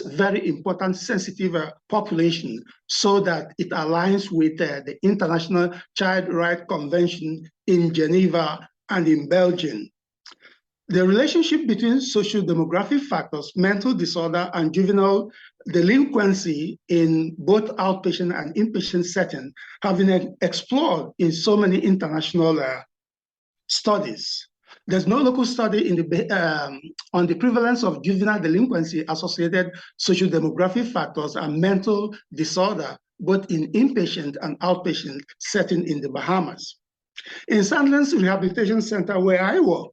very important sensitive population so that it aligns with the International Child Rights Convention in Geneva and in Belgium. The relationship between social demographic factors, mental disorder, and juvenile delinquency in both outpatient and inpatient settings have been explored in so many international studies. There's no local study in on the prevalence of juvenile delinquency associated social demographic factors and mental disorder, both in inpatient and outpatient setting in the Bahamas. In Sandilands Rehabilitation Center, where I work,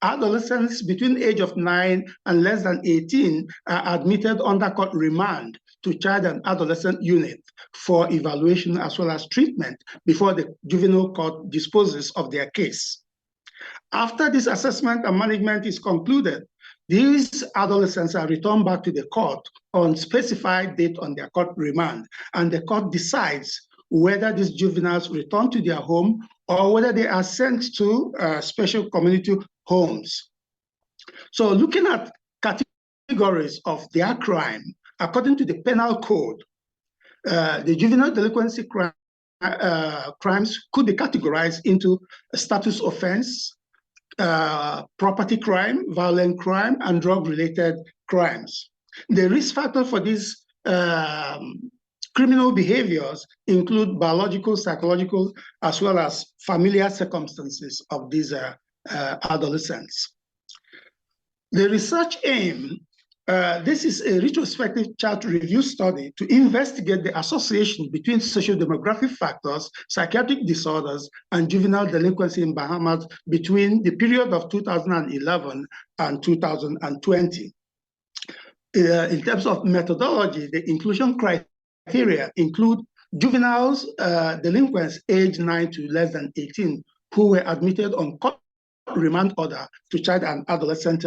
adolescents between the age of 9 and less than 18 are admitted under court remand to child and adolescent unit for evaluation as well as treatment before the juvenile court disposes of their case. After this assessment and management is concluded, these adolescents are returned back to the court on specified date on their court remand, and the court decides whether these juveniles return to their home or whether they are sent to special community homes. So looking at categories of their crime, according to the penal code, the juvenile delinquency crimes could be categorized into a status offense, property crime, violent crime, and drug-related crimes. The risk factor for these criminal behaviors include biological, psychological, as well as familial circumstances of these adolescents. The research aim, this is a retrospective chart review study to investigate the association between socio-demographic factors, psychiatric disorders, and juvenile delinquency in Bahamas between the period of 2011 and 2020. In terms of methodology, the inclusion criteria include juveniles, delinquents aged 9 to less than 18 who were admitted on court remand order to child and adolescent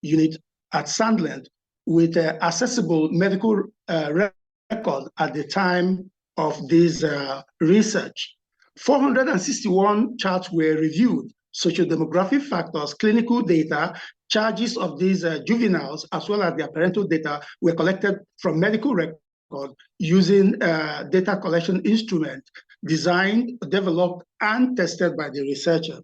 unit at Sandilands with accessible medical record at the time of this research. 461 charts were reviewed. Sociodemographic factors, clinical data, charges of these juveniles, as well as their parental data, were collected from medical record using data collection instrument designed, developed, and tested by the researcher.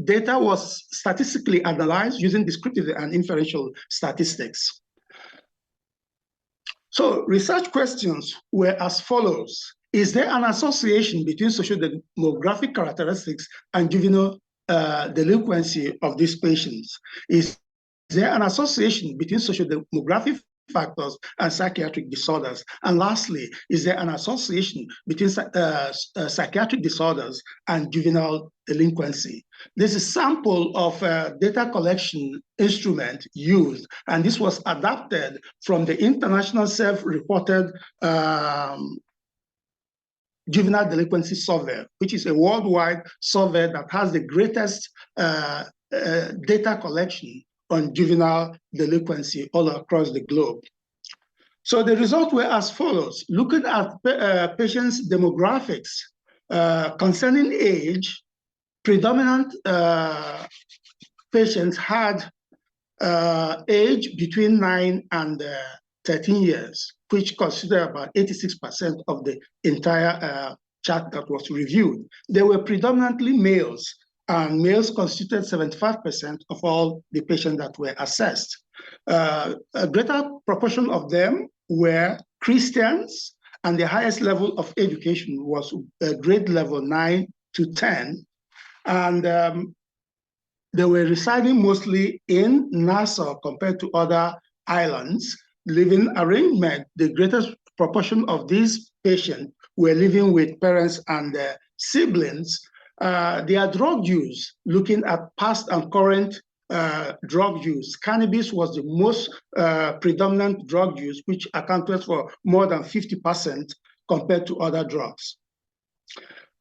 Data was statistically analyzed using descriptive and inferential statistics. So research questions were as follows. Is there an association between socio-demographic characteristics and juvenile delinquency of these patients? Is there an association between socio-demographic factors and psychiatric disorders? And lastly, is there an association between psychiatric disorders and juvenile delinquency? This is a sample of data collection instrument used, and this was adapted from the International Self-Reported Juvenile Delinquency Survey, which is a worldwide survey that has the greatest data collection on juvenile delinquency all across the globe. So the results were as follows. Looking at patients' demographics concerning age, predominant patients had age between 9 and 13 years, which consider about 86% of the entire chart that was reviewed. They were predominantly males, and males constituted 75% of all the patients that were assessed. A greater proportion of them were Christians, and the highest level of education was grade level 9 to 10. And they were residing mostly in Nassau compared to other islands. Living arrangement, the greatest proportion of these patients were living with parents and siblings. Their drug use, looking at past and current drug use, cannabis was the most predominant drug use, which accounted for more than 50% compared to other drugs.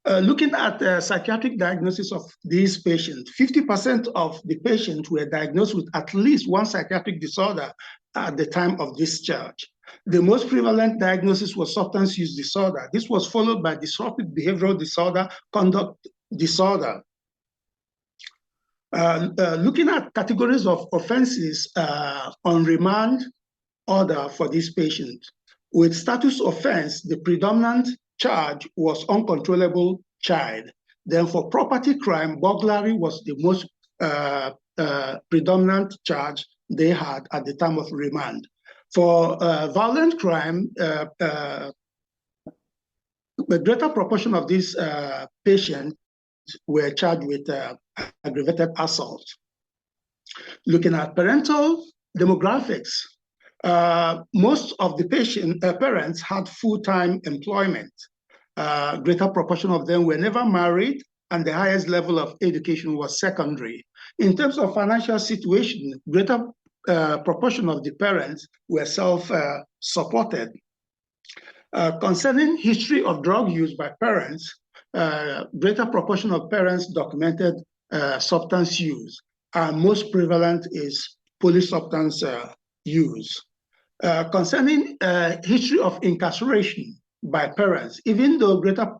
Looking at the psychiatric diagnosis of these patients, 50% of the patients were diagnosed with at least one psychiatric disorder at the time of discharge. The most prevalent diagnosis was substance use disorder. This was followed by disruptive behavioral disorder, conduct disorder. Looking at categories of offenses on remand order for these patients, with status offense, the predominant charge was uncontrollable child. Then for property crime, burglary was the most predominant charge they had at the time of remand. For violent crime, the greater proportion of these patients were charged with aggravated assault. Looking at parental demographics, most of the parents had full-time employment. Greater proportion of them were never married, and the highest level of education was secondary. In terms of financial situation, greater proportion of the parents were self-supported. Concerning history of drug use by parents, greater proportion of parents documented substance use, and most prevalent is polysubstance use. Concerning history of incarceration by parents, even though greater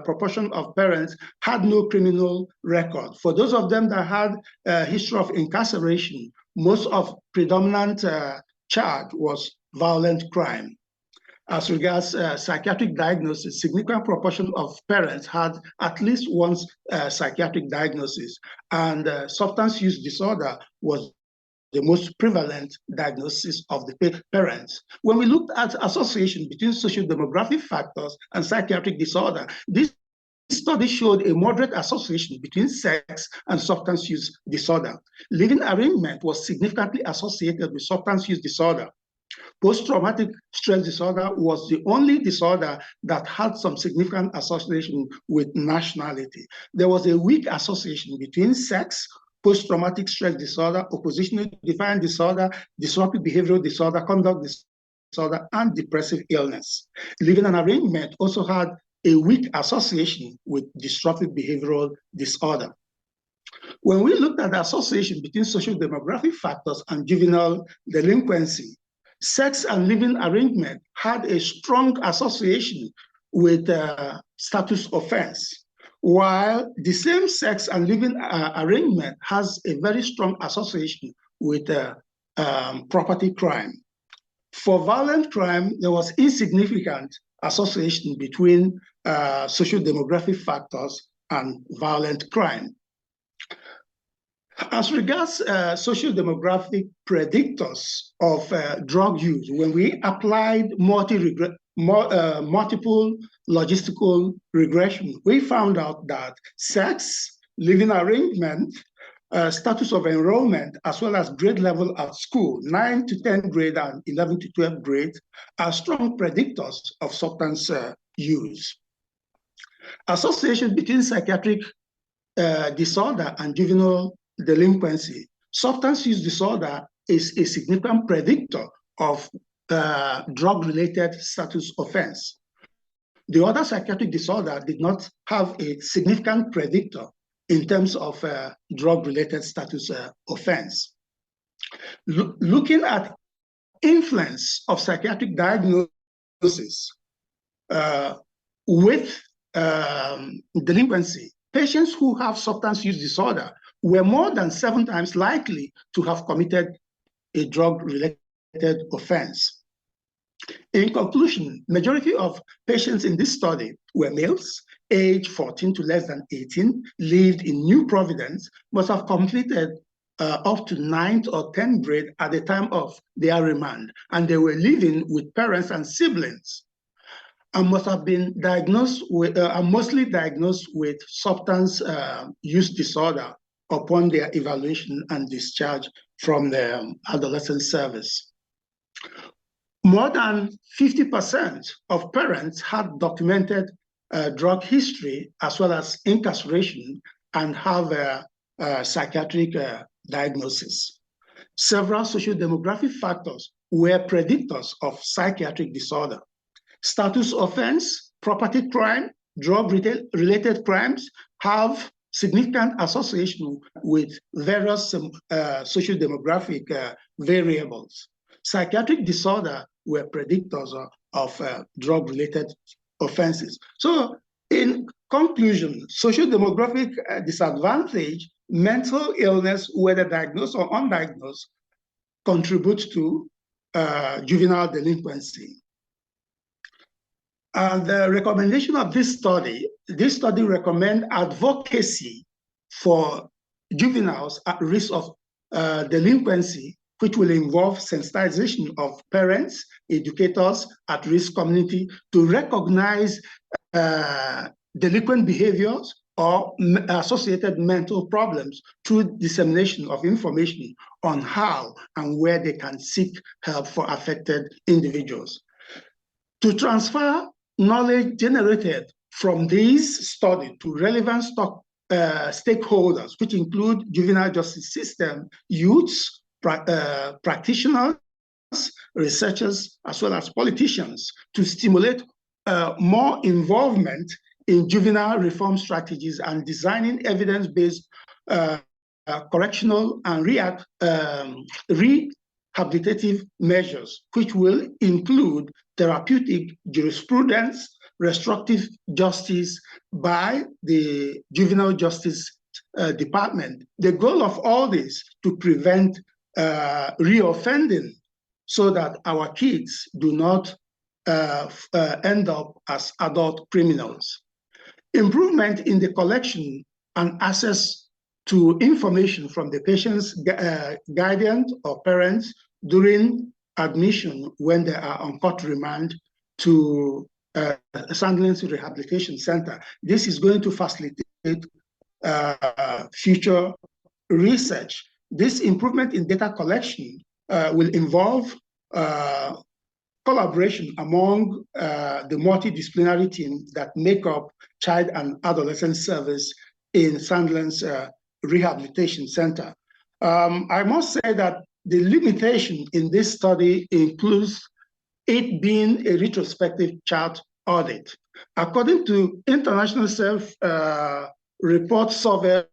proportion of parents had no criminal record, for those of them that had a history of incarceration, most of predominant charge was violent crime. As regards psychiatric diagnosis, significant proportion of parents had at least one psychiatric diagnosis, and substance use disorder was the most prevalent diagnosis of the parents. When we looked at association between socio-demographic factors and psychiatric disorder, this study showed a moderate association between sex and substance use disorder. Living arrangement was significantly associated with substance use disorder. Post-traumatic stress disorder was the only disorder that had some significant association with nationality. There was a weak association between sex, post-traumatic stress disorder, oppositional defiant disorder, disruptive behavioral disorder, conduct disorder, and depressive illness. Living and arrangement also had a weak association with disruptive behavioral disorder. When we looked at the association between social demographic factors and juvenile delinquency, sex and living arrangement had a strong association with status offense, while the same sex and living arrangement has a very strong association with property crime. For violent crime, there was insignificant association between social demographic factors and violent crime. As regards social demographic predictors of drug use, when we applied multiple logistical regression, we found out that sex, living arrangement, status of enrollment, as well as grade level at school, 9 to 10th grade and 11 to 12th grade, are strong predictors of substance use. Association between psychiatric disorder and juvenile delinquency. Substance use disorder is a significant predictor of drug-related status offense. The other psychiatric disorder did not have a significant predictor in terms of drug-related status offense. Looking at influence of psychiatric diagnosis with delinquency, patients who have substance use disorder were more than 7 times likely to have committed a drug-related offense. In conclusion, majority of patients in this study were males, age 14 to less than 18, lived in New Providence, must have completed up to 9th or 10th grade at the time of their remand, and they were living with parents and siblings, and must have been diagnosed with, mostly diagnosed with substance use disorder upon their evaluation and discharge from the adolescent service. More than 50% of parents had documented drug history as well as incarceration and have a psychiatric diagnosis. Several social demographic factors were predictors of psychiatric disorder. Status offense, property crime, drug-related crimes have significant association with various social demographic variables. Psychiatric disorder were predictors of drug-related offenses. So in conclusion, social demographic disadvantage, mental illness, whether diagnosed or undiagnosed, contributes to juvenile delinquency. The recommendation of this study recommends advocacy for juveniles at risk of delinquency, which will involve sensitization of parents, educators, at-risk community to recognize delinquent behaviors or associated mental problems through dissemination of information on how and where they can seek help for affected individuals. To transfer knowledge generated from these studies to relevant stakeholders, which include juvenile justice system, youths, practitioners, researchers, as well as politicians, to stimulate more involvement in juvenile reform strategies and designing evidence-based correctional and rehabilitative measures, which will include therapeutic jurisprudence, restorative justice by the Juvenile Justice Department. The goal of all this to prevent reoffending so that our kids do not end up as adult criminals. Improvement in the collection and access to information from the patient's guardian or parents during admission when they are on court remand to Sandlands Rehabilitation Center. This is going to facilitate future research. This improvement in data collection will involve collaboration among the multidisciplinary team that make up child and adolescent service in Sandlands Rehabilitation Center. I must say that the limitation in this study includes it being a retrospective chart audit. According to International Self-Report Survey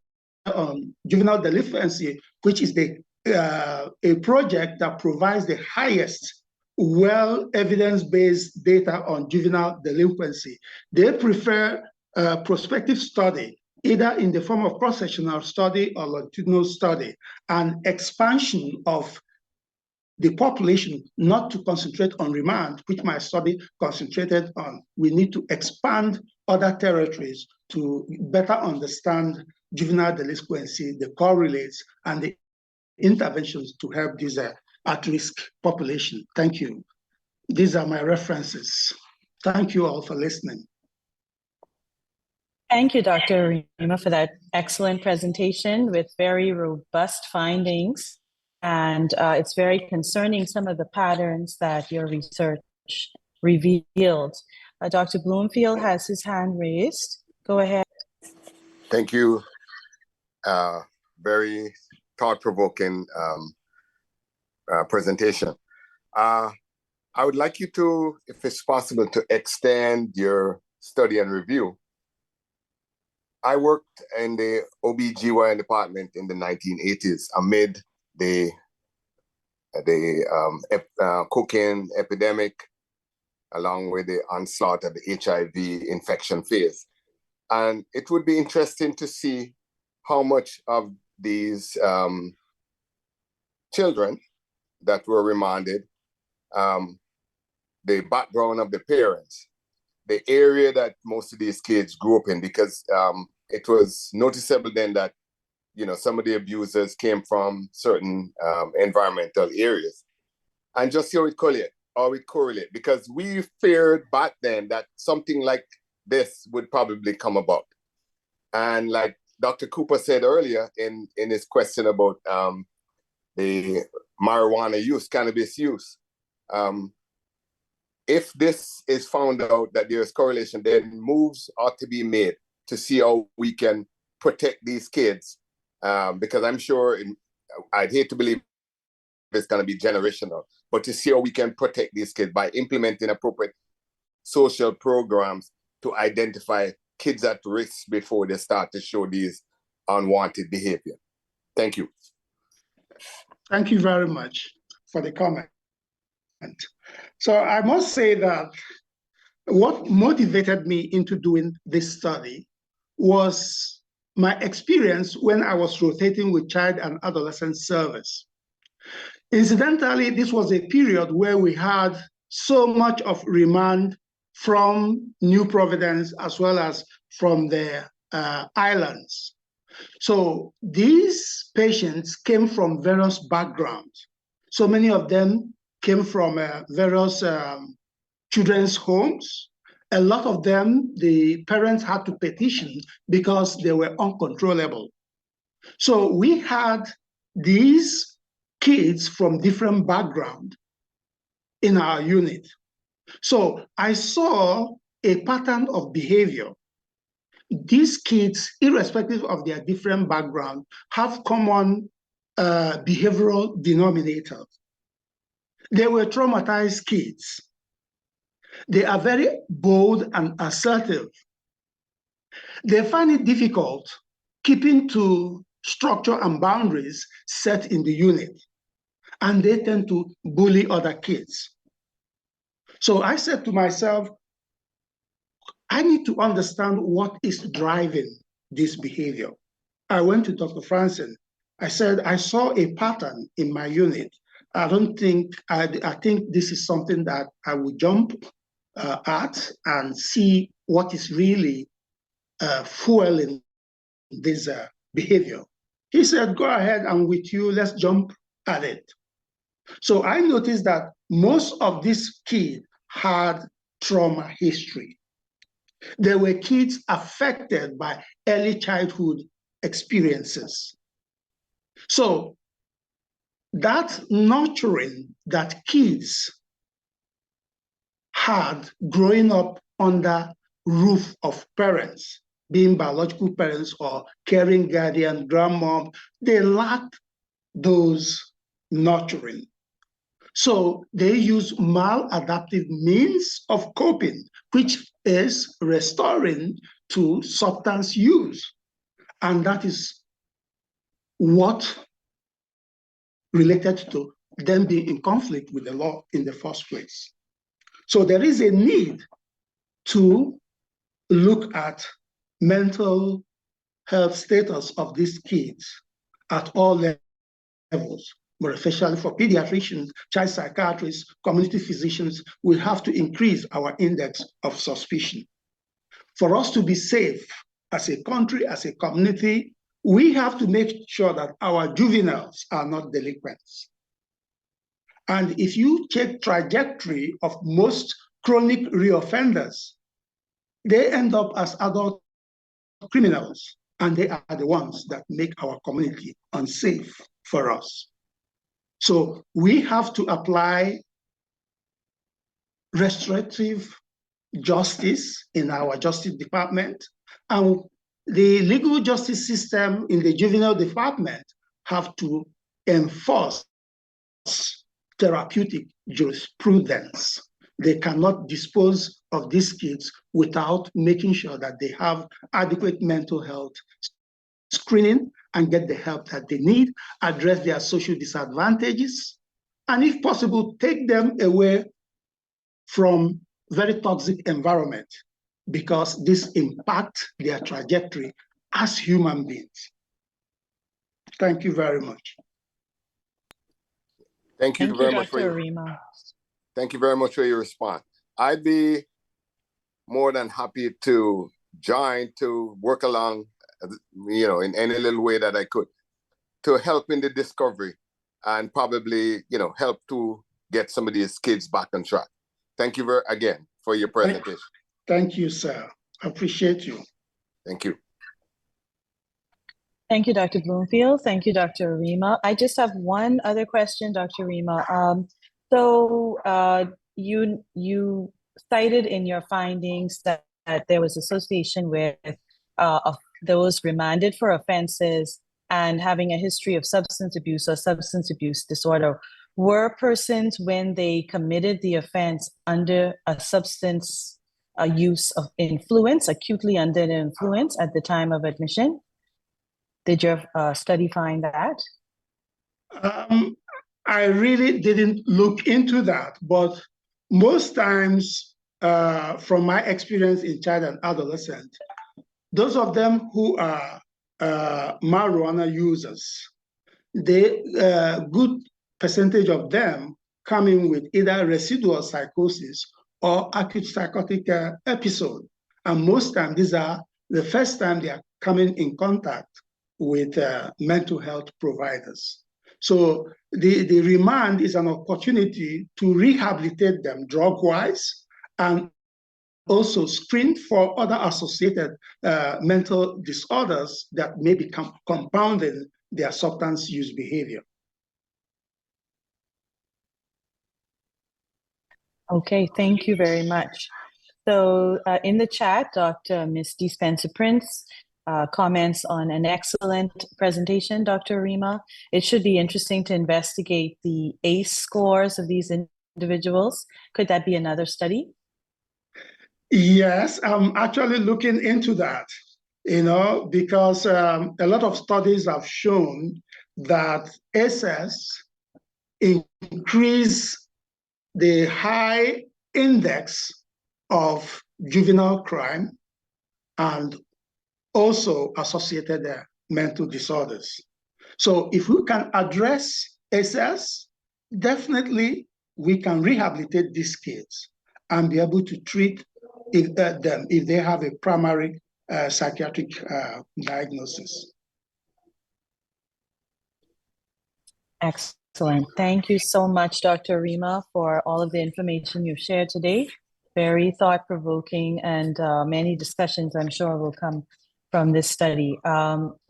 on juvenile delinquency, which is a project that provides the highest evidence-based data on juvenile delinquency. They prefer prospective study, either in the form of cross-sectional study or longitudinal study, and expansion of the population, not to concentrate on remand, which my study concentrated on. We need to expand other territories to better understand juvenile delinquency, the correlates, and the interventions to help this at-risk population. Thank you. These are my references. Thank you all for listening. Thank you, Dr. Arima, for that excellent presentation with very robust findings. And it's very concerning, some of the patterns that your research revealed. Dr. Bloomfield has his hand raised. Go ahead. Thank you. Very thought-provoking presentation. I would like you to, if it's possible, to extend your study and review. I worked in the OBGYN department in the 1980s amid the cocaine epidemic, along with the onslaught of the HIV infection phase. And it would be interesting to see how much of these children that were remanded, the background of the parents, the area that most of these kids grew up in, because it was noticeable then that, you know, some of the abusers came from certain environmental areas. And just how it correlate, because we feared back then that something like this would probably come about. And like Dr. Cooper said earlier in his question about the marijuana use, cannabis use, if this is found out that there's correlation, then moves ought to be made to see how we can protect these kids. Because I'm sure, I'd hate to believe it's going to be generational, but to see how we can protect these kids by implementing appropriate social programs to identify kids at risk before they start to show these unwanted behavior. Thank you. Thank you very much for the comment. So I must say that what motivated me into doing this study was my experience when I was rotating with child and adolescent service. Incidentally, this was a period where we had so much of remand from New Providence as well as from the islands. So these patients came from various backgrounds. So many of them came from various children's homes. A lot of them, the parents had to petition because they were uncontrollable. So we had these kids from different backgrounds in our unit. So I saw a pattern of behavior. These kids, irrespective of their different background, have common behavioral denominators. They were traumatized kids. They are very bold and assertive. They find it difficult keeping to structure and boundaries set in the unit, and they tend to bully other kids. So I said to myself, I need to understand what is driving this behavior. I went to Dr. Franson. I said, I saw a pattern in my unit. I think this is something that I would jump at and see what is really fueling this behavior. He said, go ahead, and with you, let's jump at it. So I noticed that most of these kids had trauma history. They were kids affected by early childhood experiences. So that nurturing that kids had growing up under roof of parents, being biological parents or caring guardian, grandmom, they lacked those nurturing. So they use maladaptive means of coping, which is restoring to substance use. And that is what related to them being in conflict with the law in the first place. So there is a need to look at mental health status of these kids at all levels, but especially for pediatricians, child psychiatrists, community physicians. We have to increase our index of suspicion. For us to be safe as a country, as a community, we have to make sure that our juveniles are not delinquents. And if you check trajectory of most chronic reoffenders, they end up as adult criminals, and they are the ones that make our community unsafe for us. So we have to apply restorative justice in our justice department, and the legal justice system in the juvenile department have to enforce therapeutic jurisprudence. They cannot dispose of these kids without making sure that they have adequate mental health screening and get the help that they need, address their social disadvantages, and if possible, take them away from very toxic environment, because this impacts their trajectory as human beings. Thank you very much. Thank you very much for Dr. your, Arima. thank you very much for your response. I'd be more than happy to join, to work along, in any little way that I could, to help in the discovery and probably, help to get some of these kids back on track. Thank you again for your presentation. Thank you, sir. I appreciate you. Thank you. Thank you, Dr. Bloomfield. Thank you, Dr. Arima. I just have one other question, Dr. Arima. You cited in your findings that there was association with of those remanded for offenses and having a history of substance abuse or substance abuse disorder. Were persons, when they committed the offense, under a substance use of influence, acutely under the influence at the time of admission? Did your study find that? I really didn't look into that, but most times, from my experience in child and adolescent, those of them who are marijuana users, good percentage of them coming with either residual psychosis or acute psychotic episode. And most times, these are the first time they are coming in contact with mental health providers. So the remand is an opportunity to rehabilitate them drug-wise and also screen for other associated mental disorders that may become compounding their substance use behavior. Okay, thank you very much. So in the chat, Dr. Misty Spencer Prince comments on an excellent presentation, Dr. Arima. It should be interesting to investigate the ACE scores of these individuals. Could that be another study? Yes, I'm actually looking into that, because a lot of studies have shown that ACEs increase the high index of juvenile crime and also associated mental disorders. So if we can address ACEs, definitely we can rehabilitate these kids and be able to treat them if they have a primary psychiatric diagnosis. Excellent. Thank you so much, Dr. Arima, for all of the information you've shared today. Very thought-provoking, and many discussions I'm sure will come from this study.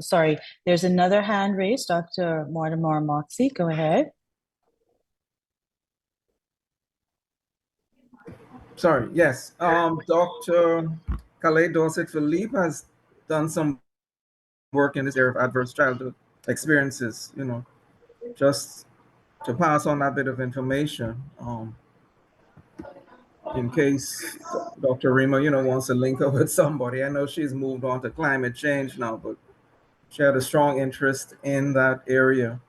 Sorry, there's another hand raised, Dr. Mortimer Moxie. Go ahead. Sorry, yes. Dr. Calais Dorset Philippe has done some work in this area of adverse childhood experiences, just to pass on that bit of information in case Dr. Arima, wants to link up with somebody. I know she's moved on to climate change now, but she had a strong interest in that area,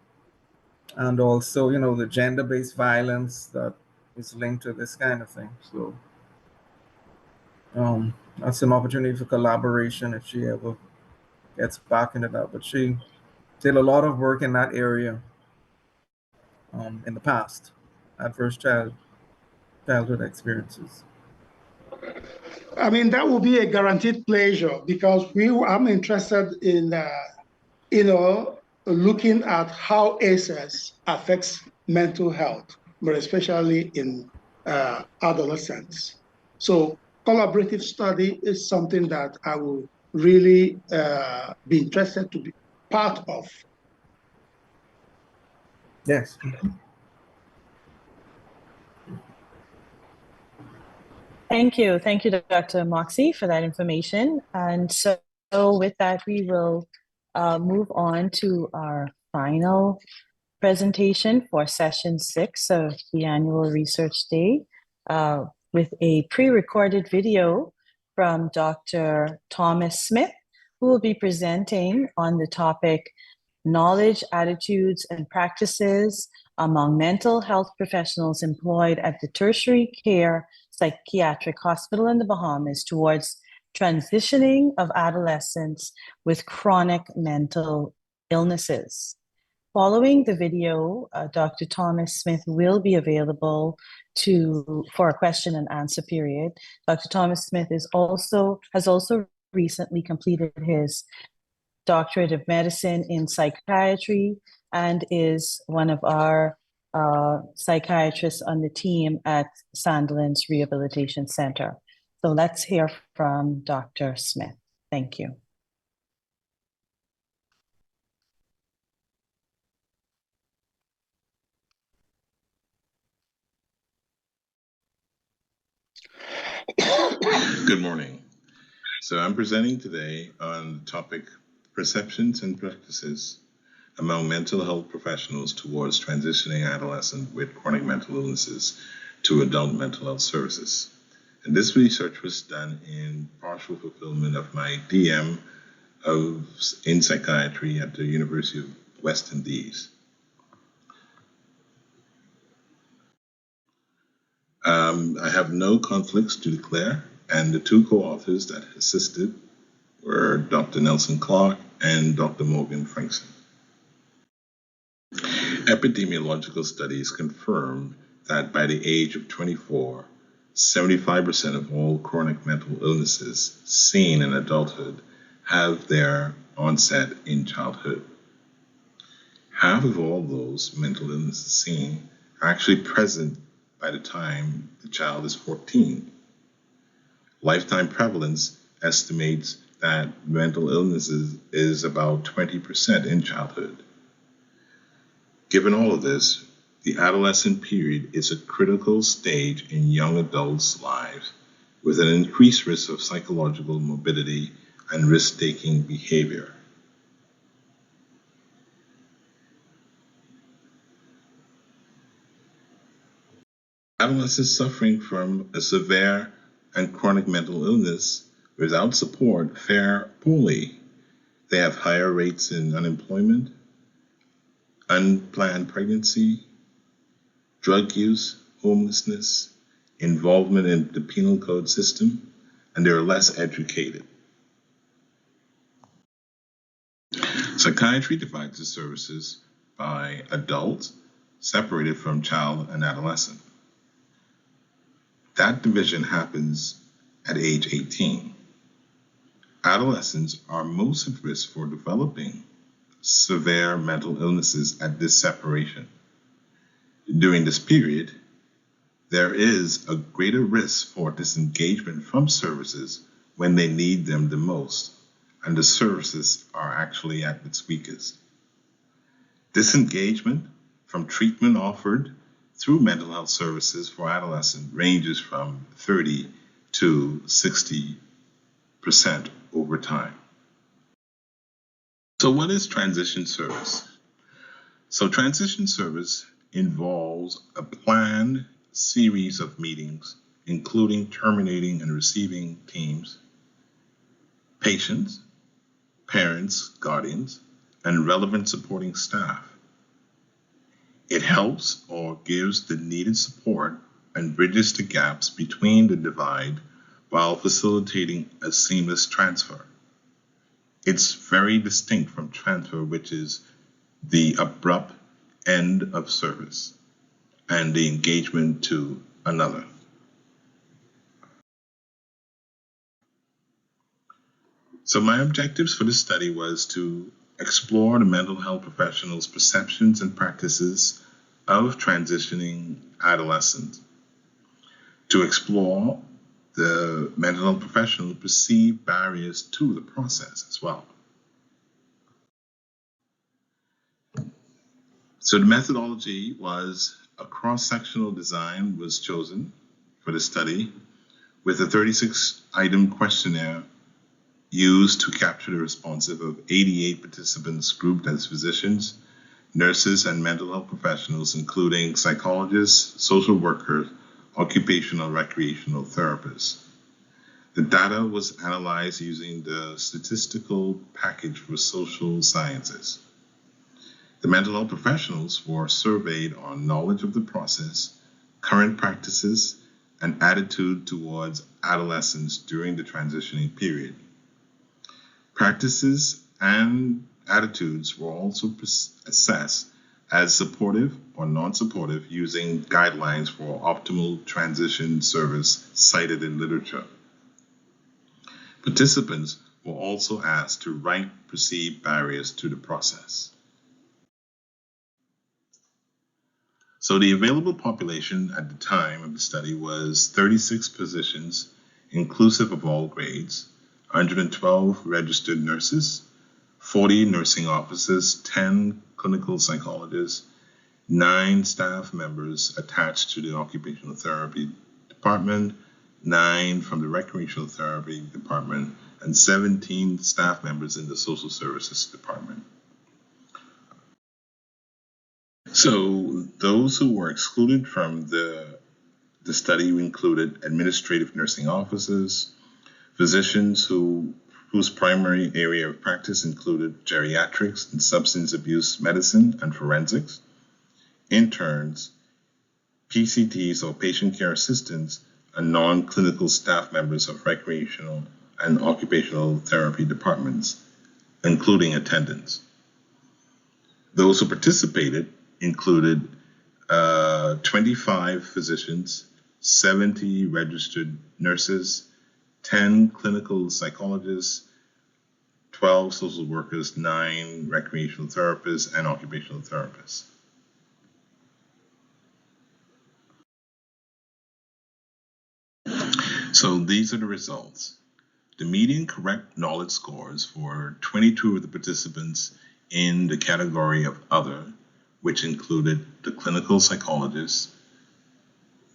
and also, you know, the gender-based violence that is linked to this kind of thing. So that's an opportunity for collaboration if she ever gets back into that. But she did a lot of work in that area in the past, adverse childhood experiences. I mean, that will be a guaranteed pleasure because I'm interested in, looking at how ACEs affects mental health, but especially in adolescents. So collaborative study is something that I will really be interested to be part of. Yes. Thank you. Thank you, Dr. Moxie, for that information. And so with that, we will move on to our final presentation for session 6 of the annual research day with a pre-recorded video from Dr. Thomas Smith, who will be presenting on the topic knowledge, attitudes, and practices among mental health professionals employed at the Tertiary Care Psychiatric Hospital in the Bahamas towards transitioning of adolescents with chronic mental illnesses. Following the video, Dr. Thomas Smith will be available for a question and answer period. Dr. Thomas Smith has also recently completed his doctorate of medicine in psychiatry and is one of our psychiatrists on the team at Sandilands Rehabilitation Center. So let's hear from Dr. Smith. Thank you. Good morning. So I'm presenting today on the topic perceptions and practices among mental health professionals towards transitioning adolescents with chronic mental illnesses to adult mental health services. And this research was done in partial fulfillment of my DM in psychiatry at the University of West Indies. I have no conflicts to declare, and the two co-authors that assisted were Dr. Nelson Clark and Dr. Morgan Frankson. Epidemiological studies confirm that by the age of 24, 75% of all chronic mental illnesses seen in adulthood have their onset in childhood. Half of all those mental illnesses seen are actually present by the time the child is 14. Lifetime prevalence estimates that mental illnesses is about 20% in childhood. Given all of this, the adolescent period is a critical stage in young adults' lives with an increased risk of psychological morbidity and risk-taking behavior. Adolescents suffering from a severe and chronic mental illness without support fare poorly. They have higher rates in unemployment, unplanned pregnancy, drug use, homelessness, involvement in the penal code system, and they're less educated. Psychiatry divides the services by adult, separated from child and adolescent. That division happens at age 18. Adolescents are most at risk for developing severe mental illnesses at this separation. During this period, there is a greater risk for disengagement from services when they need them the most, and the services are actually at its weakest. Disengagement from treatment offered through mental health services for adolescents ranges from 30 to 60% over time. So what is transition service? So transition service involves a planned series of meetings, including terminating and receiving teams, patients, parents, guardians, and relevant supporting staff. It helps or gives the needed support and bridges the gaps between the divide while facilitating a seamless transfer. It's very distinct from transfer, which is the abrupt end of service and the engagement to another. So my objectives for this study was to explore the mental health professionals' perceptions and practices of transitioning adolescents, to explore the mental health professionals' perceived barriers to the process as well. So the methodology was a cross-sectional design was chosen for the study with a 36-item questionnaire used to capture the responses of 88 participants grouped as physicians, nurses, and mental health professionals, including psychologists, social workers, occupational recreational therapists. The data was analyzed using the statistical package for social sciences. The mental health professionals were surveyed on knowledge of the process, current practices, and attitude towards adolescents during the transitioning period. Practices and attitudes were also assessed as supportive or non-supportive using guidelines for optimal transition service cited in literature. Participants were also asked to rank perceived barriers to the process. So the available population at the time of the study was 36 physicians, inclusive of all grades, 112 registered nurses, 40 nursing officers, 10 clinical psychologists, 9 staff members attached to the occupational therapy department, 9 from the recreational therapy department, and 17 staff members in the social services department. So those who were excluded from the study included administrative nursing officers, physicians whose primary area of practice included geriatrics and substance abuse medicine and forensics, interns, PCTs or patient care assistants, and non-clinical staff members of recreational and occupational therapy departments, including attendants. Those who participated included 25 physicians, 70 registered nurses, 10 clinical psychologists, 12 social workers, 9 recreational therapists, and occupational therapists. So these are the results. The median correct knowledge scores for 22 of the participants in the category of other, which included the clinical psychologist,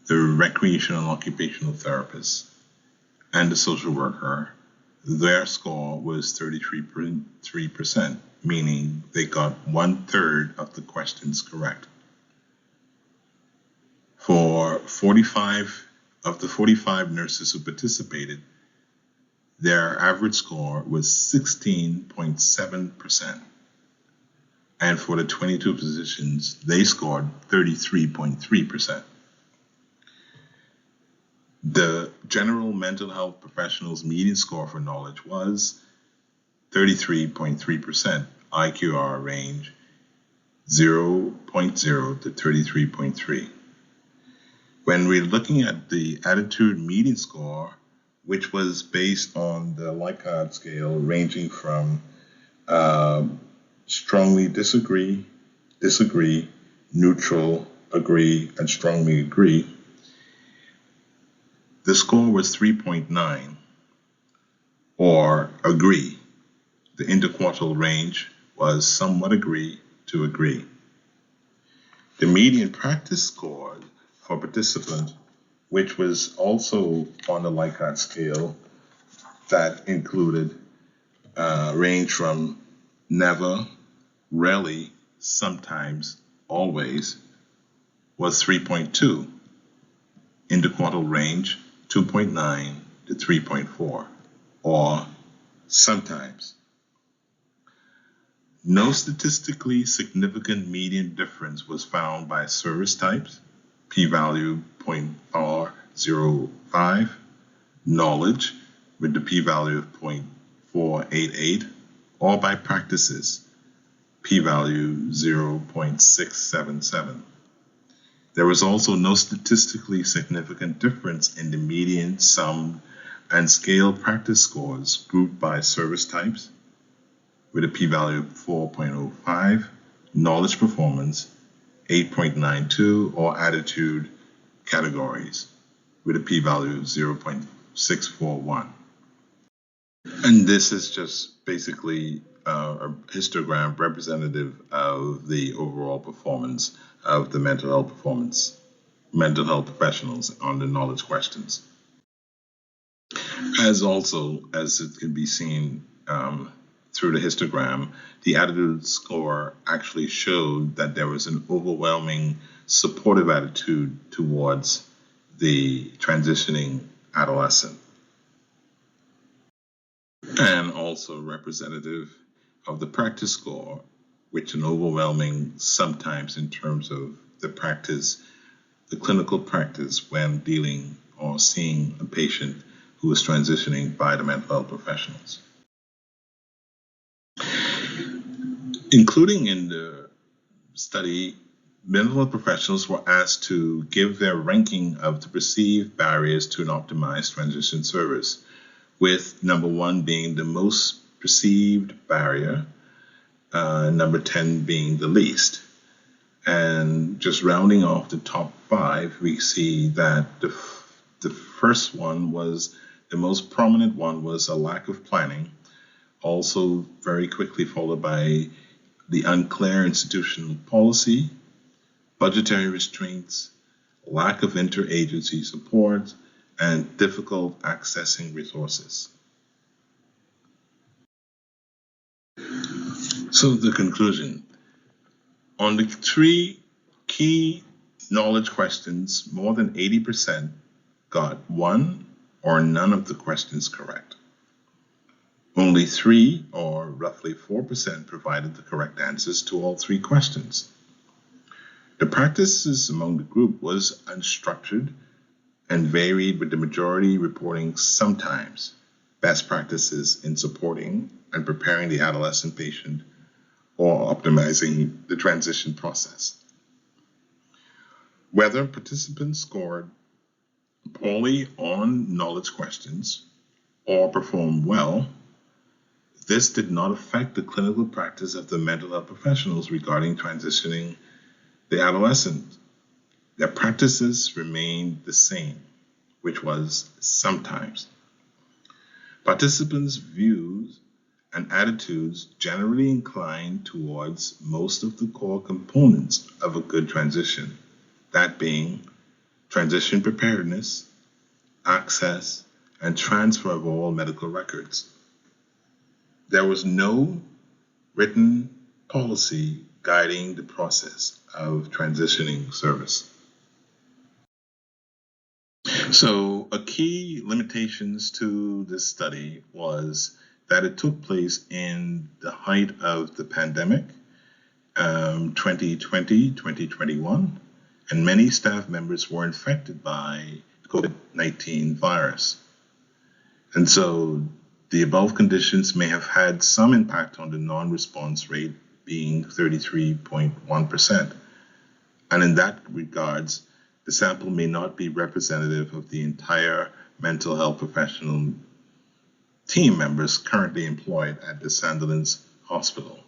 the recreational and occupational therapist, and the social worker, their score was 33.3%, meaning they got 1/3 of the questions correct. For 45 of the 45 nurses who participated, their average score was 16.7%. And for the 22 physicians, they scored 33.3%. The general mental health professionals' median score for knowledge was 33.3%, IQR range 0.0 to 33.3. When we're looking at the attitude median score, which was based on the Likert scale ranging from strongly disagree, neutral, agree, and strongly agree, the score was 3.9, or agree. The interquartile range was somewhat agree to agree. The median practice score for participant, which was also on the Likert scale, that included range from never, rarely, sometimes, always, was 3.2. Interquartile range 2.9 to 3.4, or sometimes. No statistically significant median difference was found by service types, p-value 0.405, knowledge with the p-value of 0.488, or by practices, p-value 0.677. There was also no statistically significant difference in the median, sum, and scale practice scores grouped by service types, with a p-value of 4.05, knowledge performance 8.92, or attitude categories with a p-value of 0.641. And this is just basically a histogram representative of the overall performance of the mental health professionals on the knowledge questions. As it can be seen through the histogram, the attitude score actually showed that there was an overwhelming supportive attitude towards the transitioning adolescent, and also representative of the practice score, which an overwhelming sometimes in terms of the practice, the clinical practice when dealing or seeing a patient who is transitioning by the mental health professionals. Including in the study, mental health professionals were asked to give their ranking of the perceived barriers to an optimized transition service, with number 1 being the most perceived barrier, number 10 being the least. And just rounding off the top 5, we see that the first one was, the most prominent one was a lack of planning, also very quickly followed by the unclear institutional policy, budgetary restraints, lack of interagency support, and difficult accessing resources. So the conclusion, on the 3 key knowledge questions, more than 80% got 1 or none of the questions correct. Only 3 or roughly 4% provided the correct answers to all 3 questions. The practices among the group was unstructured and varied, with the majority reporting sometimes best practices in supporting and preparing the adolescent patient or optimizing the transition process. Whether participants scored poorly on knowledge questions or performed well, this did not affect the clinical practice of the mental health professionals regarding transitioning the adolescent. Their practices remained the same, which was sometimes. Participants' views and attitudes generally inclined towards most of the core components of a good transition, that being transition preparedness, access, and transfer of all medical records. There was no written policy guiding the process of transitioning service. So a key limitations to this study was that it took place in the height of the pandemic, 2020, 2021, and many staff members were infected by COVID-19 virus. And so the above conditions may have had some impact on the non-response rate being 33.1%. And in that regards, the sample may not be representative of the entire mental health professional team members currently employed at the Sandilands Hospital.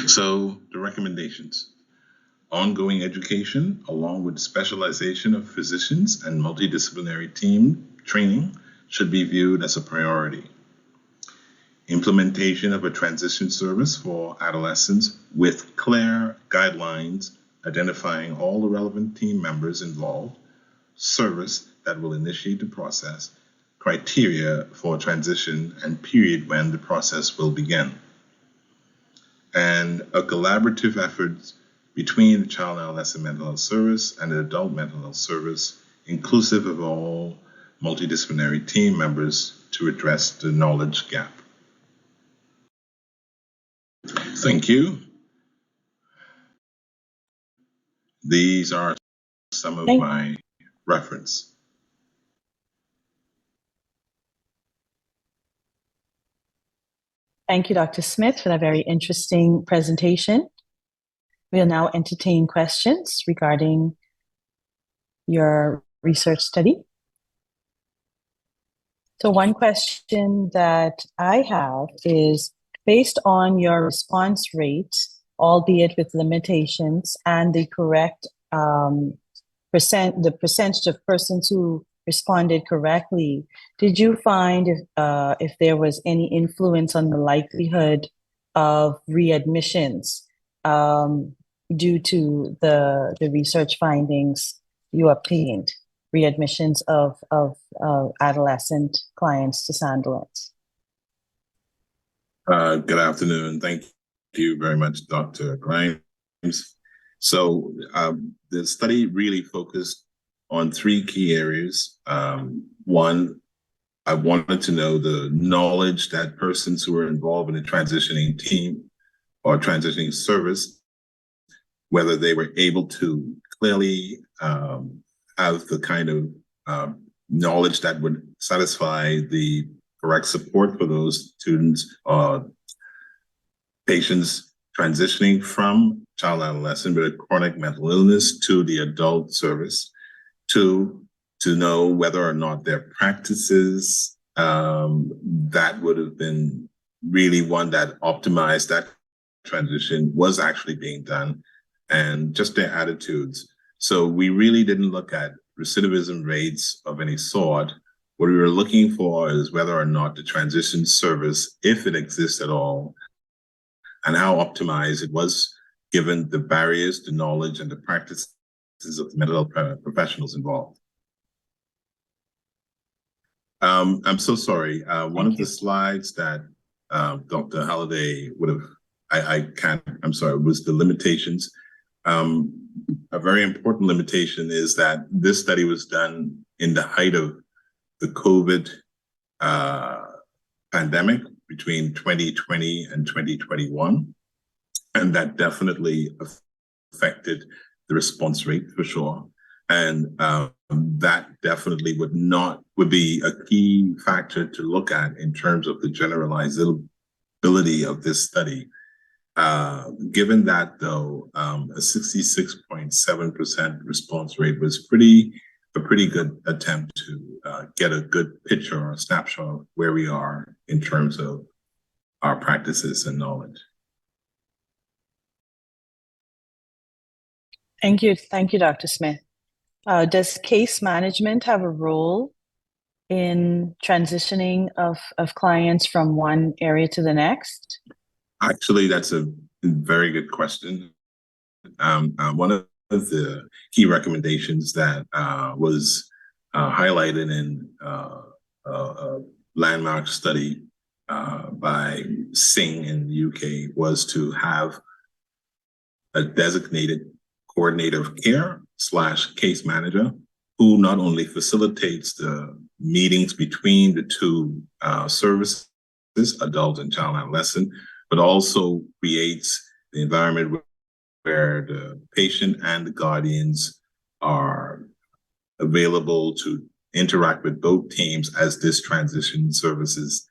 So the recommendations: ongoing education along with specialization of physicians and multidisciplinary team training should be viewed as a priority. Implementation of a transition service for adolescents with clear guidelines identifying all the relevant team members involved, service that will initiate the process, criteria for transition, and period when the process will begin. And a collaborative effort between the child and adolescent mental health service and the adult mental health service, inclusive of all multidisciplinary team members, to address the knowledge gap. Thank you. These are some of my reference. Thank you, Dr. Smith, for that very interesting presentation. We'll now entertain questions regarding your research study. So one question that I have is, based on your response rate, albeit with limitations, and the correct percentage of persons who responded correctly, did you find if there was any influence on the likelihood of readmissions due to the research findings you obtained, readmissions of adolescent clients to Sandilands? Good afternoon. Thank you very much, Dr. Grimes. So the study really focused on three key areas. One, I wanted to know the knowledge that persons who were involved in a transitioning team or transitioning service, whether they were able to clearly have the kind of knowledge that would satisfy the correct support for those students or patients transitioning from child adolescent with a chronic mental illness to the adult service, to know whether or not their practices that would have been really one that optimized that transition was actually being done, and just their attitudes. So we really didn't look at recidivism rates of any sort. What we were looking for is whether or not the transition service, if it exists at all, and how optimized it was given the barriers, the knowledge, and the practices of the mental health professionals involved. I'm so sorry. One of the slides that Dr. Halliday would have, I'm sorry, was the limitations. A very important limitation is that this study was done in the height of the COVID pandemic between 2020 and 2021. And that definitely affected the response rate for sure. And that definitely would be a key factor to look at in terms of the generalizability of this study. Given that, though, a 66.7% response rate was a pretty good attempt to get a good picture or a snapshot of where we are in terms of our practices and knowledge. Thank you, Dr. Smith. Does case management have a role in transitioning of clients from one area to the next? Actually, that's a very good question. One of the key recommendations that was highlighted in a landmark study by Singh in the UK was to have a designated coordinator of care / case manager who not only facilitates the meetings between the two services, adult and child adolescent, but also creates the environment where the patient and the guardians are available to interact with both teams as this transition services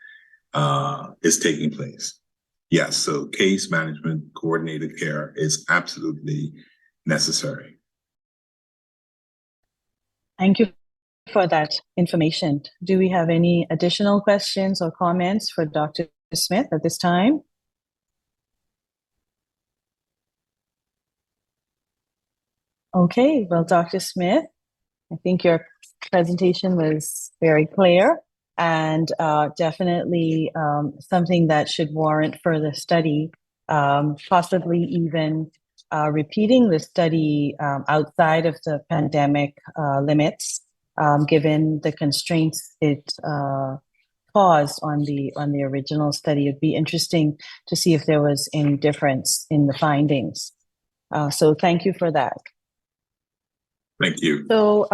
is taking place. Yes, so case management, coordinated care is absolutely necessary. Thank you for that information. Do we have any additional questions or comments for Dr. Smith at this time? Okay, well, Dr. Smith, I think your presentation was very clear and definitely something that should warrant further study, possibly even repeating the study outside of the pandemic limits, given the constraints it caused on the original study. It'd be interesting to see if there was any difference in the findings. So thank you for that. Thank you. So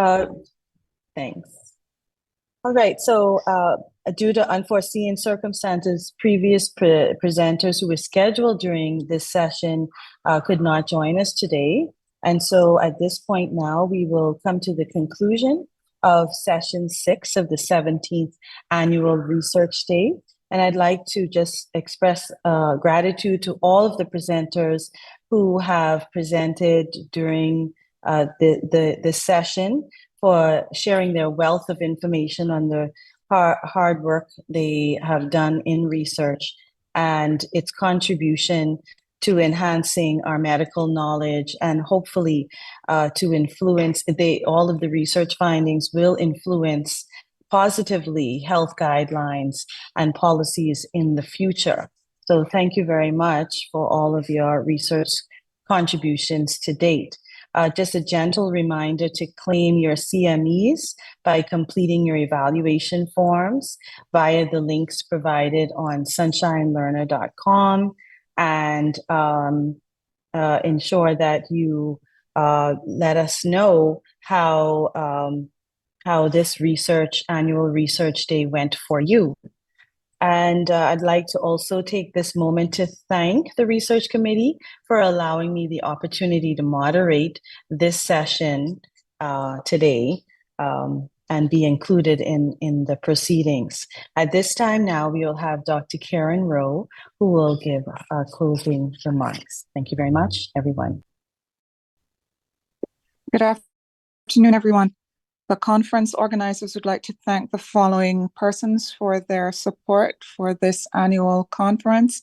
thanks. All right, so due to unforeseen circumstances, previous presenters who were scheduled during this session could not join us today. And so at this point now, we will come to the conclusion of session 6 of the 17th Annual Research Day. And I'd like to just express gratitude to all of the presenters who have presented during the session, for sharing their wealth of information on the hard work they have done in research and its contribution to enhancing our medical knowledge, and hopefully to influence, all of the research findings will influence positively health guidelines and policies in the future. So thank you very much for all of your research contributions to date. Just a gentle reminder to claim your CMEs by completing your evaluation forms via the links provided on sunshinelearner.com, and ensure that you let us know how this annual research day went for you. And I'd like to also take this moment to thank the research committee for allowing me the opportunity to moderate this session today and be included in the proceedings. At this time now, we will have Dr. Karen Rowe, who will give our closing remarks. Thank you very much, everyone. Good afternoon, everyone. The conference organizers would like to thank the following persons for their support for this annual conference.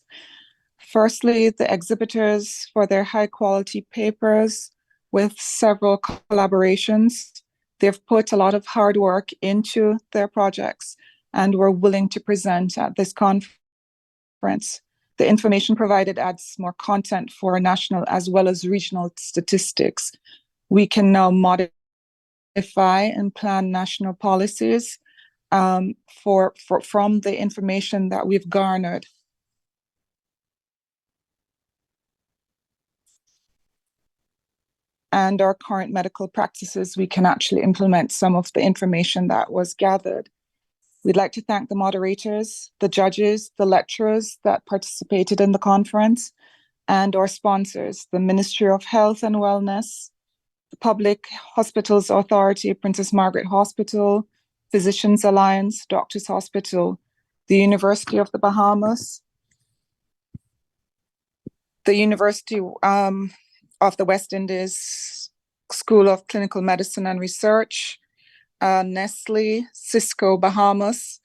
Firstly, the exhibitors for their high-quality papers with several collaborations. They've put a lot of hard work into their projects and were willing to present at this conference. The information provided adds more content for from regional statistics. We can now modify and plan national policies from the information that we've garnered. And our current medical practices, we can actually implement some of the information that was gathered. We'd like to thank the moderators, the judges, the lecturers that participated in the conference, and our sponsors, the Ministry of Health and Wellness, the Public Hospitals Authority, Princess Margaret Hospital, Physicians Alliance, Doctors Hospital, the University of the Bahamas, the University of the West Indies School of Clinical Medicine and Research, Nestle, Cisco Bahamas,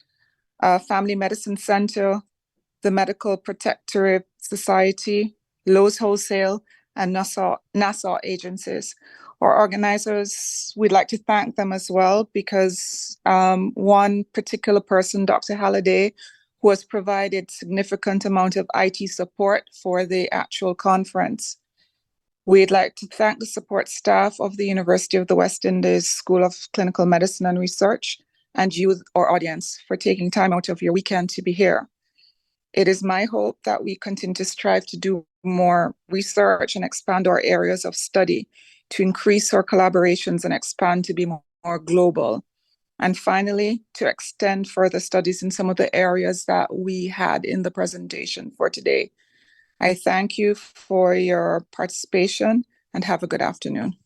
Family Medicine Center, the Medical Protectorate Society, Lowe's Wholesale, and Nassau agencies. Our organizers, we'd like to thank them as well, because one particular person, Dr. Halliday, who has provided significant amount of IT support for the actual conference. We'd like to thank the support staff of the University of the West Indies School of Clinical Medicine and Research, and you, our audience, for taking time out of your weekend to be here. It is my hope that we continue to strive to do more research and expand our areas of study, to increase our collaborations and expand to be more global. And finally, to extend further studies in some of the areas that we had in the presentation for today. I thank you for your participation and have a good afternoon.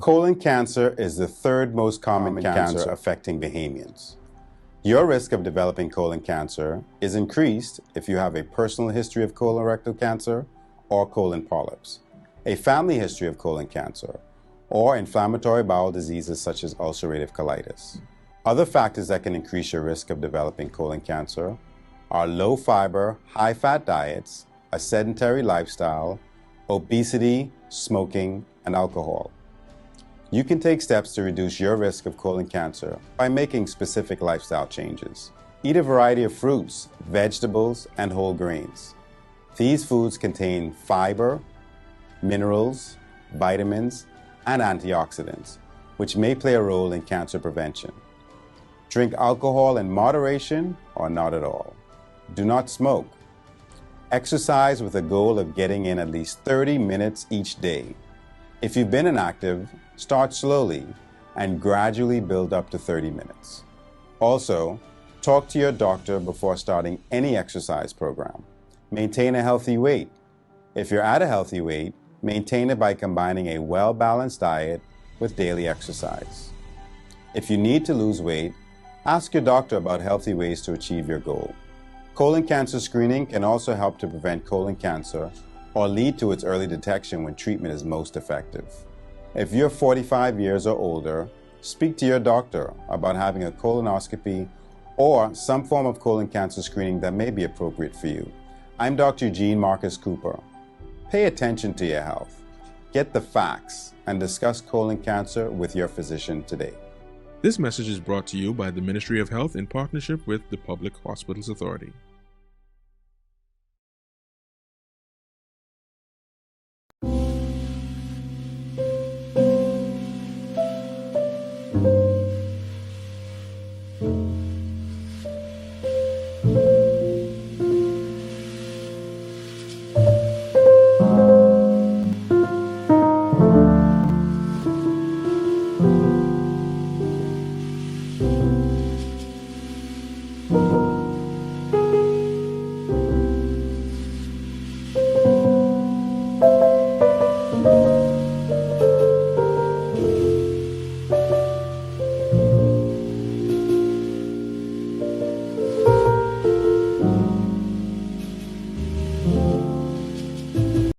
Colon cancer is the third most common cancer affecting Bahamians. Your risk of developing colon cancer is increased if you have a personal history of colorectal cancer or colon polyps, a family history of colon cancer, or inflammatory bowel diseases such as ulcerative colitis. Other factors that can increase your risk of developing colon cancer are low fiber, high fat diets, a sedentary lifestyle, obesity, smoking, and alcohol. You can take steps to reduce your risk of colon cancer by making specific lifestyle changes. Eat a variety of fruits, vegetables, and whole grains. These foods contain fiber, minerals, vitamins, and antioxidants, which may play a role in cancer prevention. Drink alcohol in moderation or not at all. Do not smoke. Exercise with a goal of getting in at least 30 minutes each day. If you've been inactive, start slowly and gradually build up to 30 minutes. Also, talk to your doctor before starting any exercise program. Maintain a healthy weight. If you're at a healthy weight, maintain it by combining a well-balanced diet with daily exercise. If you need to lose weight, ask your doctor about healthy ways to achieve your goal. Colon cancer screening can also help to prevent colon cancer or lead to its early detection when treatment is most effective. If you're 45 years or older, speak to your doctor about having a colonoscopy or some form of colon cancer screening that may be appropriate for you. I'm Dr. Eugene Marcus Cooper. Pay attention to your health. Get the facts and discuss colon cancer with your physician today. This message is brought to you by the Ministry of Health in partnership with the Public Hospitals Authority.